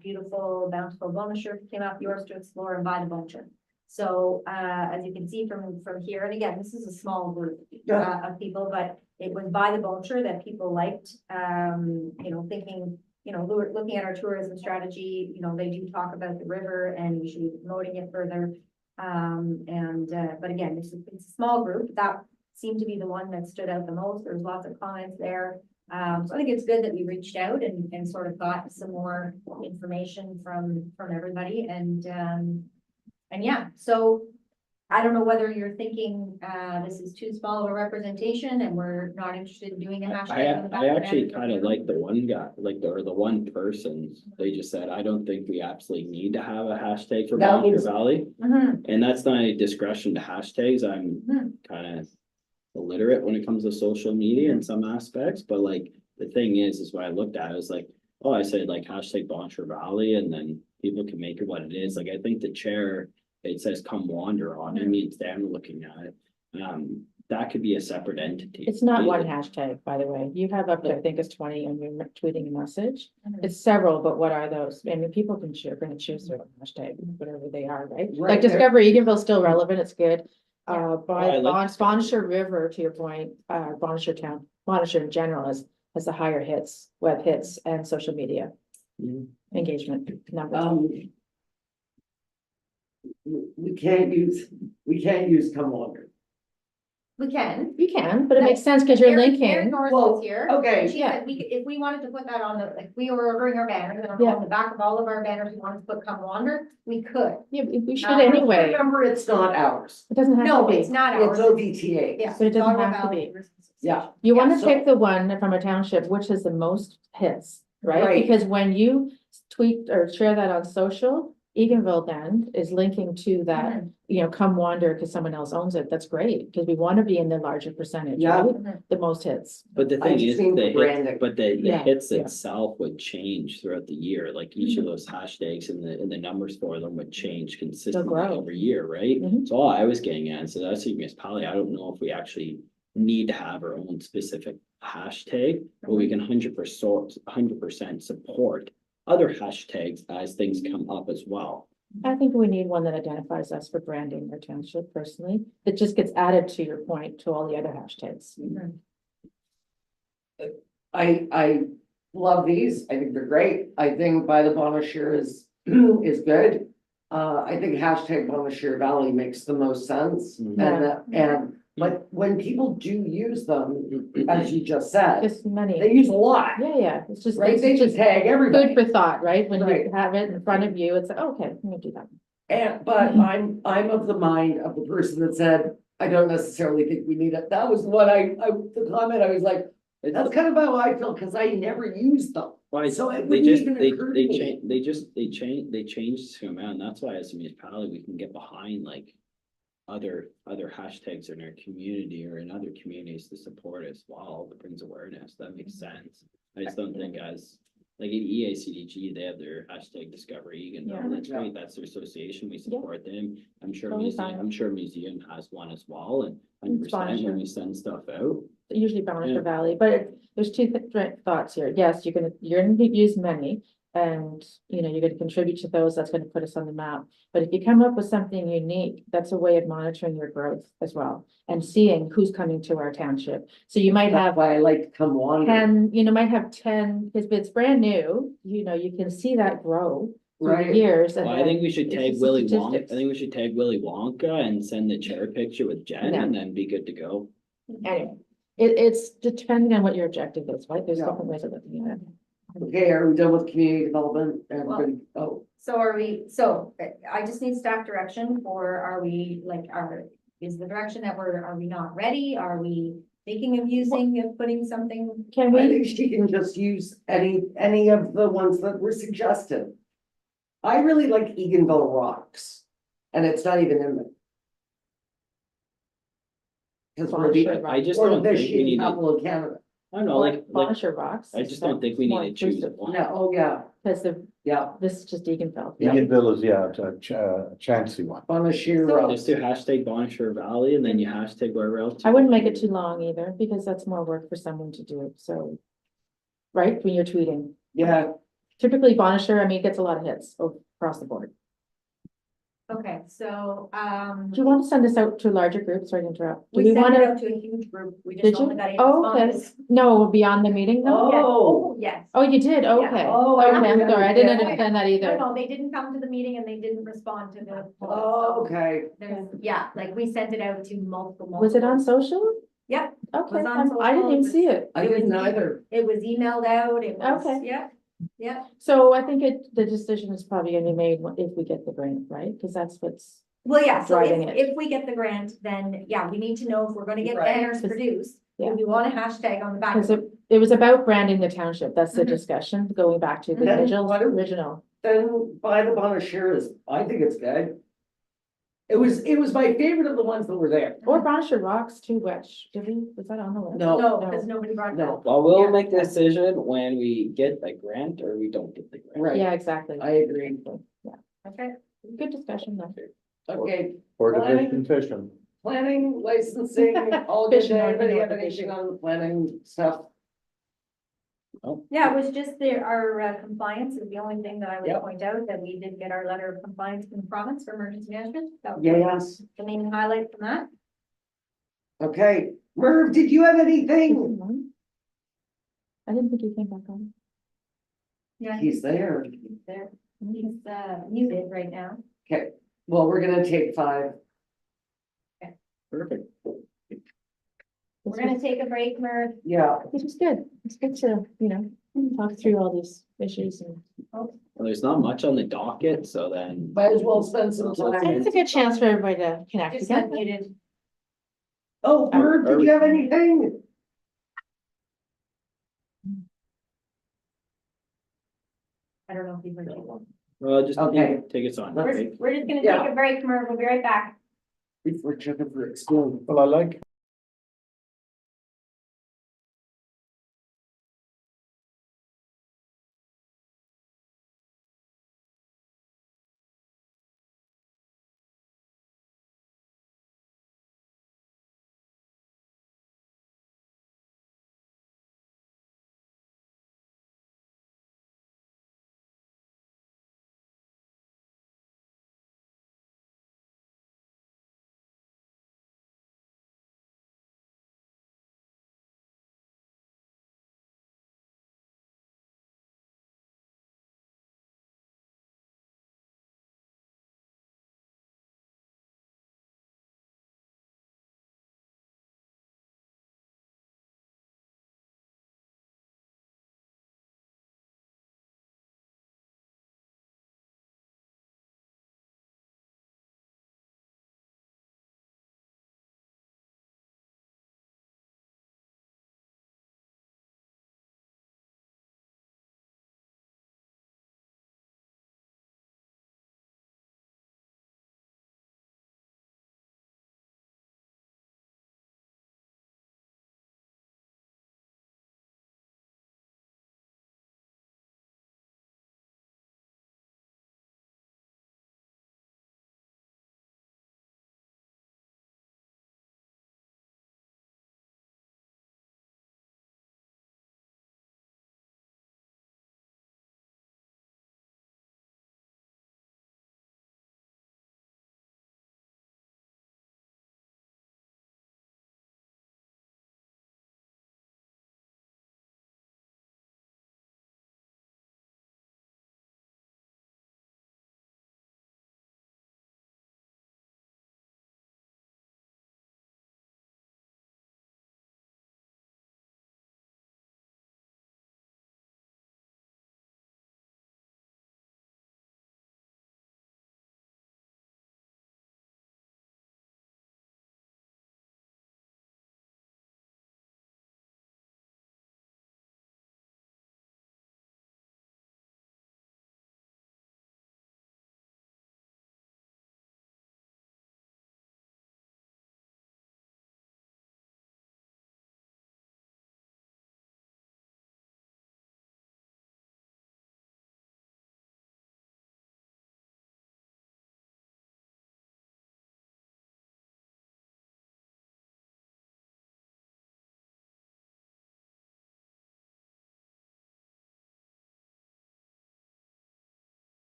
Speaker 4: Beautiful Bountiful Bonature came up, Yours to Explore and By the Bonature. So, as you can see from here, and again, this is a small group of people, but it was By the Bonature that people liked, you know, thinking, you know, looking at our tourism strategy, you know, they do talk about the river and we should be promoting it further. But again, it's a small group that seemed to be the one that stood out the most. There's lots of comments there. So I think it's good that we reached out and sort of got some more information from everybody and yeah, so I don't know whether you're thinking, this is too small of a representation and we're not interested in doing a hashtag. on the back
Speaker 3: I
Speaker 4: of
Speaker 3: actually
Speaker 4: it.
Speaker 3: kind of like the one guy, like the one person, they just said, I don't think we absolutely need to have a hashtag for
Speaker 1: That
Speaker 3: Bonaire
Speaker 1: means-
Speaker 3: Valley.
Speaker 4: Mhm.
Speaker 3: And that's not a discretion to hashtags, I'm
Speaker 4: Mhm.
Speaker 3: kind of illiterate when it comes to social media in some aspects, but like, the thing is when I looked at it, I was like, oh, I said like hashtag Bonaire Valley, and then people can make it what it is, like, I think the chair, it says Come Wander on it, means them looking at it. That could be a separate entity.
Speaker 5: It's not one hashtag, by the way. You have up to, I think it's 20 and you're tweeting a message.
Speaker 4: Mhm.
Speaker 5: It's several, but what are those? I mean, people can choose, gonna choose their own hashtag, whatever they are, right?
Speaker 1: Right
Speaker 5: Like
Speaker 1: there.
Speaker 5: Discover Eganville's still relevant, it's good.
Speaker 3: I
Speaker 5: By
Speaker 3: like
Speaker 5: Bonaire River, to your point, Bonaire Town, Bonaire in general has the higher hits, web hits and social media
Speaker 3: Mhm.
Speaker 5: engagement numbers.
Speaker 1: We can't use Come Wander.
Speaker 4: We can.
Speaker 5: You can, but it makes sense because you're
Speaker 4: Erin
Speaker 5: linking.
Speaker 4: Norris
Speaker 1: Well,
Speaker 4: is here.
Speaker 1: okay.
Speaker 4: She said if we wanted to put that on the, like, we were ordering our banners, and
Speaker 5: Yeah.
Speaker 4: on the back of all of our banners, we wanted to put Come Wander, we could.
Speaker 5: Yeah, we should
Speaker 4: Um,
Speaker 5: anyway.
Speaker 1: Remember, it's not ours.
Speaker 5: It doesn't have
Speaker 4: No,
Speaker 5: to be.
Speaker 4: it's not
Speaker 1: It's
Speaker 4: ours.
Speaker 1: OVTA.
Speaker 4: Yeah.
Speaker 5: But it doesn't
Speaker 4: Ottawa
Speaker 5: have to
Speaker 4: Valley
Speaker 5: be.
Speaker 4: Tourism Association.
Speaker 1: Yeah.
Speaker 5: You
Speaker 4: Yeah,
Speaker 5: wanna
Speaker 1: so-
Speaker 5: pick the one from a township which has the most hits, right?
Speaker 1: Right.
Speaker 5: Because when you tweet or share that on social, Eganville then is linking to that,
Speaker 4: Mhm.
Speaker 5: you know, Come Wander because someone else owns it. That's great, because we want to be in the larger percentage,
Speaker 1: Yeah.
Speaker 5: right?
Speaker 4: Mhm.
Speaker 5: The most hits.
Speaker 3: But the
Speaker 1: I
Speaker 3: thing
Speaker 1: just
Speaker 3: is,
Speaker 1: mean
Speaker 3: the
Speaker 1: for
Speaker 3: hits,
Speaker 1: branding.
Speaker 3: but the
Speaker 5: Yeah,
Speaker 3: hits
Speaker 5: yeah.
Speaker 3: itself would change throughout the year, like each of those hashtags and the numbers for them would change consistently
Speaker 5: grow.
Speaker 3: every year, right?
Speaker 5: Mhm.
Speaker 3: So all I was getting at, so that's a municipality, I don't know if we actually need to have our own specific hashtag, but we can 100% support other hashtags as things come up as well.
Speaker 5: I think we need one that identifies us for branding our township personally. It just gets added to your point to all the other hashtags.
Speaker 1: I love these. I think they're great. I think By the Bonaire is good. I think hashtag Bonaire Valley makes the most sense.
Speaker 3: Mhm.
Speaker 1: And but when people do use them, as you just said,
Speaker 5: Just many.
Speaker 1: they use a lot,
Speaker 5: Yeah, it's just.
Speaker 1: right?
Speaker 5: it's
Speaker 1: They just tag
Speaker 5: Food
Speaker 1: everybody.
Speaker 5: for thought, right? When you
Speaker 1: Right.
Speaker 5: have it in front of you, it's like, okay, I'm gonna do that.
Speaker 1: And, but I'm of the mind of the person that said, I don't necessarily think we need it. That was what the comment, I was like, that's kind of how I feel, because I never used them.
Speaker 3: Why,
Speaker 1: So it
Speaker 3: they
Speaker 1: wouldn't
Speaker 3: just,
Speaker 1: even
Speaker 3: they
Speaker 1: occur to me.
Speaker 3: change, they changed to amount, that's why as a municipality, we can get behind like. Other hashtags in our community or in other communities to support as well, that brings awareness, that makes sense. I just don't think as, like in EACDG, they have their hashtag Discovery, and
Speaker 5: Yeah.
Speaker 3: that's great, that's their association, we support them. I'm sure
Speaker 5: Totally fine.
Speaker 3: museum has one as well, and
Speaker 5: It's fine,
Speaker 3: 100% when
Speaker 5: sure.
Speaker 3: we send stuff out.
Speaker 5: Usually Bonaire
Speaker 3: Yeah.
Speaker 5: Valley, but there's two thoughts here. Yes, you're gonna use many, And, you know, you're gonna contribute to those, that's gonna put us on the map. But if you come up with something unique, that's a way of monitoring your growth as well, and seeing who's coming to our township. So you might
Speaker 1: That's
Speaker 5: have
Speaker 1: why I like to come wander.
Speaker 5: 10, you know, might have 10, if it's brand new, you know, you can see that grow through
Speaker 1: Right.
Speaker 5: the years. And
Speaker 3: Well, I think
Speaker 5: then
Speaker 3: we should
Speaker 5: it's
Speaker 3: tag
Speaker 5: just
Speaker 3: Willy Wonka, I
Speaker 5: statistics.
Speaker 3: think we should tag Willy Wonka and send the chair picture with Jen
Speaker 5: Yeah.
Speaker 3: and then be good to go.
Speaker 5: Anyway, it's depending on what your objective is, right? There's
Speaker 1: Yeah.
Speaker 5: different ways of looking at it.
Speaker 1: Okay, are we done with community development? Everybody, oh,
Speaker 4: So I just need staff direction for, is the direction that are we not ready? Are we thinking of putting something?
Speaker 5: Can
Speaker 1: I
Speaker 5: we,
Speaker 1: think she can just use any of the ones that were suggested. I really like Eganville Rocks, and it's not even in there. Cause we're
Speaker 5: Bonachure
Speaker 3: I just
Speaker 1: or
Speaker 3: don't
Speaker 1: the
Speaker 3: think we
Speaker 1: Vichy
Speaker 3: need to,
Speaker 1: capital of Canada.
Speaker 3: I don't know, like,
Speaker 5: Bonachure Rocks?
Speaker 3: I just don't think we need to choose one.
Speaker 1: Yeah, oh, yeah,
Speaker 5: Because
Speaker 1: yeah,
Speaker 5: this is just Eganville.
Speaker 1: Yeah.
Speaker 8: Eganville is, yeah, it's a chancy one.
Speaker 1: on a sheer
Speaker 4: So-
Speaker 1: rock.
Speaker 3: Just do hashtag Bonachure Valley and then you hashtag wherever else.
Speaker 5: I wouldn't make it too long either, because that's more work for someone to do, so. Right, when you're tweeting.
Speaker 1: Yeah,
Speaker 5: Typically Bonachure, I mean, it gets a lot of hits across the board.
Speaker 4: Okay, so,
Speaker 5: Do you want to send this out to larger groups, sorry to interrupt? Do
Speaker 4: we
Speaker 5: we
Speaker 4: sent
Speaker 5: want
Speaker 4: it
Speaker 5: to,
Speaker 4: out to a huge group. We
Speaker 5: did
Speaker 4: just
Speaker 5: you?
Speaker 4: only got eight
Speaker 5: Oh, okay.
Speaker 4: responses.
Speaker 5: No, beyond the meeting though?
Speaker 4: Yes.
Speaker 1: Oh.
Speaker 4: Yes.
Speaker 5: Oh, you did, okay.
Speaker 1: Oh, I
Speaker 5: Okay, I'm
Speaker 1: didn't
Speaker 5: sorry, I didn't
Speaker 1: understand.
Speaker 5: understand that
Speaker 4: No,
Speaker 5: either.
Speaker 4: no, they didn't come to the meeting and they didn't respond to the. poll,
Speaker 1: oh,
Speaker 4: so
Speaker 1: okay,
Speaker 4: yeah, like we sent it out to multiple.
Speaker 5: Was it on social?
Speaker 4: Yep.
Speaker 5: Okay,
Speaker 4: Was on
Speaker 5: I didn't
Speaker 4: social,
Speaker 5: even
Speaker 4: it was-
Speaker 5: see it.
Speaker 1: I didn't either.
Speaker 4: It was emailed out, it was,
Speaker 5: Okay.
Speaker 4: yeah, yeah.
Speaker 5: So I think the decision is probably gonna be made if we get the grant, right? Because that's what's,
Speaker 4: Well, yeah, so
Speaker 5: Driving it.
Speaker 4: if we get the grant, then, yeah, we need to know if we're gonna get
Speaker 1: Right.
Speaker 4: banners produced.
Speaker 5: Yeah.
Speaker 4: Do we want a hashtag on the back?
Speaker 5: because
Speaker 4: of
Speaker 5: it was about branding the township. That's the
Speaker 4: Mhm.
Speaker 5: discussion, going back to the
Speaker 1: Then
Speaker 5: original,
Speaker 1: what do-
Speaker 5: original.
Speaker 1: Then buy the Bonachures, I think it's good. It was my favorite of the ones that were there.
Speaker 5: Or Bonachure Rocks too, which, did we, was that on the list?
Speaker 1: No,
Speaker 4: No, because nobody brought it
Speaker 1: No.
Speaker 4: up.
Speaker 3: Well, we'll
Speaker 4: Yeah.
Speaker 3: make the decision when we get the grant or we don't get the grant.
Speaker 1: right,
Speaker 5: Yeah, exactly.
Speaker 1: I agree.
Speaker 5: Yeah,
Speaker 4: Okay,
Speaker 5: good discussion though.
Speaker 1: Okay,
Speaker 8: Or
Speaker 1: Planning.
Speaker 8: division fishing.
Speaker 1: planning, licensing, all good,
Speaker 5: Fishing,
Speaker 1: anybody have
Speaker 5: Northern
Speaker 1: anything on the planning stuff?
Speaker 4: yeah, it was just our compliance is the only thing that I would
Speaker 1: Yep.
Speaker 4: point out, that we did get our letter of compliance from the province for emergency management. That was
Speaker 1: Yes,
Speaker 4: the main highlight from that.
Speaker 1: okay, Merv, did you have anything?
Speaker 5: I didn't think you came back on.
Speaker 4: Yeah.
Speaker 1: He's there.
Speaker 4: He's there. He's muted right now.
Speaker 1: Okay, well, we're gonna take 5.
Speaker 3: Perfect.
Speaker 4: We're gonna take a break, Merv.
Speaker 1: Yeah,
Speaker 5: Which is good. It's good to, you know, talk through all these issues and.
Speaker 3: Well, there's not much on the docket, so then.
Speaker 1: might as well spend some
Speaker 5: And
Speaker 1: time.
Speaker 5: it's a good chance for everybody to connect
Speaker 4: Just
Speaker 5: again.
Speaker 4: unmuted.
Speaker 1: Oh, Merv, did you have anything?
Speaker 4: I don't know if you've heard it.
Speaker 3: Just
Speaker 1: Okay.
Speaker 3: take us on.
Speaker 1: Let's-
Speaker 3: okay?
Speaker 4: We're just gonna
Speaker 1: Yeah.
Speaker 4: take a break, Merv. We'll be right back.
Speaker 1: Before Jennifer explodes.
Speaker 8: Well, I like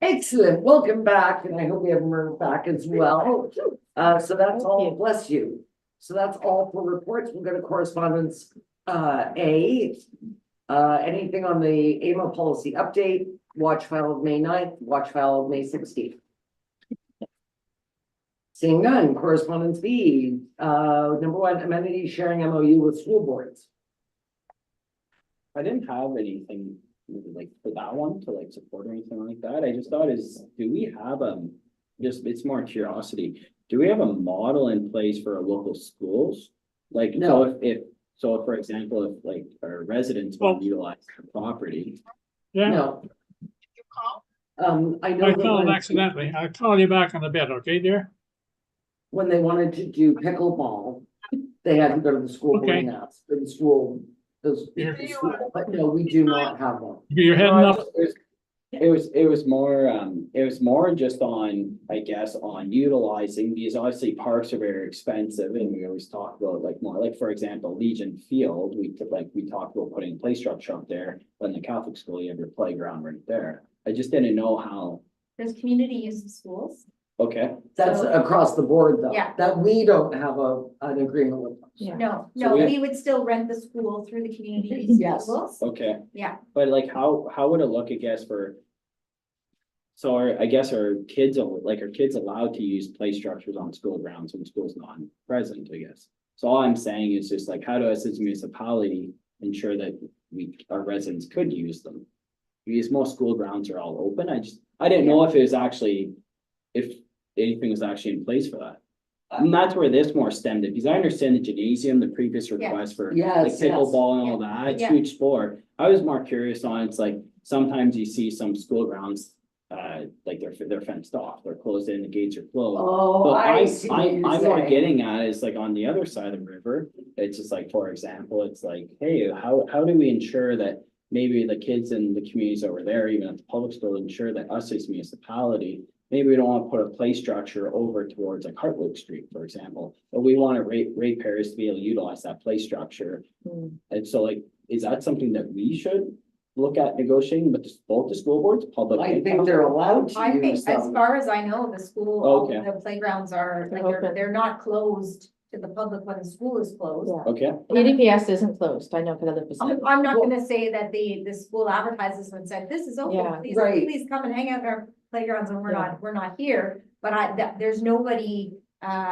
Speaker 1: Excellent, welcome back, and I hope we have Merv back as well. So that's all, bless you. So that's all for reports. We'll go to correspondence, A. Anything on the AMA policy update, watch file of May 9th, watch file of May 16th. Seeing none, correspondence B, number one, amenity sharing MOU with school boards.
Speaker 3: I didn't have anything like for that one to like support or anything like that. I just thought do we have just, it's more curiosity. Do we have a model in place for our local schools? Like,
Speaker 1: No.
Speaker 3: so if, for example, if like our residents want to utilize their property.
Speaker 7: Yeah,
Speaker 1: No. I know
Speaker 7: I
Speaker 1: that
Speaker 7: called
Speaker 1: when-
Speaker 7: accidentally. I'll call you back on the bed, okay, dear?
Speaker 1: when they wanted to do pickleball, they had to go to the school board
Speaker 7: Okay.
Speaker 1: and ask, or the school,
Speaker 7: Here.
Speaker 1: the school, but no, we do not have one.
Speaker 7: You're heading up,
Speaker 3: It was more just on, I guess, on utilizing these, obviously parks are very expensive and we always talk about like more, like, for example, Legion Field, we talked about putting a play structure up there, but in the Catholic school, you have your playground right there. I just didn't know how,
Speaker 4: There's community use of schools.
Speaker 3: okay,
Speaker 1: That's
Speaker 4: So-
Speaker 1: across the board though.
Speaker 4: Yeah.
Speaker 1: That we don't have an agreement with.
Speaker 5: Yeah.
Speaker 4: No,
Speaker 3: So
Speaker 4: no,
Speaker 3: we-
Speaker 4: we would still rent the school through the community use of
Speaker 1: Yes.
Speaker 4: schools.
Speaker 3: okay.
Speaker 4: Yeah.
Speaker 3: But like, how would it look, I guess, for? So I guess our kids allowed to use play structures on school grounds when school's not present, I guess. So all I'm saying is just like, how do us as a municipality ensure that our residents could use them? Because most school grounds are all open. I didn't know if it was actually, if anything was actually in place for that. And that's where this more stemmed it, because I understand the gymnasium, the previous request for like
Speaker 1: Yes, yes.
Speaker 3: pickleball and all that, it's
Speaker 4: Yeah.
Speaker 3: huge sport. I was more curious on, it's like, sometimes you see some school grounds, like they're fenced off, they're closed in, the gates are closed.
Speaker 1: Oh,
Speaker 3: But
Speaker 1: I see what
Speaker 3: I'm
Speaker 1: you're
Speaker 3: more
Speaker 1: saying.
Speaker 3: getting at is like on the other side of the river, it's just like, for example, it's like, hey, how do we ensure that maybe the kids in the communities over there, even at the public school, ensure that us as municipality, maybe we don't want to put a play structure over towards like Hartwick Street, for example, but we want to ratepayers to be able to utilize that play structure.
Speaker 5: Mm.
Speaker 3: And so like, is that something that we should look at negotiating with both the school boards, public?
Speaker 1: I
Speaker 3: and
Speaker 1: think they're allowed to
Speaker 4: I think,
Speaker 1: use
Speaker 4: as
Speaker 1: them.
Speaker 4: far as I know, the school, all
Speaker 3: Okay.
Speaker 4: of the playgrounds are, like,
Speaker 5: They're open.
Speaker 4: they're not closed to the public when the school is closed.
Speaker 5: Yeah.
Speaker 3: Okay,
Speaker 5: EDPS isn't closed, I know for other
Speaker 4: I'm
Speaker 5: facilities.
Speaker 4: I'm not gonna say that the school advertises and said, this is
Speaker 5: Yeah.
Speaker 4: open, please,
Speaker 1: Right.
Speaker 4: please come and hang out in our playgrounds and
Speaker 5: Yeah.
Speaker 4: we're not here. But there's nobody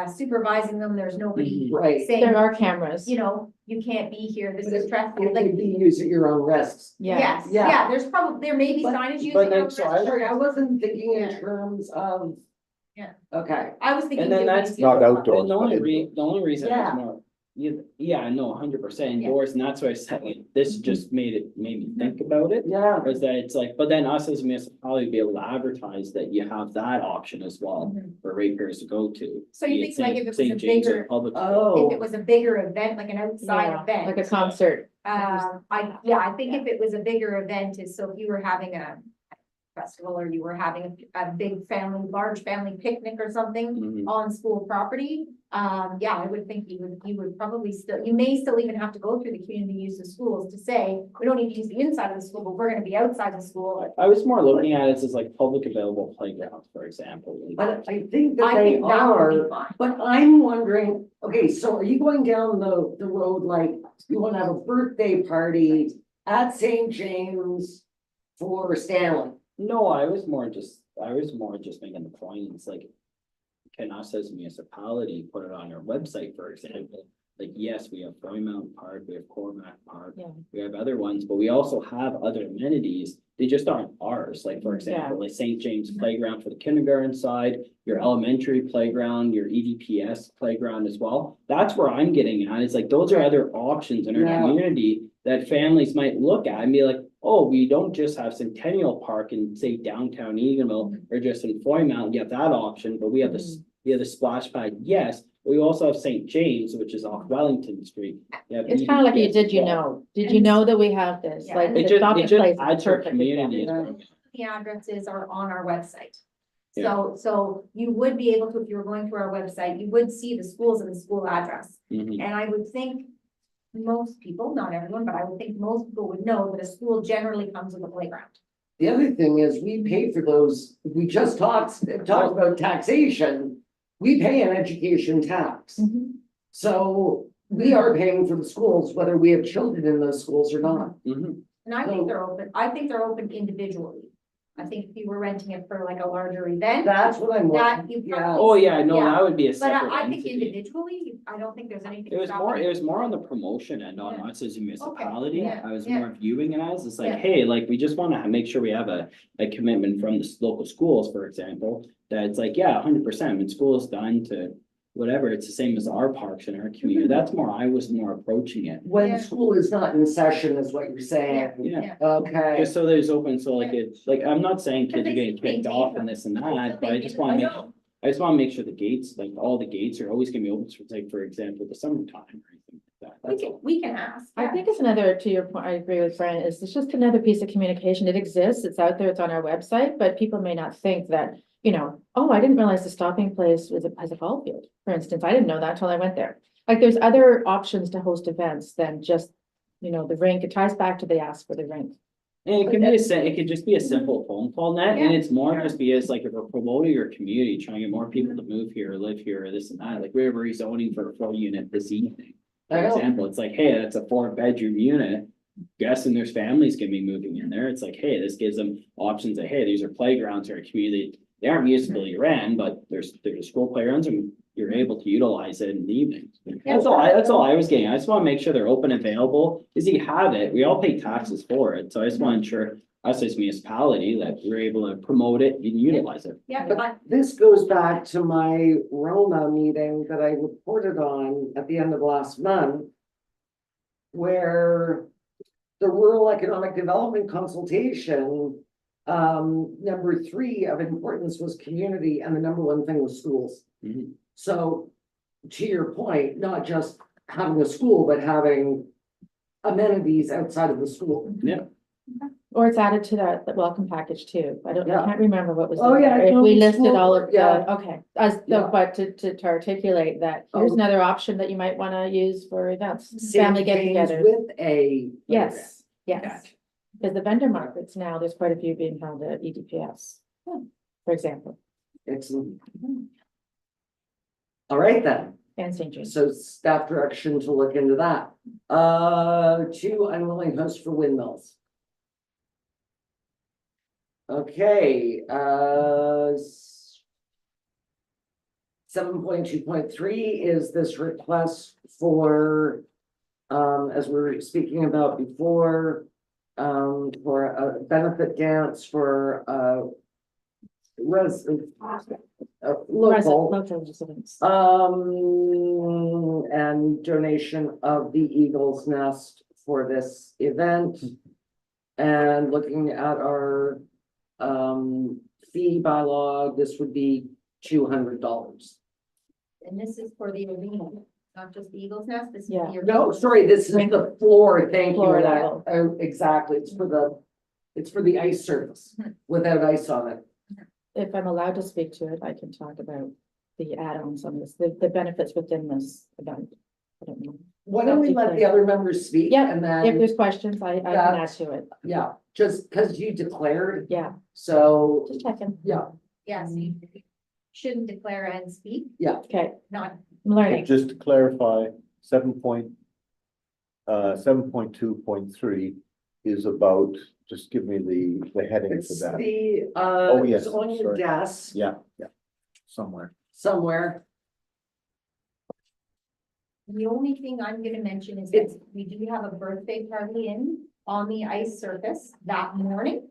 Speaker 4: supervising them, there's nobody
Speaker 1: Right.
Speaker 4: saying,
Speaker 5: There are cameras.
Speaker 4: you know, you can't be here, this
Speaker 1: But
Speaker 4: is
Speaker 1: It
Speaker 4: stressful,
Speaker 1: could
Speaker 4: like,
Speaker 1: be used at your own risk.
Speaker 5: Yeah.
Speaker 4: yes,
Speaker 1: Yeah.
Speaker 4: yeah, there's probably, there may be
Speaker 1: But-
Speaker 4: signage using.
Speaker 3: but then,
Speaker 4: it,
Speaker 3: so
Speaker 4: I'm
Speaker 3: I-
Speaker 1: Sorry, I wasn't thinking in
Speaker 4: Yeah.
Speaker 1: terms of.
Speaker 4: Yeah.
Speaker 1: Okay,
Speaker 4: I was thinking.
Speaker 3: And then
Speaker 4: it would
Speaker 3: that's
Speaker 4: be-
Speaker 8: Not outdoors.
Speaker 3: the only reason
Speaker 1: Yeah.
Speaker 3: it's more, yeah, no, 100%
Speaker 4: Yeah.
Speaker 3: indoors, and that's why I said, like, this just made me think about it.
Speaker 1: yeah,
Speaker 3: Was that it's like, but then us as a municipality be able to advertise that you have that option as well
Speaker 4: Mhm.
Speaker 3: for ratepayers to go to.
Speaker 4: So you
Speaker 3: be it
Speaker 4: think like
Speaker 3: St.
Speaker 4: if it was
Speaker 3: St.
Speaker 4: a
Speaker 3: James or
Speaker 4: bigger,
Speaker 3: public school.
Speaker 4: if
Speaker 1: oh,
Speaker 4: it was a bigger event, like an outside
Speaker 5: Yeah,
Speaker 4: event.
Speaker 5: like a concert.
Speaker 4: I think if it was a bigger event, is so if you were having a festival or you were having a big family, large family picnic or something
Speaker 3: Mhm.
Speaker 4: on school property, yeah, I would think you would probably still, you may still even have to go through the community use of schools to say, we don't need to use the inside of the school, but we're gonna be outside the school.
Speaker 3: I was more looking at it as like public available playgrounds, for example.
Speaker 1: but I think that
Speaker 4: I
Speaker 1: they
Speaker 4: think that would
Speaker 1: are.
Speaker 4: be fine.
Speaker 1: But I'm wondering, okay, so are you going down the road, like, you wanna have a birthday party at St. James for Stanley?
Speaker 3: No, I was more just making the point, it's like, can us as a municipality put it on our website, for example? Like, yes, we have Froy Mountain Park, we have Cormac Park,
Speaker 5: Yeah.
Speaker 3: we have other ones, but we also have other amenities. They just aren't ours, like, for example, like St. James Playground for the kindergarten side, your elementary playground, your EDPS playground as well. That's where I'm getting at, it's like, those are other options in our
Speaker 1: Yeah.
Speaker 3: community that families might look at and be like, oh, we don't just have Centennial Park in, say, downtown Eganville, or just in Foy Mountain, you have that option, but we have the splash pad, yes. We also have St. James, which is off Wellington Street. You have
Speaker 5: It's kind of like you,
Speaker 3: EDPS
Speaker 5: did
Speaker 3: as
Speaker 5: you
Speaker 3: well.
Speaker 5: know? Did you know that we have this?
Speaker 4: Yeah,
Speaker 5: Like
Speaker 4: and
Speaker 3: It
Speaker 5: the
Speaker 3: just,
Speaker 5: shopping
Speaker 3: it just
Speaker 5: place is
Speaker 3: adds to our
Speaker 5: perfect
Speaker 3: community.
Speaker 5: example.
Speaker 4: The addresses are on our website.
Speaker 3: Yeah.
Speaker 4: So you would be able to, if you were going through our website, you would see the schools and the school address.
Speaker 3: Mhm.
Speaker 4: And I would think most people, not everyone, but I would think most people would know that a school generally comes with a playground.
Speaker 1: The other thing is we pay for those, we just talked about taxation. We pay an education tax.
Speaker 5: Mhm.
Speaker 1: So we are paying for the schools, whether we have children in those schools or not.
Speaker 3: Mhm.
Speaker 4: And I think they're open individually. I think if you were renting it for like a larger event,
Speaker 1: That's what I'm
Speaker 4: that
Speaker 1: looking,
Speaker 4: you
Speaker 1: yeah.
Speaker 4: probably.
Speaker 3: Oh, yeah, no,
Speaker 4: Yeah.
Speaker 3: that would be a
Speaker 4: But
Speaker 3: separate
Speaker 4: I think
Speaker 3: entity.
Speaker 4: individually, I don't think there's anything.
Speaker 3: It was
Speaker 4: stopping
Speaker 3: more on the promotion end on
Speaker 4: Yeah.
Speaker 3: us as a municipality.
Speaker 4: yeah,
Speaker 3: I was
Speaker 4: yeah.
Speaker 3: more viewing it as, it's like,
Speaker 4: Yeah.
Speaker 3: hey, like, we just wanna make sure we have a commitment from the local schools, for example. That it's like, yeah, 100%, when school is done to whatever, it's the same as our parks in our community. That's more, I was more approaching it.
Speaker 1: When
Speaker 4: Yeah.
Speaker 1: school is not in session is what you're saying.
Speaker 3: Yeah.
Speaker 1: Okay.
Speaker 3: Just so there's open, so like it's, like, I'm not saying
Speaker 4: But
Speaker 3: kids
Speaker 4: they
Speaker 3: are getting
Speaker 4: should maintain
Speaker 3: kicked off
Speaker 4: them.
Speaker 3: and this and
Speaker 4: They
Speaker 3: that,
Speaker 4: should
Speaker 3: but I
Speaker 4: maintain
Speaker 3: just
Speaker 4: them.
Speaker 3: wanna
Speaker 4: I
Speaker 3: make.
Speaker 4: know.
Speaker 3: I just wanna make sure the gates, like all the gates are always gonna be open, for like, for example, the summertime or anything like that. That's all.
Speaker 4: We can ask.
Speaker 5: I
Speaker 4: yeah.
Speaker 5: think it's another, to your point, I agree with Brian, it's just another piece of communication. It exists, it's out there, it's on our website, but people may not think that, you know, oh, I didn't realize the stopping place has a ball field. For instance, I didn't know that until I went there. Like, there's other options to host events than just, you know, the rink. It ties back to the ask for the rink.
Speaker 3: And it could be it could just be a simple phone call net, and
Speaker 4: Yeah,
Speaker 3: it's more
Speaker 4: sure.
Speaker 3: just be as like if we're promoting your community, trying to get more people to move here, or live here, or this and that, like we have rezoning for a 4-unit this evening. For
Speaker 1: I know.
Speaker 3: example, it's like, hey, that's a 4-bedroom unit. Guessing there's families gonna be moving in there. It's like, hey, this gives them options that, hey, these are playgrounds in our community. They aren't usable year round, but there's school playgrounds and you're able to utilize it in the evenings. That's all I was getting. I just wanna make sure they're open and available, cause you have it, we all pay taxes for it, so I just want to ensure us as municipality that we're able to promote it and utilize it.
Speaker 4: Yeah,
Speaker 1: But
Speaker 4: but
Speaker 1: this goes back to my Roma meeting that I reported on at the end of last month. Where the rural economic development consultation, number 3 of importance was community, and the number 1 thing was schools.
Speaker 3: Mhm.
Speaker 1: So, to your point, not just having a school, but having amenities outside of the school.
Speaker 3: Yeah,
Speaker 5: Or it's added to that welcome package too. I
Speaker 1: Yeah.
Speaker 5: can't remember what was.
Speaker 1: Oh,
Speaker 5: in
Speaker 1: yeah,
Speaker 5: there.
Speaker 1: it's
Speaker 5: If
Speaker 1: on
Speaker 5: we
Speaker 1: the
Speaker 5: listed
Speaker 1: school
Speaker 5: all
Speaker 1: board,
Speaker 5: of
Speaker 1: yeah.
Speaker 5: the, okay, as,
Speaker 1: Yeah.
Speaker 5: but to articulate that, here's
Speaker 1: Oh.
Speaker 5: another option that you might wanna use for events,
Speaker 1: Same
Speaker 5: family
Speaker 1: things
Speaker 5: get-togethers.
Speaker 1: with a.
Speaker 5: Yes, yes.
Speaker 1: Gotcha.
Speaker 5: Because the vendor markets now, there's quite a few being held at EDPS. For example,
Speaker 1: Excellent. All right then.
Speaker 5: and St. James.
Speaker 1: So staff direction to look into that. 2 unwilling hosts for windmills. Okay, 7.2.3 is this request for, as we were speaking about before, for a benefit dance for, local.
Speaker 5: Local residents.
Speaker 1: And donation of the Eagle's Nest for this event. And looking at our, fee bylaw, this would be $200.
Speaker 4: and this is for the arena, not just the Eagle's Nest, this is
Speaker 5: Yeah.
Speaker 4: the.
Speaker 1: No, sorry, this is the floor, thank you.
Speaker 5: Floor
Speaker 1: Annette.
Speaker 5: level.
Speaker 1: Oh, exactly, it's for the ice surface, without ice on it.
Speaker 5: If I'm allowed to speak to it, I can talk about the add-ons on this, the benefits within this event. I don't know.
Speaker 1: Why don't we let the other members speak?
Speaker 5: Yeah,
Speaker 1: And
Speaker 5: If
Speaker 1: then,
Speaker 5: there's questions, I can add
Speaker 1: That's-
Speaker 5: to it.
Speaker 1: yeah, just because you declared,
Speaker 5: Yeah,
Speaker 1: so,
Speaker 5: just checking.
Speaker 1: yeah,
Speaker 4: Yes, you shouldn't declare and speak,
Speaker 5: Okay,
Speaker 4: not,
Speaker 5: I'm learning.
Speaker 8: Just to clarify, 7.2.3 is about, just give me the heading for
Speaker 1: it's
Speaker 8: that.
Speaker 1: the,
Speaker 8: Oh, yes,
Speaker 1: it's on your
Speaker 8: sorry.
Speaker 1: desk
Speaker 8: Yeah, somewhere.
Speaker 1: somewhere.
Speaker 4: the only thing I'm gonna mention is that we do have a birthday party on the ice surface that morning.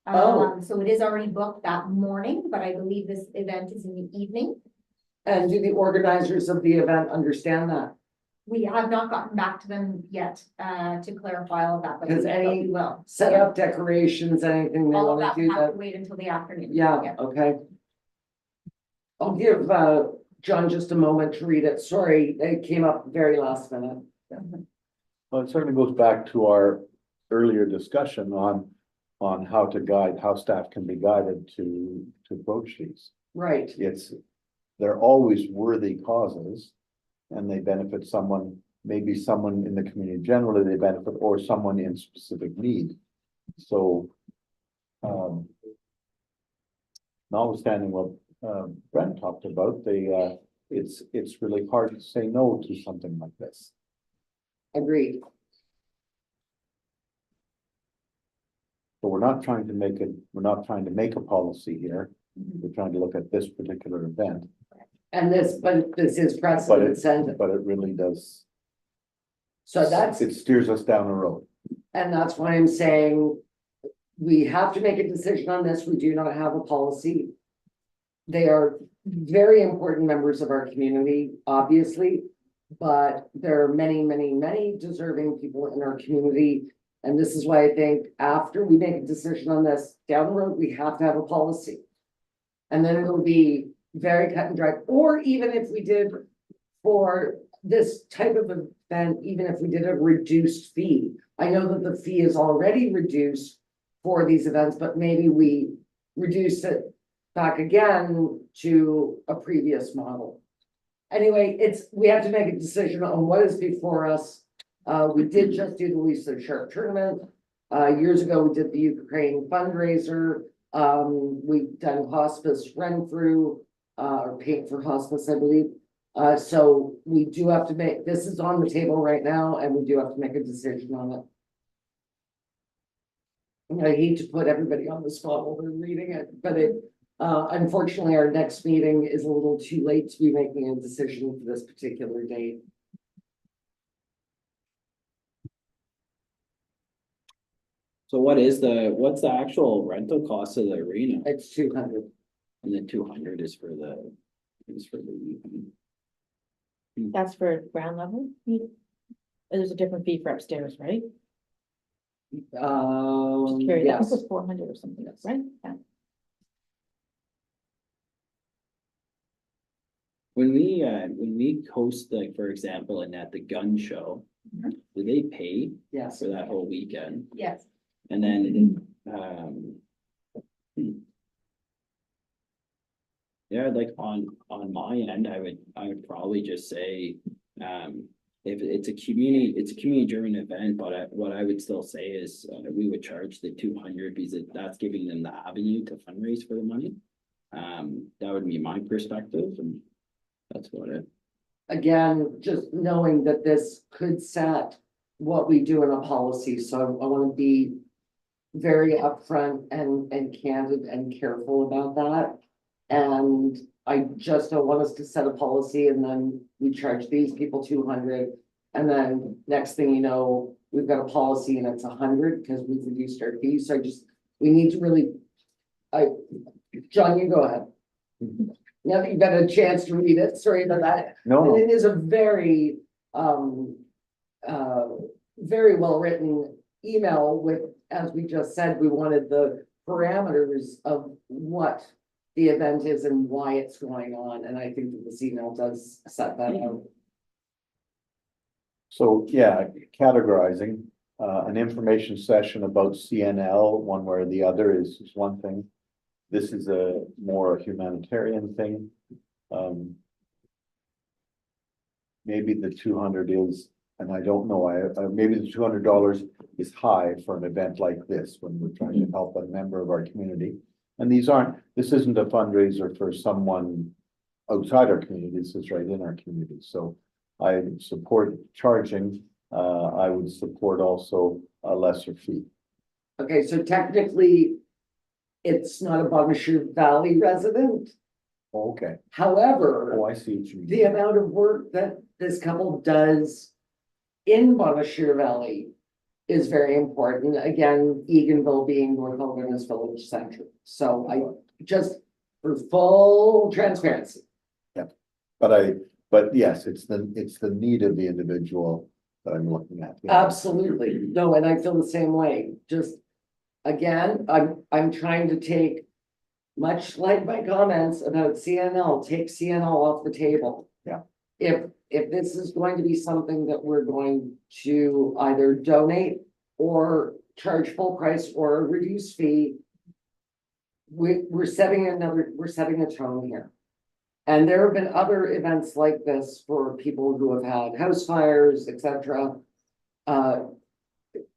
Speaker 1: Oh.
Speaker 4: So it is already booked that morning, but I believe this event is in the evening.
Speaker 1: And do the organizers of the event understand that?
Speaker 4: We have not gotten back to them yet, to clarify all of that, but
Speaker 1: Because
Speaker 4: we
Speaker 1: any
Speaker 4: will.
Speaker 1: Set up decorations, anything they
Speaker 4: All of
Speaker 1: want
Speaker 4: that
Speaker 1: to do
Speaker 4: will have
Speaker 1: that?
Speaker 4: to wait until the afternoon.
Speaker 1: Yeah, okay. I'll give John just a moment to read it. Sorry, it came up very last minute.
Speaker 8: Well, it certainly goes back to our earlier discussion on how to guide, how staff can be guided to approach these.
Speaker 1: Right,
Speaker 8: They're always worthy causes. And they benefit someone, maybe someone in the community generally they benefit, or someone in specific need. So Notwithstanding what Brent talked about, it's really hard to say no to something like this.
Speaker 1: Agreed.
Speaker 8: So we're not trying to make a policy here. We're trying to look at this particular event,
Speaker 1: And this, but this is precedent setting.
Speaker 8: but it really does.
Speaker 1: So that's,
Speaker 8: It steers us down a road.
Speaker 1: and that's why I'm saying we have to make a decision on this. We do not have a policy. They are very important members of our community, obviously, but there are many, many, many deserving people in our community. And this is why I think after we make a decision on this down the road, we have to have a policy. And then it'll be very cut and dry, or even if we did for this type of event, even if we did a reduced fee. I know that the fee is already reduced for these events, but maybe we reduce it back again to a previous model. Anyway, we have to make a decision on what is before us. We did just do the Lisa Sharp tournament. Years ago, we did the Ukraine fundraiser. We've done hospice run through, or paint for hospice, I believe. So we do have to this is on the table right now, and we do have to make a decision on it. And I hate to put everybody on the spot while they're reading it, but unfortunately, our next meeting is a little too late to be making a decision for this particular date.
Speaker 3: So what's the actual rental cost of the arena?
Speaker 1: It's 200.
Speaker 3: And then 200 is for the evening.
Speaker 5: That's for ground level? There's a different fee for upstairs, right? Just curious, I think it
Speaker 1: Yes,
Speaker 5: was 400 or something,
Speaker 1: Yes.
Speaker 5: right? Yeah.
Speaker 3: When we host, like, for example, at the gun show, do they pay
Speaker 1: yes.
Speaker 3: for that whole weekend?
Speaker 4: Yes.
Speaker 3: And then, yeah, like on my end, I would probably just say, if it's a community driven event, but what I would still say is, we would charge the 200 because that's giving them the avenue to fundraise for the money. That would be my perspective, and that's what it.
Speaker 1: Again, just knowing that this could set what we do in a policy, so I want to be very upfront and candid and careful about that. And I just don't want us to set a policy and then we charge these people 200. And then next thing you know, we've got a policy and it's 100 because we've reduced our fees. So we need to really, John, you go ahead. Now that you've got a chance to read it, sorry about that.
Speaker 8: No,
Speaker 1: And it is a very, very well-written email with, as we just said, we wanted the parameters of what the event is and why it's going on, and I think that this email does set that out.
Speaker 8: so yeah, categorizing, an information session about CNL, one way or the other is one thing. This is a more humanitarian thing. Maybe the 200 is, and I don't know, maybe the $200 is high for an event like this when we're trying to help a member of our community. And this isn't a fundraiser for someone outside our community, this is right in our community. So I support charging, I would support also a lesser fee.
Speaker 1: Okay, so technically, it's not a Bonnechere Valley resident.
Speaker 8: Okay,
Speaker 1: However,
Speaker 8: oh, I see what you mean.
Speaker 1: the amount of work that this couple does in Bonnechere Valley is very important. Again, Eganville being North Wilderness Village Center. So I just, for full transparency.
Speaker 8: But yes, it's the need of the individual that I'm looking at.
Speaker 1: Absolutely. No, and I feel the same way. Just, again, I'm trying to take, much like my comments about CNL, take CNL off the table.
Speaker 8: Yeah.
Speaker 1: If this is going to be something that we're going to either donate or charge full price or a reduced fee, we're setting a tone here. And there have been other events like this for people who have had house fires, etc.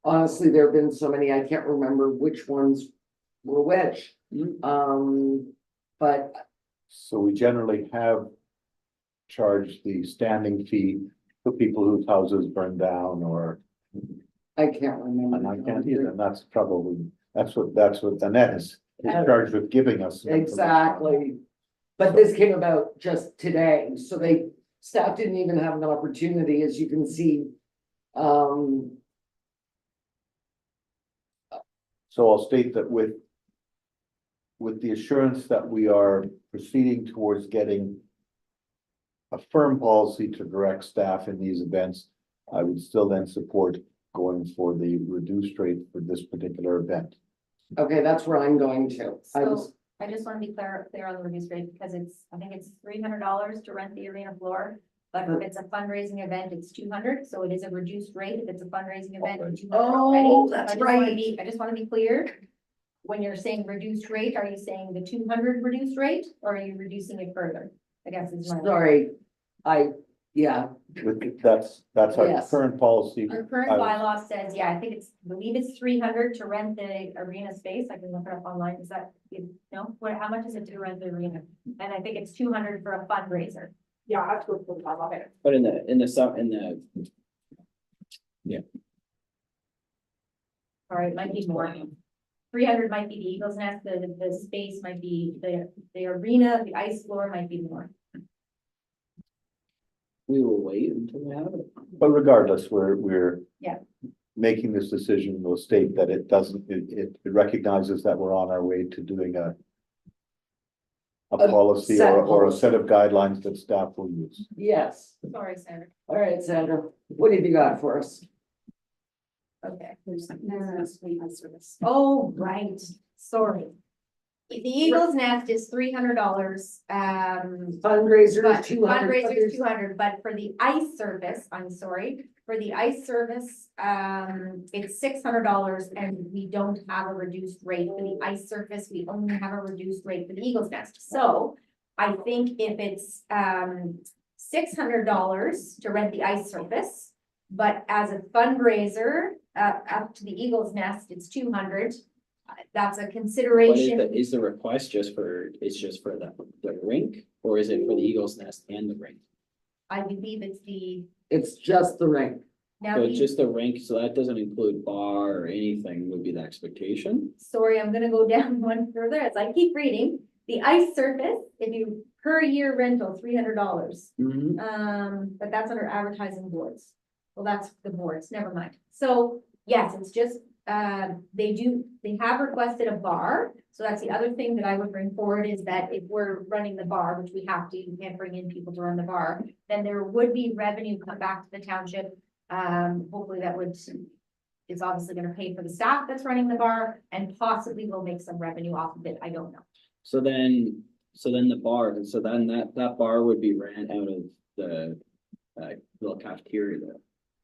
Speaker 1: Honestly, there have been so many, I can't remember which ones we're which. But
Speaker 8: So we generally have charged the standing fee for people whose houses burned down or,
Speaker 1: I can't remember.
Speaker 8: and I can't either, and that's probably, that's what Annette is charged with giving us. some information.
Speaker 1: Exactly. But this came about just today, so staff didn't even have an opportunity, as you can see.
Speaker 8: So I'll state that with the assurance that we are proceeding towards getting a firm policy to direct staff in these events, I would still then support going for the reduced rate for this particular event.
Speaker 1: Okay, that's where I'm going to.
Speaker 4: So I just want to be clear on the reduced rate because I think it's $300 to rent the arena floor. But if it's a fundraising event, it's 200, so it is a reduced rate. If it's a fundraising event, it's 200 already.
Speaker 1: Oh, that's
Speaker 4: I just wanna
Speaker 1: right.
Speaker 4: I just want to be clear. When you're saying reduced rate, are you saying the 200 reduced rate or are you reducing it further? I guess is my.
Speaker 1: Sorry, yeah,
Speaker 8: That's our
Speaker 1: Yes.
Speaker 8: current policy.
Speaker 4: Our current
Speaker 8: I was-
Speaker 4: bylaw says, yeah, I think I believe it's 300 to rent the arena space. I can look it up online. Is that, no, how much is it to rent the arena? And I think it's 200 for a fundraiser. Yeah, I have to go through the bylaw. Okay.
Speaker 3: But in the.
Speaker 4: All right, might be more. 300 might be the Eagles Nest, the space might be, the arena, the ice floor might be more.
Speaker 3: We will wait until we have it.
Speaker 8: But regardless, we're.
Speaker 4: Yeah.
Speaker 8: Making this decision, will state that it doesn't, it recognizes that we're on our way to doing a
Speaker 1: A
Speaker 8: policy
Speaker 1: set
Speaker 8: or a
Speaker 1: policy.
Speaker 8: set of guidelines that staff will use.
Speaker 1: yes.
Speaker 4: Sorry, Sandra.
Speaker 1: All right, Sandra, what have you got for us?
Speaker 4: Okay. Oh, right, sorry. The Eagles Nest is $300,
Speaker 1: Fundraiser,
Speaker 4: but
Speaker 1: 200.
Speaker 4: fundraiser is 200, but for the ice service, I'm sorry, for the ice service, it's $600 and we don't have a reduced rate for the ice surface. We only have a reduced rate for the Eagles Nest. So I think if it's, $600 to rent the ice surface, but as a fundraiser, up to the Eagles Nest, it's 200. That's a
Speaker 3: What
Speaker 4: consideration.
Speaker 3: is the request it's just for the rink, or is it for the Eagles Nest and the rink?
Speaker 4: I believe it's
Speaker 1: It's just the ring.
Speaker 4: now,
Speaker 3: So it's
Speaker 4: the-
Speaker 3: just the rink, so that doesn't include bar or anything would be the expectation?
Speaker 4: sorry, I'm gonna go down one further as I keep reading. The ice surface, if you, per year rental, $300. But that's under advertising boards. Well, that's the boards, never mind. So, yes, it's just, they have requested a bar. So that's the other thing that I would bring forward is that if we're running the bar, which we have to, you can't bring in people to run the bar, then there would be revenue come back to the township. Hopefully that would, it's obviously gonna pay for the staff that's running the bar and possibly will make some revenue off of it. I don't know.
Speaker 3: So then the bar, so then that bar would be ran out of the little cafeteria there?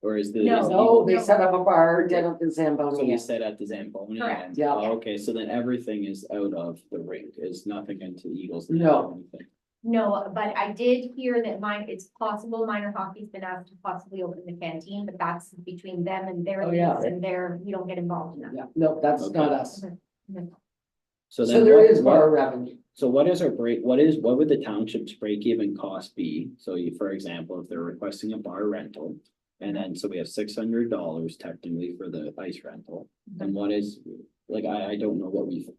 Speaker 3: Or is the?
Speaker 4: No.
Speaker 3: is the-
Speaker 1: No, they set up a bar down at the Zamboni.
Speaker 3: So we said at the Zamboni.
Speaker 4: Correct.
Speaker 3: and-
Speaker 1: Yeah.
Speaker 3: Oh, okay, so then everything is out of the rink, is nothing into the Eagles. Nest
Speaker 1: No.
Speaker 3: or anything.
Speaker 4: No, but I did hear that it's possible minor hockey's been asked to possibly open the canteen, but that's between them and their
Speaker 1: Oh, yeah.
Speaker 4: leagues and we don't get involved in that.
Speaker 1: Yeah, no, that's not
Speaker 3: Okay.
Speaker 1: us.
Speaker 3: So
Speaker 1: So
Speaker 3: then
Speaker 1: there
Speaker 3: what-
Speaker 1: is bar
Speaker 3: what-
Speaker 1: revenue.
Speaker 3: So what is our what would the township's break even cost be? So you, for example, if they're requesting a bar rental. And then, so we have $600 technically for the ice rental, and what is, like, I don't know what we've.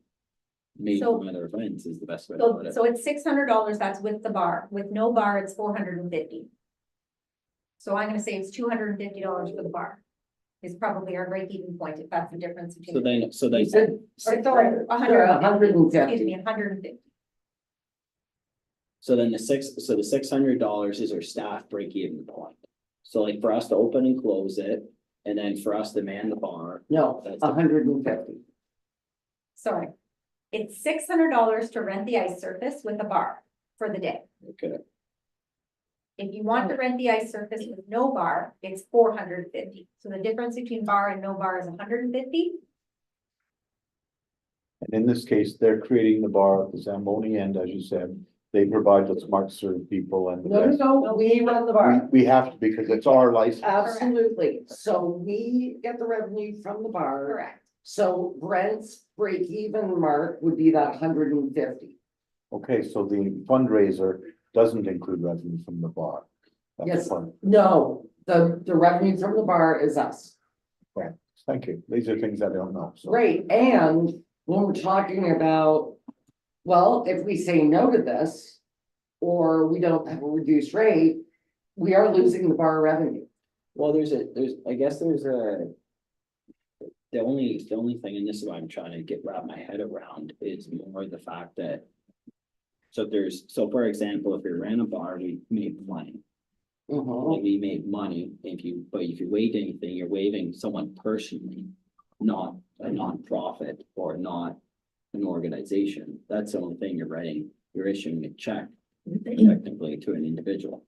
Speaker 3: Made
Speaker 4: So-
Speaker 3: from other events is the best way to put
Speaker 4: So,
Speaker 3: it.
Speaker 4: so it's $600, that's with the bar. With no bar, it's 450. So I'm gonna say it's $250 for the bar. Is probably our break even point, if that's the difference
Speaker 3: So
Speaker 4: between.
Speaker 3: then.
Speaker 1: You said.
Speaker 4: Or sorry,
Speaker 1: 150.
Speaker 4: Excuse me, 150.
Speaker 3: So then the $600 is our staff break even point. So like for us to open and close it, and then for us to man the bar,
Speaker 1: No,
Speaker 3: That's the-
Speaker 1: 150.
Speaker 4: Sorry. It's $600 to rent the ice surface with a bar for the day.
Speaker 3: okay,
Speaker 4: If you want to rent the ice surface with no bar, it's 450. So the difference between bar and no bar is 150.
Speaker 8: And in this case, they're creating the bar at the Zamboni end, as you said. They provide the smart serve people and. the
Speaker 1: No,
Speaker 8: best-
Speaker 1: no, we run the bar.
Speaker 8: We have to, because it's our license.
Speaker 1: Absolutely. So we get the revenue from the bar.
Speaker 4: Correct.
Speaker 1: So Brent's break even mark would be that 150.
Speaker 8: Okay, so the fundraiser doesn't include revenue from the bar. That's
Speaker 1: Yes.
Speaker 8: fine.
Speaker 1: No, the revenue from the bar is us.
Speaker 8: Thank you. These are things I don't know, so.
Speaker 1: Right, and when we're talking about, well, if we say no to this, or we don't have a reduced rate, we are losing the bar revenue.
Speaker 3: Well, there's, I guess there's a. The only thing, and this is what I'm trying to wrap my head around, is more the fact that. So for example, if we ran a bar, we made money, like we made money, but if you waive anything, you're waiving someone personally. Not a nonprofit or not an organization, that's the only thing you're writing, you're issuing a check technically to an individual.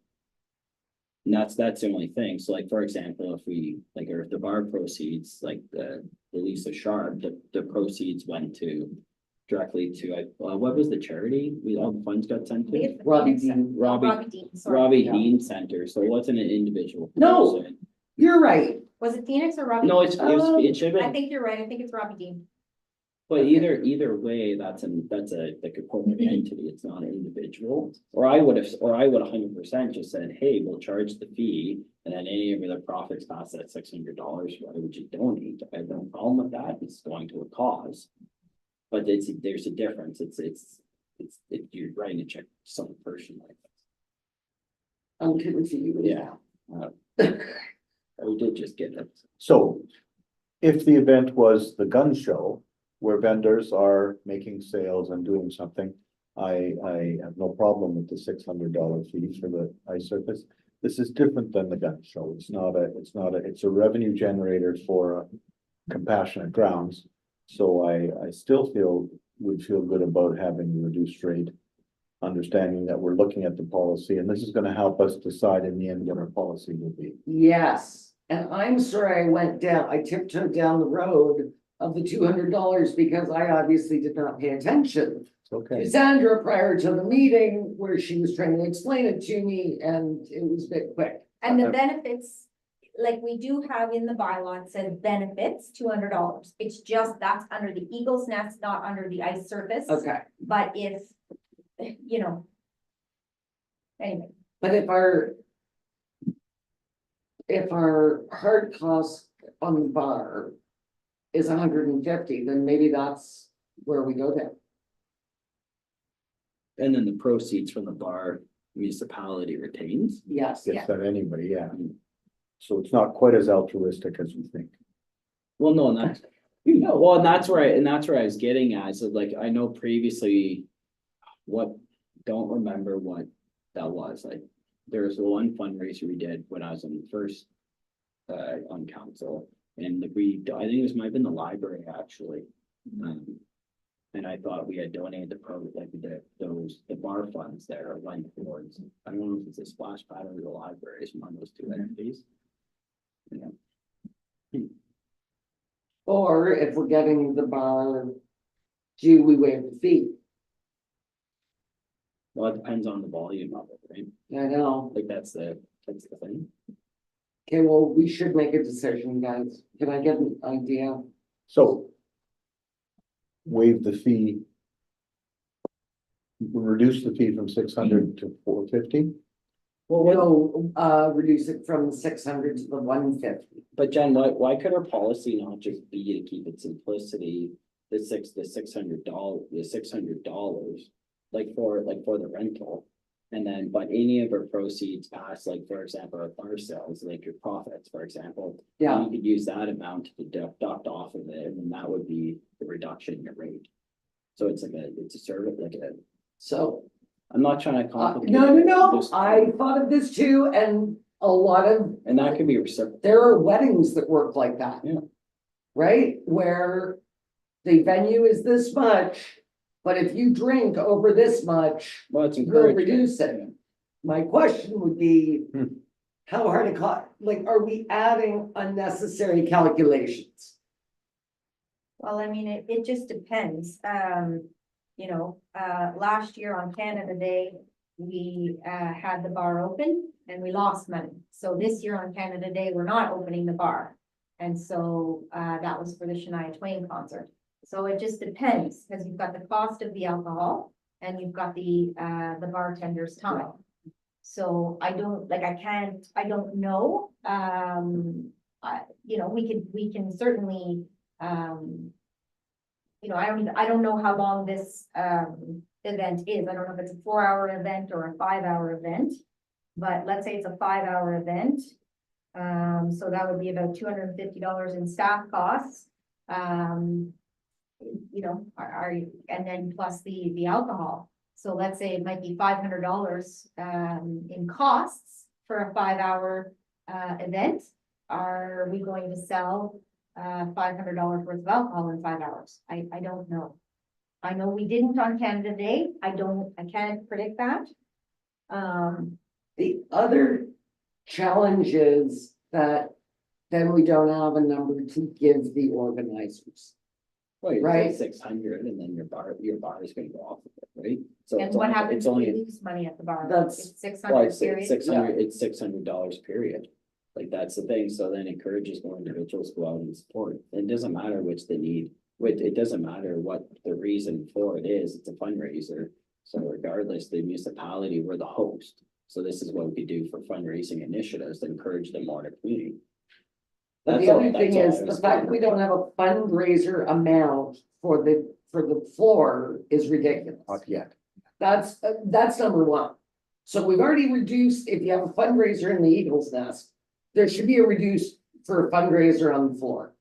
Speaker 3: And that's the only thing, so like, for example, if we, like, or if the bar proceeds, like the Lisa Sharp, the proceeds went to. Directly to, what was the charity, all the funds got sent
Speaker 4: I think
Speaker 3: to?
Speaker 4: it's the
Speaker 1: Robbie
Speaker 4: Phoenix Center.
Speaker 3: Dean. Robbie
Speaker 4: Dean, sorry.
Speaker 3: Robbie
Speaker 1: Yeah.
Speaker 3: Dean Center, so it wasn't an individual.
Speaker 1: No.
Speaker 3: person.
Speaker 1: You're right.
Speaker 4: Was it Phoenix or Robbie?
Speaker 3: No,
Speaker 4: Dean?
Speaker 3: it should
Speaker 4: I
Speaker 3: have been,
Speaker 4: think you're right. I think it's Robbie Dean.
Speaker 3: but either way, that's like a corporate entity, it's not an individual. Or I would 100% just said, hey, we'll charge the fee, and then any of the profits past that $600, why would you donate? I have no problem with that, it's going to a cause. But there's a difference, you're writing a check to some person like that.
Speaker 1: I'm confused.
Speaker 3: Yeah. We did just get it.
Speaker 8: So if the event was the gun show where vendors are making sales and doing something, I have no problem with the $600 fee for the ice surface. This is different than the gun show. It's a revenue generator for Compassionate Grounds. So I still would feel good about having the reduced rate, understanding that we're looking at the policy, and this is gonna help us decide in the end what our policy will be.
Speaker 1: Yes, and I'm sorry I tiptoed down the road of the $200 because I obviously did not pay attention
Speaker 8: It's okay.
Speaker 1: to Sandra prior to the meeting where she was trying to explain it to me and it was a bit quick.
Speaker 4: And the benefits, like we do have in the bylaw, it says benefits, $200. It's just, that's under the Eagle's Nest, not under the ice surface.
Speaker 1: Okay,
Speaker 4: But if, you know. Anyway,
Speaker 1: but if our hard cost on the bar is 150, then maybe that's where we go there.
Speaker 3: And then the proceeds from the bar municipality retains.
Speaker 1: Yes.
Speaker 8: Gets that anybody, yeah. So it's not quite as altruistic as we think.
Speaker 3: Well, no, and that's, well, and that's where I was getting at, so like, I know previously. Don't remember what that was, like, there was one fundraiser we did when I was in first. On council, and I think it might have been the library actually. And I thought we had donated the bar funds there went towards, I don't know if it's a splash pad or the library, it's one of those two entities. Yeah.
Speaker 1: Or if we're getting the bar, do we waive the fee?
Speaker 3: Well, it depends on the volume of it, right?
Speaker 1: I know.
Speaker 3: Like that's the thing.
Speaker 1: Okay, well, we should make a decision, guys. Can I get an idea?
Speaker 8: So. Waive the fee. Reduce the fee from 600 to 450.
Speaker 1: Well, we'll reduce it from 600 to the 150.
Speaker 3: But Jen, why could our policy not just be to keep it simplicity, the $600, like for the rental? And then, but any of our proceeds past, like, for example, our bar sales, like your profits, for example.
Speaker 1: Yeah.
Speaker 3: You could use that amount to deduct off of it, and then that would be the reduction in your rate. So it's a service,
Speaker 1: So,
Speaker 3: I'm not trying to complicate.
Speaker 1: no,
Speaker 3: Just-
Speaker 1: I thought of this too, and a lot of,
Speaker 3: And that could be reciprocal.
Speaker 1: there are weddings that work like that.
Speaker 3: Yeah.
Speaker 1: Right, where the venue is this much, but if you drink over this much,
Speaker 3: Well, it's
Speaker 1: we'll
Speaker 3: encouraged.
Speaker 1: reduce it. My question would be, how hard it cost, like, are we adding unnecessary calculations?
Speaker 4: well, I mean, it just depends. Last year on Canada Day, we had the bar open and we lost money. So this year on Canada Day, we're not opening the bar. And so, that was for the Shania Twain concert. So it just depends, because you've got the cost of the alcohol and you've got the bartender's time. So I don't, like, I don't know, you know, we can certainly, you know, I don't know how long this, event is. I don't know if it's a 4-hour event or a 5-hour event. But let's say it's a 5-hour event. So that would be about $250 in staff costs. You know, and then plus the alcohol. So let's say it might be $500 in costs for a 5-hour event. Are we going to sell $500 worth of alcohol in 5 hours? I don't know. I know we didn't on Canada Day. I can't predict that.
Speaker 1: The other challenge is that then we don't have a number to give the organizers.
Speaker 3: Well, you
Speaker 1: Right.
Speaker 3: say 600 and then your bar is gonna go off of it, right? So
Speaker 4: And
Speaker 3: it's
Speaker 4: what
Speaker 3: only-
Speaker 4: happens
Speaker 3: it's
Speaker 4: if we
Speaker 3: only,
Speaker 4: lose money at the bar?
Speaker 1: That's-
Speaker 4: It's six
Speaker 3: well,
Speaker 4: hundred
Speaker 3: it's
Speaker 4: period.
Speaker 3: $600 period. Like, that's the thing, so then encourages more individuals to go out and support. It doesn't matter which the need, it doesn't matter what the reason for it is, it's a fundraiser. So regardless, the municipality, we're the host, so this is what we could do for fundraising initiatives to encourage them more in the community.
Speaker 1: But
Speaker 3: That's
Speaker 1: the
Speaker 3: all-
Speaker 1: other thing
Speaker 3: that's all
Speaker 1: is,
Speaker 3: I
Speaker 1: the
Speaker 3: was
Speaker 1: fact that we don't have a fundraiser amount for the floor is ridiculous.
Speaker 8: Not yet.
Speaker 1: That's number one. So we've already reduced, if you have a fundraiser in the Eagles Nest, there should be a reduced for a fundraiser on the floor.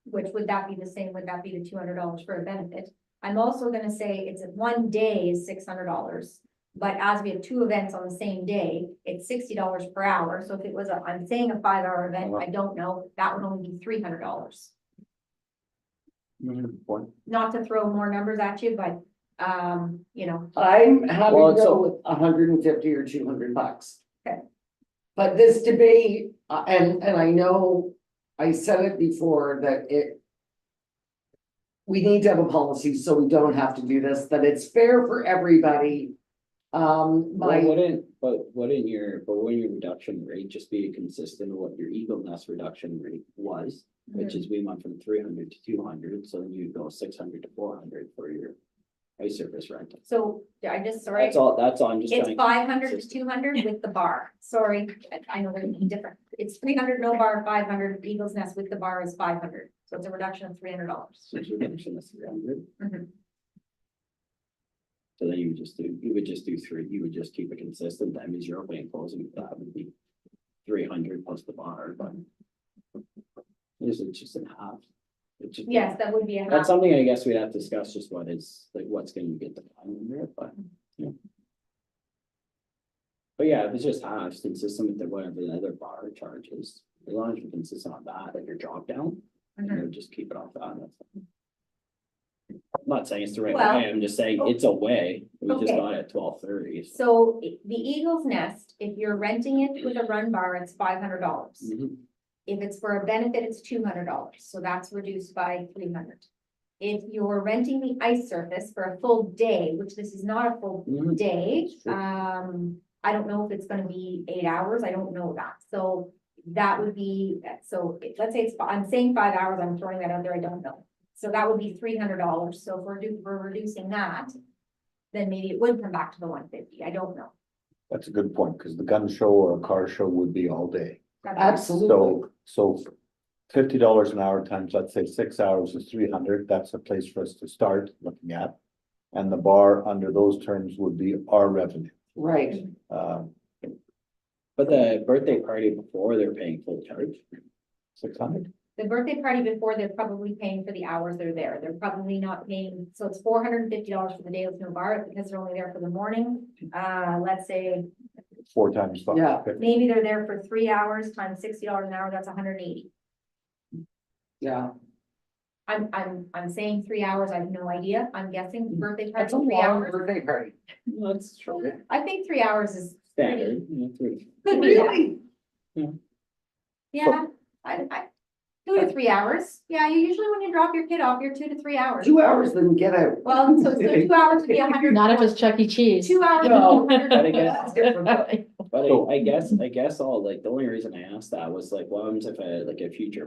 Speaker 4: Which would that be the same? Would that be the $200 for a benefit? I'm also gonna say it's one day is $600. But as we have 2 events on the same day, it's $60 per hour. So if it was I'm saying a 5-hour event, I don't know, that would only be $300.
Speaker 8: Point.
Speaker 4: Not to throw more numbers at you, but, you know,
Speaker 1: I'm happy
Speaker 3: Well,
Speaker 1: to
Speaker 3: so-
Speaker 1: go with $150 or $200.
Speaker 4: Okay.
Speaker 1: But this debate, and I know I said it before that we need to have a policy so we don't have to do this, that it's fair for everybody.
Speaker 3: Well,
Speaker 1: My,
Speaker 3: wouldn't your reduction rate just be consistent with what your Eagle Nest reduction rate was? Which is we went from 300 to 200, so then you go 600 to 400 for your ice surface rental.
Speaker 4: so I just, sorry.
Speaker 3: That's all, I'm just
Speaker 4: It's
Speaker 3: trying.
Speaker 4: 500 to 200 with the bar. Sorry, I know they're different. It's 300 no bar, 500 Eagles Nest with the bar is 500. So it's a reduction of $300.
Speaker 3: So it's reduction is 300.
Speaker 4: Mhm.
Speaker 3: So then you would just do 3, you would just keep it consistent, that means your opening and closing, that would be 300 plus the bar, but. It's just in half. It's just-
Speaker 4: Yes, that would be a half.
Speaker 3: That's something I guess we'd have to discuss, just what's gonna get the time under it, but, yeah. But yeah, if it's just half, consistent with whatever the other bar charges, as long as you're consistent on that, like your drop down, you know, just keep it off that. That's fine. I'm not saying it's the right
Speaker 4: Well,
Speaker 3: way, I'm just saying it's a way, we just
Speaker 4: okay.
Speaker 3: got it at 12:30.
Speaker 4: So the Eagles Nest, if you're renting it with a run bar, it's $500.
Speaker 3: Mhm.
Speaker 4: If it's for a benefit, it's $200, so that's reduced by 300. If you're renting the ice surface for a full day, which this is not a full
Speaker 3: Mhm.
Speaker 4: day,
Speaker 3: It's true.
Speaker 4: I don't know if it's gonna be 8 hours, I don't know that, so that would be, so let's say I'm saying 5 hours, I'm throwing that out there, I don't know. So that would be $300, so if we're reducing that, then maybe it would come back to the 150, I don't know.
Speaker 8: That's a good point, because the gun show or a car show would be all day.
Speaker 1: absolutely.
Speaker 8: So $50 an hour times, let's say 6 hours is 300, that's a place for us to start looking at. And the bar under those terms would be our revenue.
Speaker 1: Right.
Speaker 3: But the birthday party before, they're paying full charge.
Speaker 8: 600.
Speaker 4: The birthday party before, they're probably paying for the hours they're there. They're probably not paying, so it's $450 for the day with no bar because they're only there for the morning. Let's say
Speaker 8: 4 times 5.
Speaker 1: Yeah.
Speaker 4: maybe they're there for 3 hours times $60 an hour, that's 180.
Speaker 1: Yeah,
Speaker 4: I'm saying 3 hours, I have no idea. I'm guessing birthday party
Speaker 1: that's a
Speaker 4: 3
Speaker 1: long
Speaker 4: hours.
Speaker 1: birthday party.
Speaker 3: That's true.
Speaker 4: I think 3 hours is
Speaker 3: Standard. Three.
Speaker 4: could be that.
Speaker 1: Really?
Speaker 4: Yeah, I 2 to 3 hours. Yeah, you usually when you drop your kid off, you're 2 to 3 hours.
Speaker 1: 2 hours, then get out.
Speaker 4: Well, so 2 hours would be 100.
Speaker 5: Not if it's Chuck E. Cheese.
Speaker 4: 2 hours.
Speaker 1: No.
Speaker 4: would be 100.
Speaker 3: Gotta get-
Speaker 1: That's different.
Speaker 3: But
Speaker 8: So-
Speaker 3: I guess all, like, the only reason I asked that was like, what happens if a future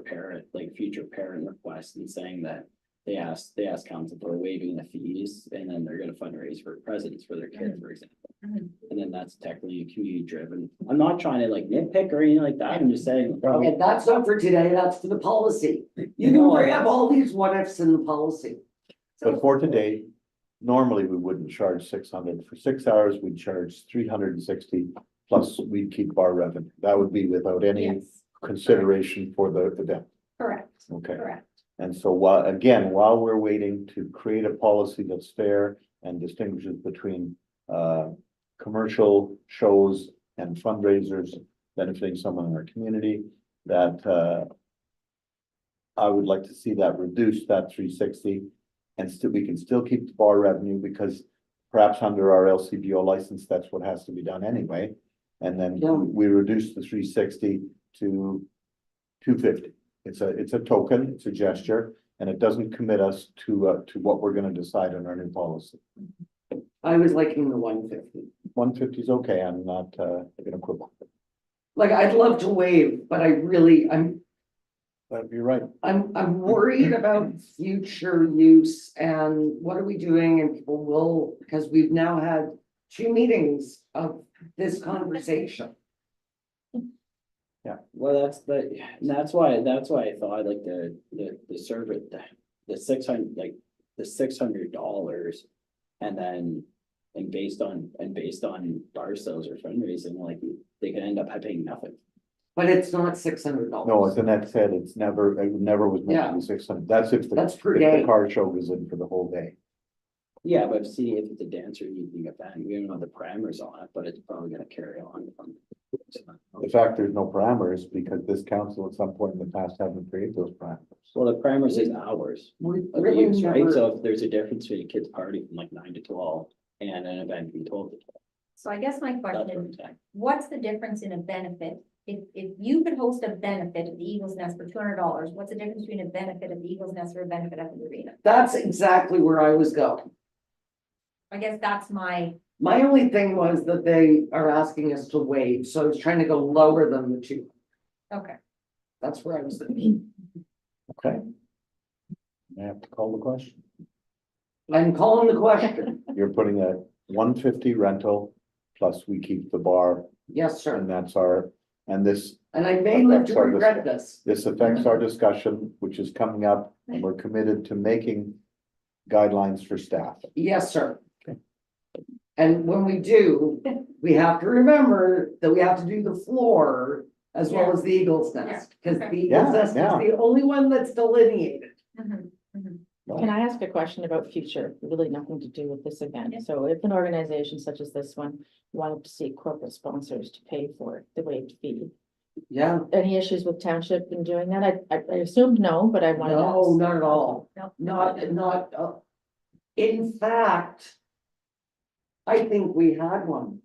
Speaker 3: parent requests and saying that they ask council for waiving the fees, and then they're gonna fundraise for presents for their kid, for example.
Speaker 4: Mhm.
Speaker 3: And then that's technically community driven. I'm not trying to like nitpick or anything like that, I'm just saying.
Speaker 1: And that's not for today, that's for the policy. You can have all these what ifs in the policy.
Speaker 8: But for today, normally we wouldn't charge 600. For 6 hours, we'd charge 360, plus we'd keep our revenue. That would be without any
Speaker 4: Yes,
Speaker 8: consideration for the event.
Speaker 4: correct,
Speaker 8: Okay.
Speaker 4: correct.
Speaker 8: And so while we're waiting to create a policy that's fair and distinguishes between commercial shows and fundraisers benefiting someone in our community, that I would like to see that reduce, that 360. And still, we can still keep the bar revenue, because perhaps under our LCBO license, that's what has to be done anyway. And then
Speaker 1: Yeah.
Speaker 8: we reduce the 360 to 250. It's a token, it's a gesture, and it doesn't commit us to what we're gonna decide on our new policy.
Speaker 1: I was liking the 150.
Speaker 8: 150 is okay, I'm not gonna quibble.
Speaker 1: Like, I'd love to waive, but
Speaker 8: But you're right.
Speaker 1: I'm worried about future use and what are we doing, and people will, because we've now had 2 meetings of this conversation.
Speaker 3: Well, that's why I thought like the service, the 600, like the $600. And then, based on bar sales or fundraising, like they can end up paying nothing.
Speaker 1: But it's not $600.
Speaker 8: No, as Annette said, it never was meant to be 600. That's if
Speaker 1: That's per
Speaker 8: if
Speaker 1: day.
Speaker 8: the car show goes in for the whole day.
Speaker 3: Yeah, but see, if it's a dancer evening event, we don't know the parameters on it, but it's probably gonna carry on.
Speaker 8: The fact there's no parameters because this council at some point in the past haven't created those parameters.
Speaker 3: Well, the parameters is hours
Speaker 1: We
Speaker 3: of
Speaker 1: really
Speaker 3: use, right?
Speaker 1: never-
Speaker 3: So if there's a difference between a kid's party from like 9 to 12 and an event from 12 to 12.
Speaker 4: So I guess my
Speaker 3: That's what I'm
Speaker 4: question,
Speaker 3: saying.
Speaker 4: what's the difference in a benefit? If you could host a benefit at the Eagles Nest for $200, what's the difference between a benefit at the Eagles Nest or a benefit at the arena?
Speaker 1: That's exactly where I was going.
Speaker 4: I guess that's my,
Speaker 1: My only thing was that they are asking us to waive, so I was trying to go lower than the 2.
Speaker 4: okay.
Speaker 1: That's where I was thinking.
Speaker 8: Okay. I have to call the question.
Speaker 1: I'm calling the question.
Speaker 8: You're putting a 150 rental plus we keep the bar,
Speaker 1: Yes, sir.
Speaker 8: and that's our, and this
Speaker 1: And I may live to
Speaker 8: That's our
Speaker 1: regret this.
Speaker 8: affects our discussion, which is coming up, and we're committed to making guidelines for staff.
Speaker 1: Yes, sir.
Speaker 8: Okay.
Speaker 1: And when we do, we have to remember that we have to do the floor as well as the Eagle's Nest. Because the Eagle's
Speaker 8: Yeah,
Speaker 1: Nest is
Speaker 8: yeah.
Speaker 1: the only one that's delineated.
Speaker 4: Mhm.
Speaker 5: Can I ask a question about future, really nothing to do with this event?
Speaker 4: Yeah.
Speaker 5: So if an organization such as this one wanted to seek corporate sponsors to pay for the waived fee,
Speaker 1: Yeah,
Speaker 5: any issues with township in doing that? I assumed no, but I wanted to
Speaker 1: no,
Speaker 5: ask.
Speaker 1: not at all.
Speaker 4: No.
Speaker 1: Not, in fact, I think we had one.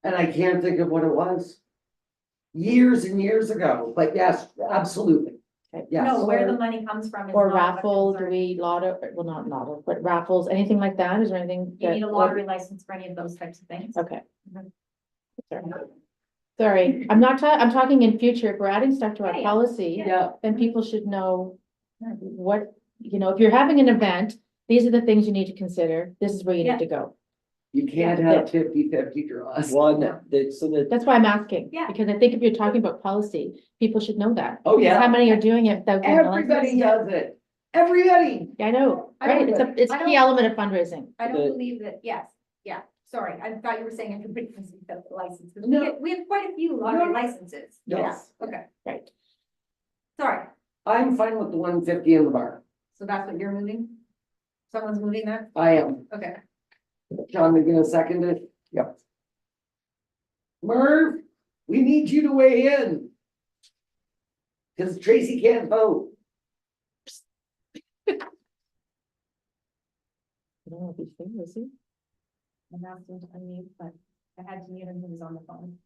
Speaker 1: And I can't think of what it was. Years and years ago, but yes, absolutely.
Speaker 5: Okay.
Speaker 1: Yes.
Speaker 4: No, where the money comes from is
Speaker 5: Or
Speaker 4: not a
Speaker 5: raffle, do
Speaker 4: concern.
Speaker 5: we lotto, well, not lotto, but raffles, anything like that? Is there anything?
Speaker 4: You
Speaker 5: that-
Speaker 4: need a lottery license for any of those types of things.
Speaker 5: Okay.
Speaker 4: Mhm.
Speaker 5: Sorry, I'm talking in future, if we're adding stuff to our
Speaker 4: Yeah, yeah.
Speaker 5: policy,
Speaker 1: Yeah,
Speaker 5: then people should know what, if you're having an event, these are the things you need to consider, this is where you
Speaker 4: Yeah.
Speaker 5: need to go.
Speaker 1: you can't have 50-50 draws.
Speaker 3: One,
Speaker 4: No.
Speaker 3: so that,
Speaker 5: That's why I'm asking.
Speaker 4: Yeah.
Speaker 5: Because I think if you're talking about policy, people should know that.
Speaker 1: Oh, yeah.
Speaker 5: How many are doing it without getting a license?
Speaker 1: Everybody does it. Everybody.
Speaker 5: Yeah, I know,
Speaker 4: I don't-
Speaker 5: right? It's a
Speaker 4: I
Speaker 5: key
Speaker 4: don't-
Speaker 5: element of fundraising.
Speaker 4: I don't
Speaker 3: The-
Speaker 4: believe that, yes, yeah, sorry, I thought you were saying everybody has the license, but
Speaker 1: No.
Speaker 4: we have quite a few
Speaker 1: No,
Speaker 4: lottery
Speaker 1: no.
Speaker 4: licenses.
Speaker 1: Yes.
Speaker 4: Yeah, okay,
Speaker 5: Right.
Speaker 4: sorry,
Speaker 1: I'm fine with the 150 in the bar.
Speaker 4: so that's what you're moving? Someone's moving that?
Speaker 1: I am.
Speaker 4: Okay.
Speaker 1: John, you gonna second it?
Speaker 8: Yep.
Speaker 1: Merv, we need you to weigh in. Cause Tracy can't vote.
Speaker 5: I don't know if he's there, is he?
Speaker 4: I'm asking to unmute, but I had to mute him, he was on the phone.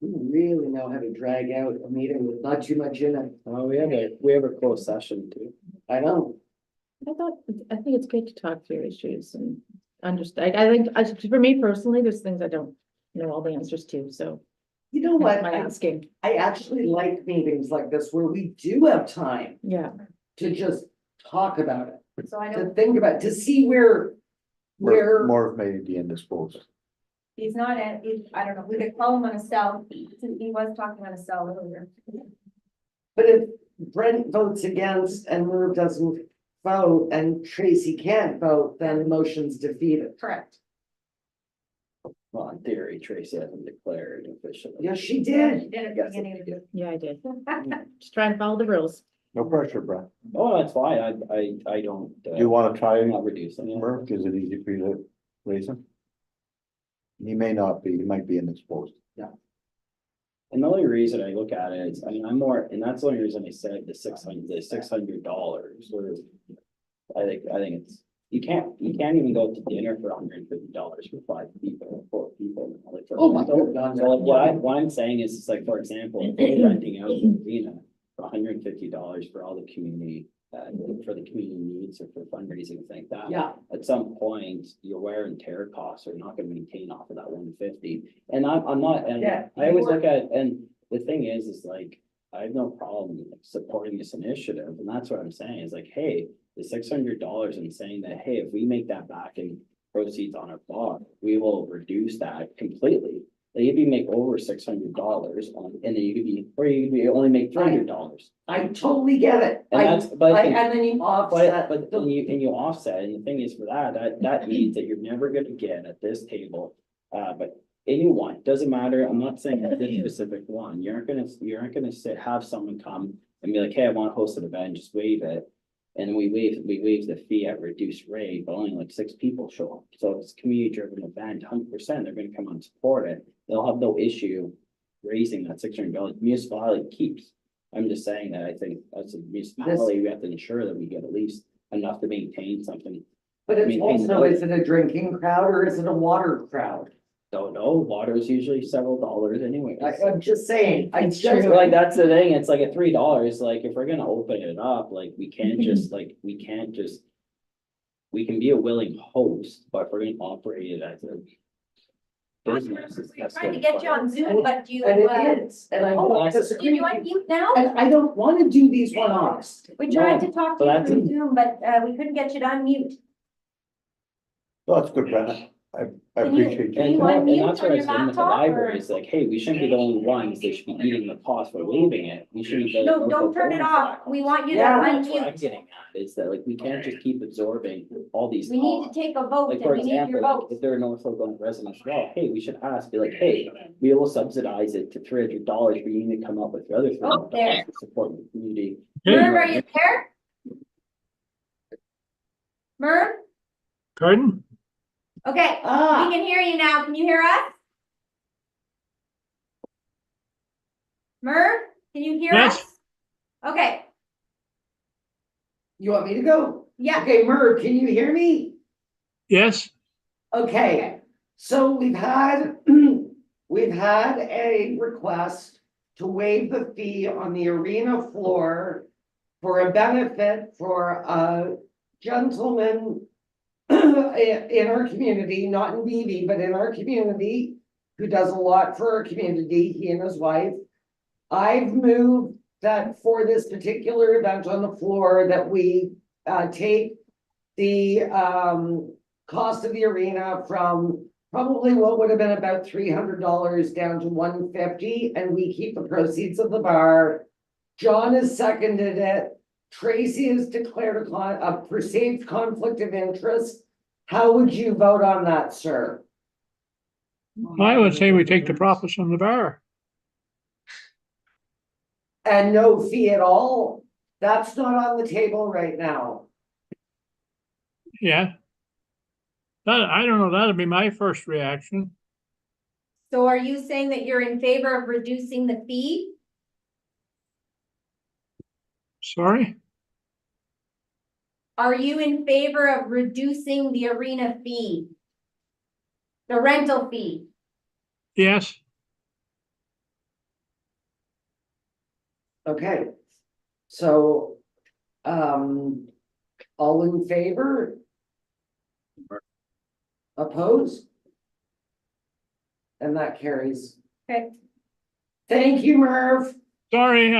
Speaker 1: We really know how to drag out a meeting with not too much in it.
Speaker 3: We have a closed session too.
Speaker 1: I know.
Speaker 5: I think it's good to talk through issues and understand. I think, for me personally, there's things I don't know all the answers to, so.
Speaker 1: You know what?
Speaker 5: My asking,
Speaker 1: I actually like meetings like this where we do have time
Speaker 5: yeah.
Speaker 1: to just talk about it,
Speaker 4: So I
Speaker 1: to
Speaker 4: don't,
Speaker 1: think about, to see where.
Speaker 8: More may be indisposed.
Speaker 4: he's not, I don't know, we could call him on a cell, he was talking on a cell earlier.
Speaker 1: But if Brent votes against and Merv doesn't vote and Tracy can't vote, then the motion's defeated.
Speaker 4: Correct.
Speaker 3: Well, in theory, Tracy hasn't declared officially.
Speaker 1: Yes, she
Speaker 4: She
Speaker 1: did.
Speaker 4: did at the beginning of the.
Speaker 5: Yeah, I did. Just trying to follow the rules.
Speaker 8: No pressure, Brett.
Speaker 3: Oh, that's fine. I don't.
Speaker 8: Do you wanna try
Speaker 3: I'm not reducing it.
Speaker 8: Merv? Is it easy for you to raise him? He may not be, he might be indisposed.
Speaker 3: And the only reason I look at it is, I mean, I'm more, and that's the only reason I said the $600 or. I think it's, you can't even go to dinner for $150 for 5 people, 4 people. Like, for-
Speaker 1: Oh my
Speaker 3: so-
Speaker 1: God.
Speaker 3: So like what I'm saying is, it's like, for example, if we're renting out the arena for $150 for all the community, for the community needs or for fundraising, things like that.
Speaker 1: Yeah,
Speaker 3: At some point, your wear and tear costs are not gonna maintain off of that 150. And I'm not, and
Speaker 1: Yeah.
Speaker 3: I always look at, and the thing is like, I have no problem supporting this initiative, and that's what I'm saying, is like, hey, the $600 and saying that, hey, if we make that back in proceeds on our bar, we will reduce that completely. Like, if you make over $600 on, and then you could be, or you could be only make $300.
Speaker 1: I totally get it.
Speaker 3: And that's, but.
Speaker 1: And then you offset.
Speaker 3: But when you offset, and the thing is for that means that you're never gonna get at this table, but anyone, doesn't matter, I'm not saying that this specific one, you aren't gonna have someone come and be like, hey, I want to host an event, just waive it. And we waive the fee at reduced rate, but only like 6 people show up. So it's a community driven event, 100%, they're gonna come and support it. They'll have no issue raising that $600 municipality keeps. I'm just saying that I think as a municipality, we have to ensure that we get at least enough to maintain something.
Speaker 1: But it's
Speaker 3: maintain the
Speaker 1: also, is
Speaker 3: building.
Speaker 1: it a drinking crowd or is it a water crowd?
Speaker 3: Don't know, water is usually several dollars anyway.
Speaker 1: I'm just saying, I
Speaker 5: It's
Speaker 1: just.
Speaker 5: true.
Speaker 3: Like, that's the thing, it's like at $3, like, if we're gonna open it up, like, we can't just, we can be a willing host, but if we're gonna operate it as a business.
Speaker 4: We're trying to get you on Zoom, but you,
Speaker 1: And it is, and I don't
Speaker 4: do
Speaker 1: disagree.
Speaker 4: you want mute now?
Speaker 1: And I don't wanna do these one-offs.
Speaker 4: We tried to talk to
Speaker 3: So
Speaker 4: you
Speaker 3: that's-
Speaker 4: through Zoom, but, we couldn't get you to unmute.
Speaker 8: Oh, that's good, Brett. I
Speaker 4: Can you-
Speaker 8: appreciate
Speaker 4: can
Speaker 3: And
Speaker 8: you.
Speaker 4: you
Speaker 3: and
Speaker 4: unmute
Speaker 3: that's
Speaker 4: on
Speaker 3: what I
Speaker 4: your
Speaker 3: was saying with the
Speaker 4: laptop,
Speaker 3: library,
Speaker 4: or-
Speaker 3: is like, hey, we shouldn't be the only ones that should be eating the cost for waiving it, we should be.
Speaker 4: No, don't turn it off. We want you to
Speaker 1: Yeah.
Speaker 3: That's what I'm
Speaker 4: unmute.
Speaker 3: getting at, is that like, we can't just keep absorbing all these
Speaker 4: We need to
Speaker 3: costs.
Speaker 4: take a vote
Speaker 3: Like,
Speaker 4: and
Speaker 3: for
Speaker 4: we need your
Speaker 3: example, like,
Speaker 4: vote.
Speaker 3: if they're a Norfolk going resident as well, hey, we should ask, be like, hey, we will subsidize it to $300, but you need to come up with the other
Speaker 4: Oh, there.
Speaker 3: $300 to support the community.
Speaker 4: Merv, are you there? Merv?
Speaker 7: Pardon?
Speaker 4: Okay, we
Speaker 1: Ah,
Speaker 4: can hear you now. Can you hear us? Merv, can you hear
Speaker 7: Yes.
Speaker 4: us? Okay,
Speaker 1: you want me to go?
Speaker 4: yeah.
Speaker 1: Okay, Merv, can you hear me?
Speaker 7: Yes,
Speaker 1: Okay, so we've had, we've had a request to waive the fee on the arena floor for a benefit for a gentleman in our community, not in BV, but in our community, who does a lot for our community, he and his wife. I've moved that for this particular event on the floor, that we take the cost of the arena from probably what would have been about $300 down to $150, and we keep the proceeds of the bar. John has seconded it. Tracy has declared a perceived conflict of interest. How would you vote on that, sir?
Speaker 7: I would say we take the profits from the bar.
Speaker 1: And no fee at all? That's not on the table right now.
Speaker 7: Yeah. I don't know, that'd be my first reaction.
Speaker 4: So are you saying that you're in favor of reducing the fee?
Speaker 7: Sorry?
Speaker 4: Are you in favor of reducing the arena fee? The rental fee?
Speaker 7: Yes,
Speaker 1: Okay, so, all in favor? Opposed? And that carries.
Speaker 4: Okay.
Speaker 1: Thank you, Merv.
Speaker 7: Sorry,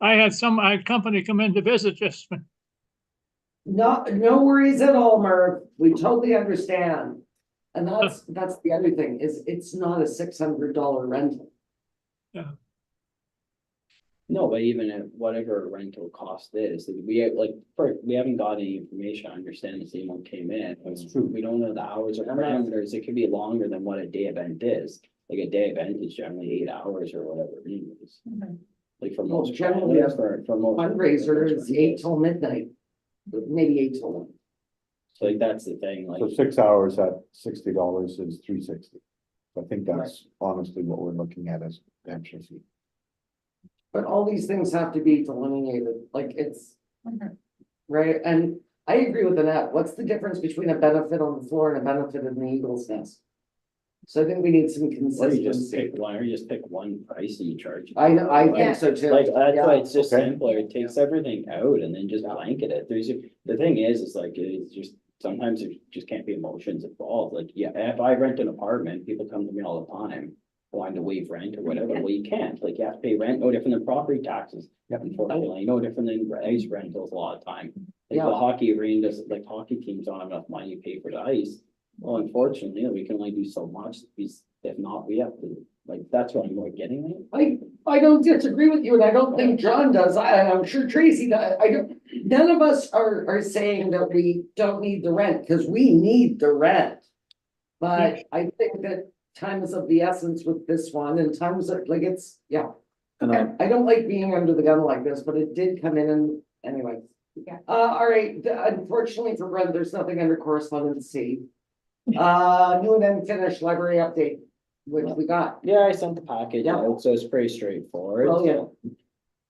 Speaker 7: I had company come in to visit just,
Speaker 1: No worries at all, Merv. We totally understand. And that's the other thing, is it's not a $600 rental.
Speaker 3: No, but even at whatever rental cost is, we have like, we haven't got any information, I understand the same one came in. It's true, we don't know the hours or parameters, it could be longer than what a day event is. Like a day event is generally 8 hours or whatever it is. Like for
Speaker 1: Well,
Speaker 3: most.
Speaker 1: generally, a
Speaker 3: for most
Speaker 1: Fundraiser is 8 till midnight, maybe 8 till 1.
Speaker 3: So like, that's the thing, like.
Speaker 8: So 6 hours at $60 is $360. I think that's honestly what we're looking at as the entry fee.
Speaker 1: But all these things have to be delineated, like it's. Right, and I agree with Annette, what's the difference between a benefit on the floor and a benefit in the Eagles nest? So I think we need some
Speaker 3: Or you just
Speaker 1: consistency.
Speaker 3: pick one, or you just pick one price and you charge.
Speaker 1: I know, I
Speaker 4: Yeah.
Speaker 1: think so too.
Speaker 3: Like, that's
Speaker 1: Yeah.
Speaker 3: why it's just
Speaker 8: Okay.
Speaker 3: simpler, it takes everything out and then just blanket it, the thing is like, it's just. Sometimes there just can't be emotions involved, like, yeah, if I rent an apartment, people come to me all the time. Wanting to waive rent or whatever, well, you can't, like, you have to pay rent, no different than property taxes. Unfortunately, no different than ice rentals a lot of time. Like
Speaker 1: Yeah.
Speaker 3: the hockey arena does, like hockey teams don't have enough money to pay for the ice. Well, unfortunately, we can only do so much, if not, we have to, like, that's what I'm more getting at.
Speaker 1: I don't disagree with you, and I don't think John does, I'm sure Tracy does, none of us are saying that we don't need the rent, because we need the rent. But I think that time is of the essence with this one, and times are, like, it's, yeah.
Speaker 8: And
Speaker 1: I don't like being under the gun like this, but it did come in and, anyway.
Speaker 4: Yeah.
Speaker 1: All right, unfortunately for Brent, there's nothing under correspondence C. New and unfinished library update, which we got.
Speaker 3: Yeah, I sent the package
Speaker 1: Yeah.
Speaker 3: out, so it's pretty straightforward.
Speaker 1: Brilliant.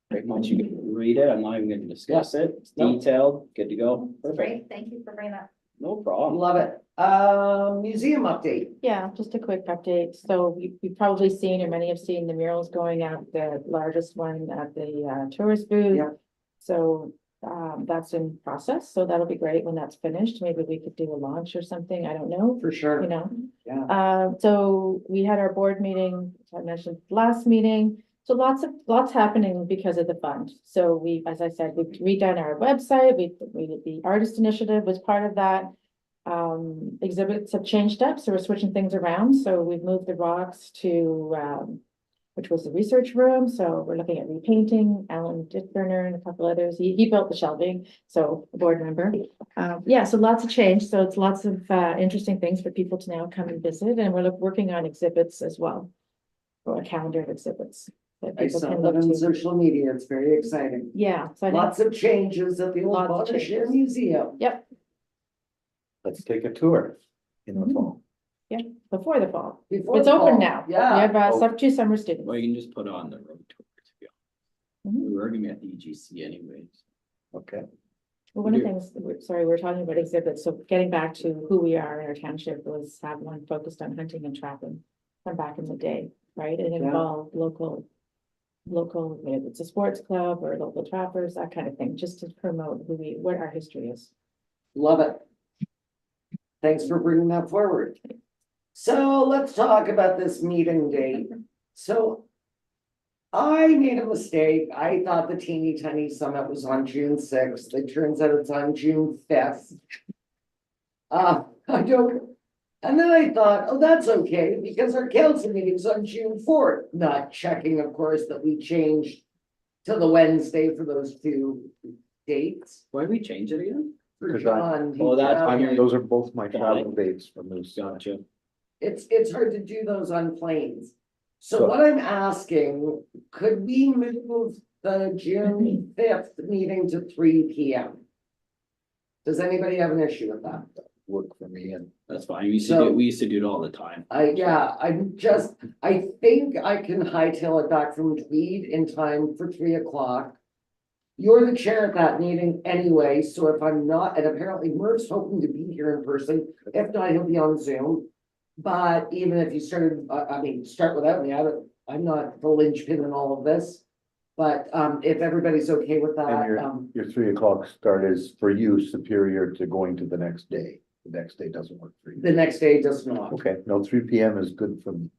Speaker 3: Pretty much you can read it, I'm not even gonna discuss it, it's
Speaker 1: No.
Speaker 3: detailed, good to go, perfect,
Speaker 4: Great, thank you for bringing that.
Speaker 3: no problem.
Speaker 1: Love it. Museum update.
Speaker 5: Yeah, just a quick update. So you've probably seen, or many have seen the murals going out, the largest one at the tourist booth.
Speaker 1: Yeah.
Speaker 5: So that's in process, so that'll be great when that's finished. Maybe we could do a launch or something, I don't know,
Speaker 1: For sure.
Speaker 5: you know?
Speaker 1: Yeah.
Speaker 5: So we had our board meeting, which I mentioned last meeting. So lots happening because of the fund. So we, as I said, we've redone our website, we did the artist initiative was part of that. Exhibits have changed up, so we're switching things around. So we've moved the rocks to, which was the research room. So we're looking at repainting. Alan Dittburner and a couple others. He built the shelving, so a board member. Yeah, so lots of change. So it's lots of interesting things for people to now come and visit, and we're working on exhibits as well, or a calendar of exhibits that
Speaker 1: I
Speaker 5: people
Speaker 1: saw
Speaker 5: can
Speaker 1: that
Speaker 5: look
Speaker 1: on
Speaker 5: to.
Speaker 1: social media. It's very exciting.
Speaker 5: Yeah, so I think,
Speaker 1: Lots of changes at the old
Speaker 5: Lots of
Speaker 1: Watershed
Speaker 5: changes.
Speaker 1: Museum.
Speaker 5: yep,
Speaker 8: let's take a tour in the fall.
Speaker 5: before the fall.
Speaker 1: Before
Speaker 5: It's
Speaker 1: the
Speaker 5: open
Speaker 1: fall.
Speaker 5: now. We
Speaker 1: Yeah.
Speaker 5: have
Speaker 8: Oh.
Speaker 5: 2 summer students.
Speaker 3: Well, you can just put on the road tour, to be honest.
Speaker 5: Mhm.
Speaker 3: We were gonna be at the EGC anyways.
Speaker 8: Okay,
Speaker 5: Well, one of the
Speaker 3: Yeah.
Speaker 5: things, sorry, we're talking about exhibits, so getting back to who we are in our township was have one focused on hunting and trapping from back in the day, right? It
Speaker 1: Yeah.
Speaker 5: involved local, whether it's a sports club or local trappers, that kind of thing, just to promote what our history is.
Speaker 1: Love it. Thanks for bringing that forward. So let's talk about this meeting date. So I made a mistake. I thought the Teeny Tiny Summit was on June 6th. It turns out it's on June 5th. I don't, and then I thought, oh, that's okay, because our council meeting's on June 4th, not checking, of course, that we changed to the Wednesday for those 2 dates.
Speaker 3: Why did we change it again?
Speaker 1: For
Speaker 8: Because
Speaker 1: John.
Speaker 3: Oh, that's
Speaker 8: I
Speaker 1: he-
Speaker 8: mean, those are both my travel dates from those.
Speaker 3: Gotcha.
Speaker 1: It's hard to do those on planes. So
Speaker 8: So-
Speaker 1: what I'm asking, could we move the June 5th meeting to 3 p.m.? Does anybody have an issue with that?
Speaker 8: Work for me and
Speaker 3: That's fine, we
Speaker 1: So-
Speaker 3: used to do it all the time.
Speaker 1: I think I can hightail it back from Tweed in time for 3 o'clock. You're the chair at that meeting anyway, so if I'm not, and apparently Merv's hoping to be here in person, if not, he'll be on Zoom. But even if you started, start without me, I'm not the linchpin in all of this. But, if everybody's okay with
Speaker 8: And
Speaker 1: that,
Speaker 8: your 3 o'clock start is for you superior to going to the next day. The next day doesn't work for you.
Speaker 1: the next day does not.
Speaker 8: Okay, no, 3 p.m. is good for me.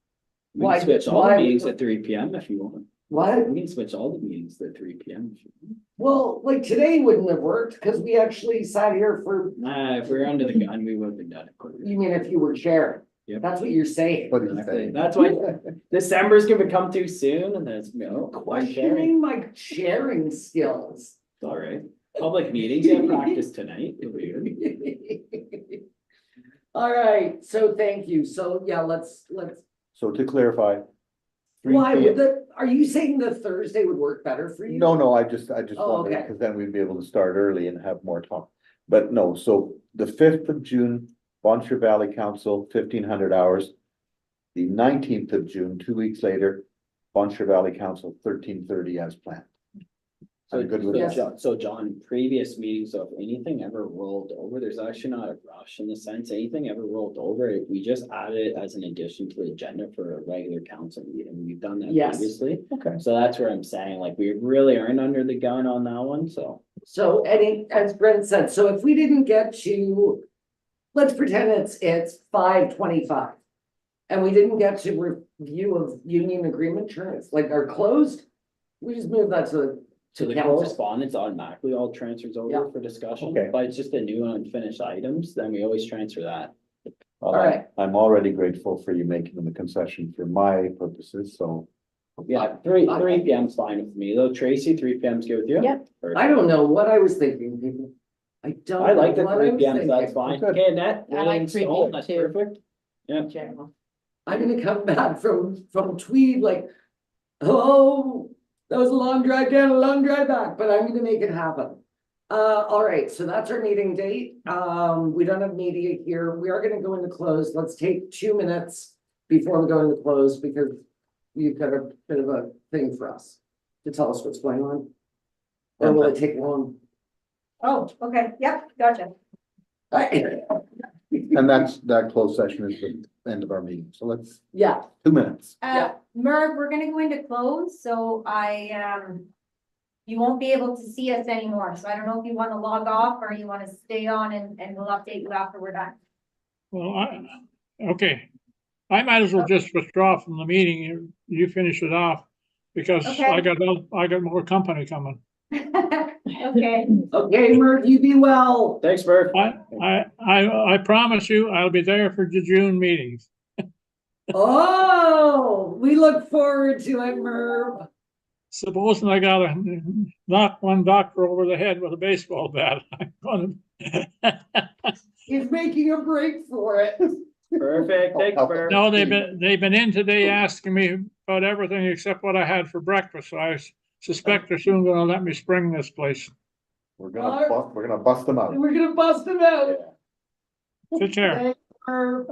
Speaker 3: We
Speaker 1: Why-
Speaker 3: can switch all the
Speaker 1: why-
Speaker 3: meetings at 3 p.m. if you want.
Speaker 1: What?
Speaker 3: We can switch all the meetings at 3 p.m. if you want.
Speaker 1: Well, like today wouldn't have worked, because we actually sat here for,
Speaker 3: Nah, if we were under the gun, we would have been done it quicker.
Speaker 1: you mean if you were chair?
Speaker 3: Yep.
Speaker 1: That's what you're saying.
Speaker 8: What do you
Speaker 3: Exactly.
Speaker 8: think?
Speaker 3: That's why December's gonna become too soon and then it's, no,
Speaker 1: Questioning my sharing skills.
Speaker 3: It's all right. Public meetings, yeah, practice tonight. It'll be good.
Speaker 1: All right, so thank you. So, yeah, let's,
Speaker 8: So to clarify. 3
Speaker 1: why
Speaker 8: p.m.
Speaker 1: would are you saying the Thursday would work better for you?
Speaker 8: No, I just
Speaker 1: Oh,
Speaker 8: wanted,
Speaker 1: okay.
Speaker 8: because then we'd be able to start early and have more time. But no, so the 5th of June, Bon Cheer Valley Council, 1,500 hours. The 19th of June, 2 weeks later, Bon Cheer Valley Council, 13:30 as planned. I'm good with
Speaker 1: Yes.
Speaker 8: that.
Speaker 3: So John, previous meetings, so if anything ever rolled over, there's actually not a rush in the sense, anything ever rolled over, if we just add it as an addition to the agenda for a regular council meeting, we've done that
Speaker 1: Yes.
Speaker 3: previously.
Speaker 8: Okay.
Speaker 3: So that's where I'm saying, like, we really aren't under the gun on that one, so.
Speaker 1: So, as Brent said, so if we didn't get to, let's pretend it's 5:25. And we didn't get to review of union agreement terms, like are closed, we just move that
Speaker 3: So the
Speaker 1: council.
Speaker 3: correspondence automatically all transfers
Speaker 1: Yeah.
Speaker 3: over for discussion,
Speaker 8: Okay.
Speaker 3: but it's just the new unfinished items, then we always transfer that.
Speaker 8: Well,
Speaker 1: All right.
Speaker 8: I'm already grateful for you making the concession for my purposes, so.
Speaker 3: Yeah, 3 p.m. is fine with me, though. Tracy, 3 p.m. is good with you?
Speaker 5: Yep.
Speaker 3: Perfect.
Speaker 1: I don't know what I was thinking, people. I don't.
Speaker 3: I like the
Speaker 1: know what I
Speaker 3: 3
Speaker 1: was
Speaker 3: p.m., so that's
Speaker 1: thinking.
Speaker 3: fine.
Speaker 8: Good.
Speaker 3: Okay, Annette,
Speaker 5: I like
Speaker 3: we're in
Speaker 5: 3
Speaker 3: stone,
Speaker 5: p.m.
Speaker 3: that's
Speaker 5: too.
Speaker 3: perfect. Yeah.
Speaker 5: General.
Speaker 1: I'm gonna come back from Tweed like, oh, that was a long drive down, a long drive back, but I'm gonna make it happen. All right, so that's our meeting date. We don't have media here. We are gonna go into close. Let's take 2 minutes before we go into close because you've got a bit of a thing for us to tell us what's going on. Or will it take long?
Speaker 4: Oh, okay, yep, gotcha.
Speaker 8: And that closed session is the end of our meeting, so let's,
Speaker 1: Yeah,
Speaker 8: 2 minutes.
Speaker 1: Yeah.
Speaker 4: Merv, we're gonna go into close, so you won't be able to see us anymore, so I don't know if you wanna log off or you wanna stay on and we'll update you after we're done.
Speaker 7: Well, okay. I might as well just withdraw from the meeting. You finish it off. Because
Speaker 4: Okay.
Speaker 7: I got more company coming.
Speaker 4: Okay,
Speaker 1: okay, Murph, you be well.
Speaker 3: Thanks, Murph.
Speaker 7: I promise you, I'll be there for the June meetings.
Speaker 1: Oh, we look forward to it, Merv.
Speaker 7: Supposing I gotta knock one doctor over the head with a baseball bat. I'm gonna.
Speaker 1: He's making a break for it.
Speaker 3: Perfect, thanks, Murph.
Speaker 7: No, they've been in today asking me about everything except what I had for breakfast, so I suspect they're soon gonna let me spring this place.
Speaker 8: We're gonna bust them out.
Speaker 1: We're gonna bust him out.
Speaker 7: Take care.
Speaker 1: Thanks, Merv.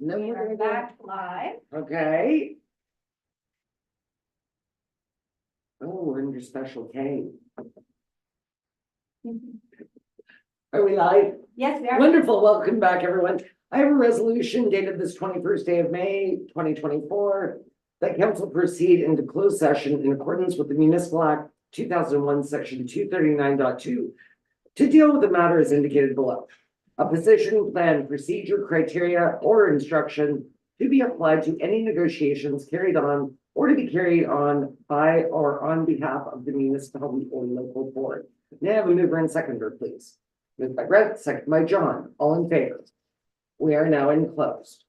Speaker 1: No,
Speaker 4: We
Speaker 1: we're
Speaker 4: are
Speaker 1: gonna
Speaker 4: back live.
Speaker 1: go. Okay. Oh, we're under special K. Are we live?
Speaker 4: Yes, we are.
Speaker 1: Wonderful. Welcome back, everyone. I have a resolution dated this 21st day of May, 2024. That council proceed into closed session in accordance with the Municipal Act 2001, section 239.2, to deal with the matter as indicated below. A position, plan, procedure, criteria, or instruction to be applied to any negotiations carried on or to be carried on by or on behalf of the municipality or local board. May I have a mover and seconder, please? Moved by Brett, second by John. All in favor? We are now in closed.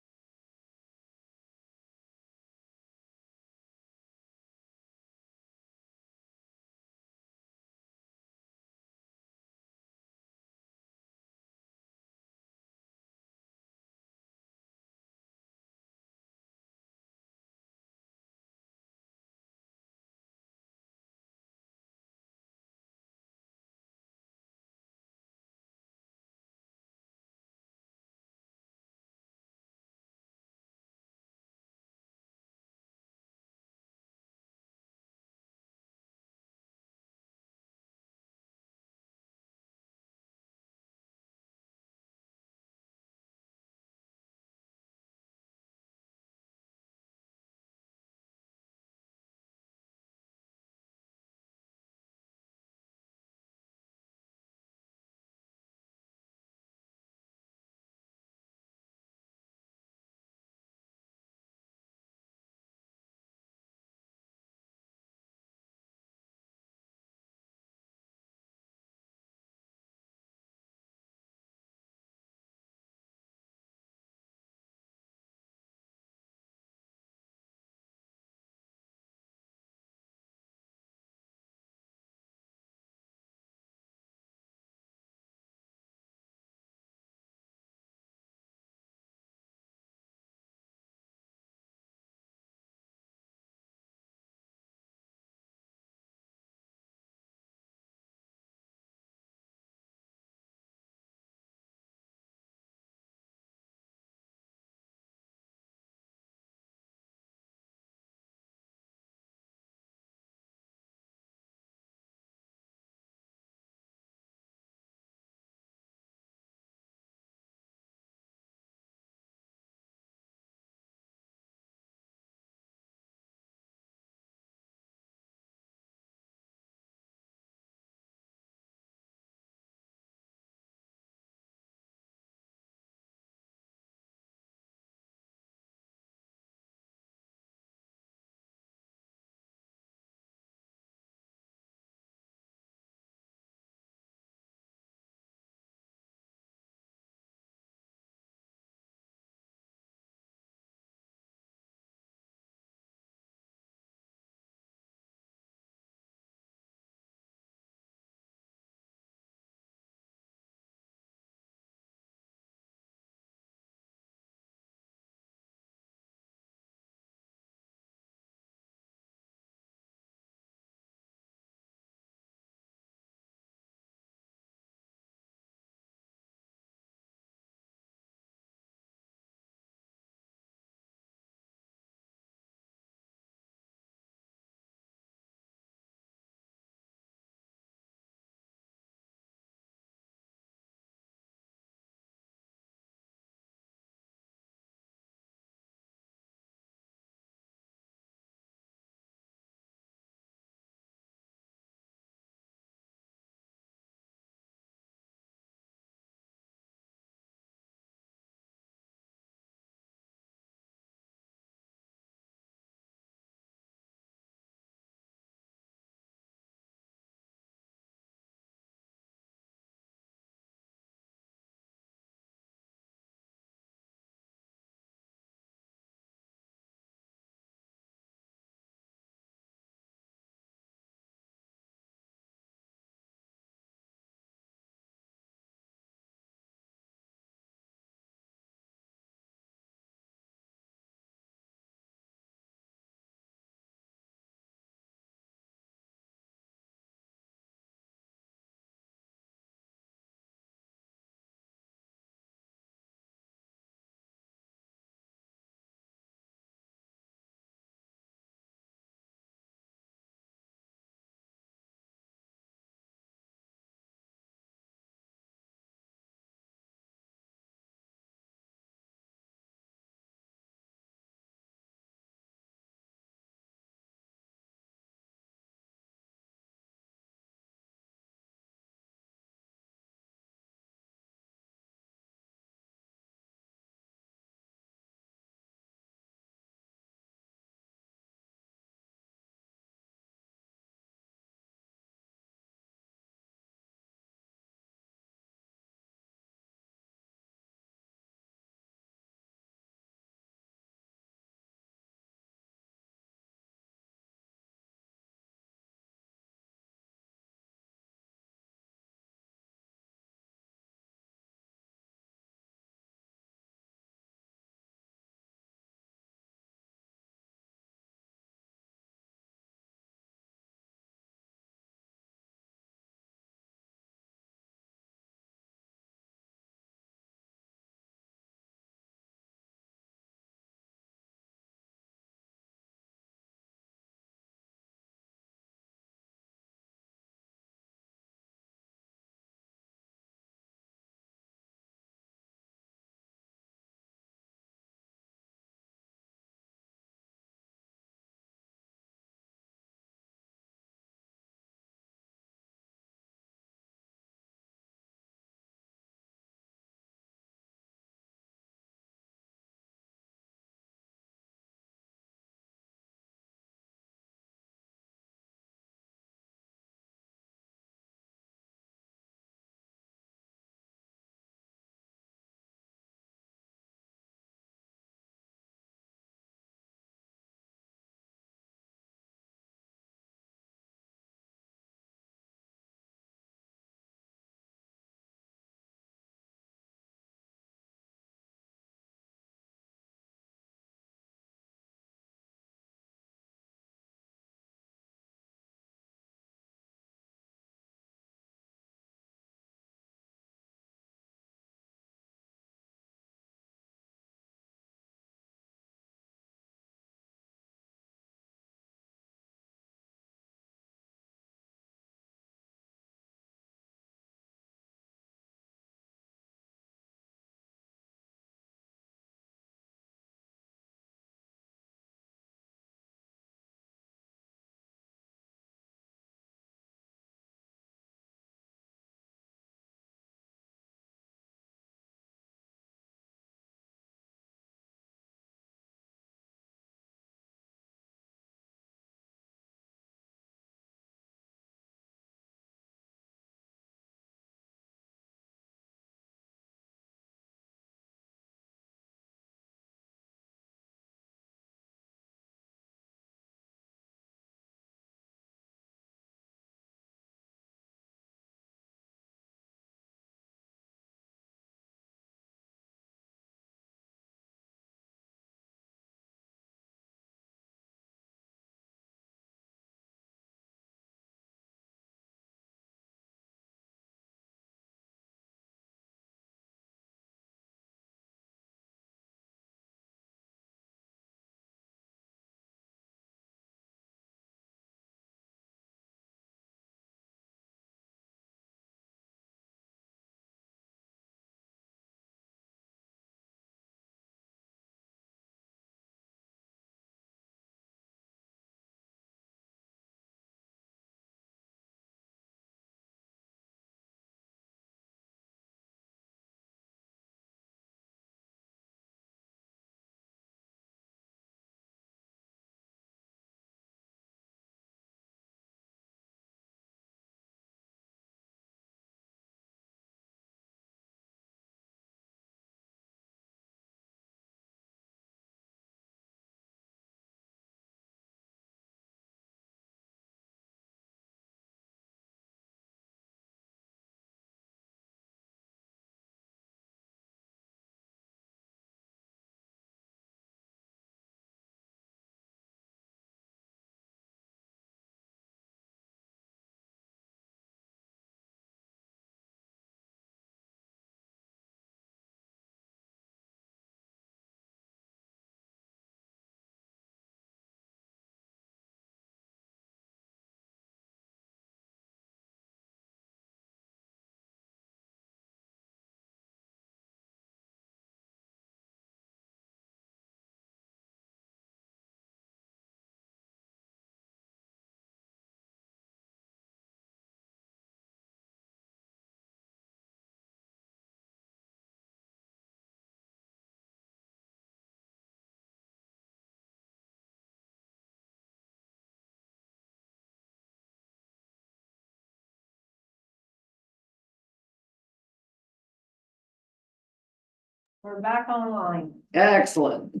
Speaker 4: We're back online.
Speaker 1: Excellent.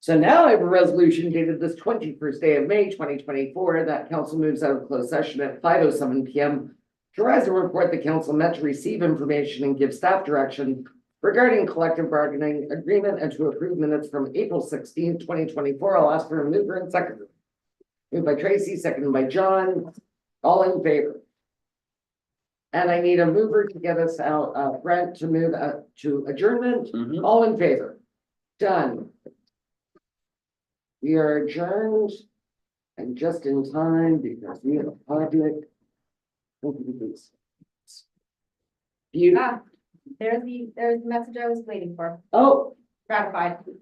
Speaker 1: So now I have a resolution dated this 21st day of May, 2024, that council moves out of closed session at 5:07 PM. To rise and report the council met to receive information and give staff direction regarding collective bargaining agreement and to approve minutes from April 16th, 2024. I'll ask for a mover and seconder. Moved by Tracy, seconded by John. All in favor? And I need a mover to get us out, Brent, to move to adjournment.
Speaker 3: Mhm.
Speaker 1: All in favor? Done. We are adjourned. And just in time because we have a project. Beautiful.
Speaker 4: Ah, there's the message I was waiting for,
Speaker 1: Oh,
Speaker 4: ratified.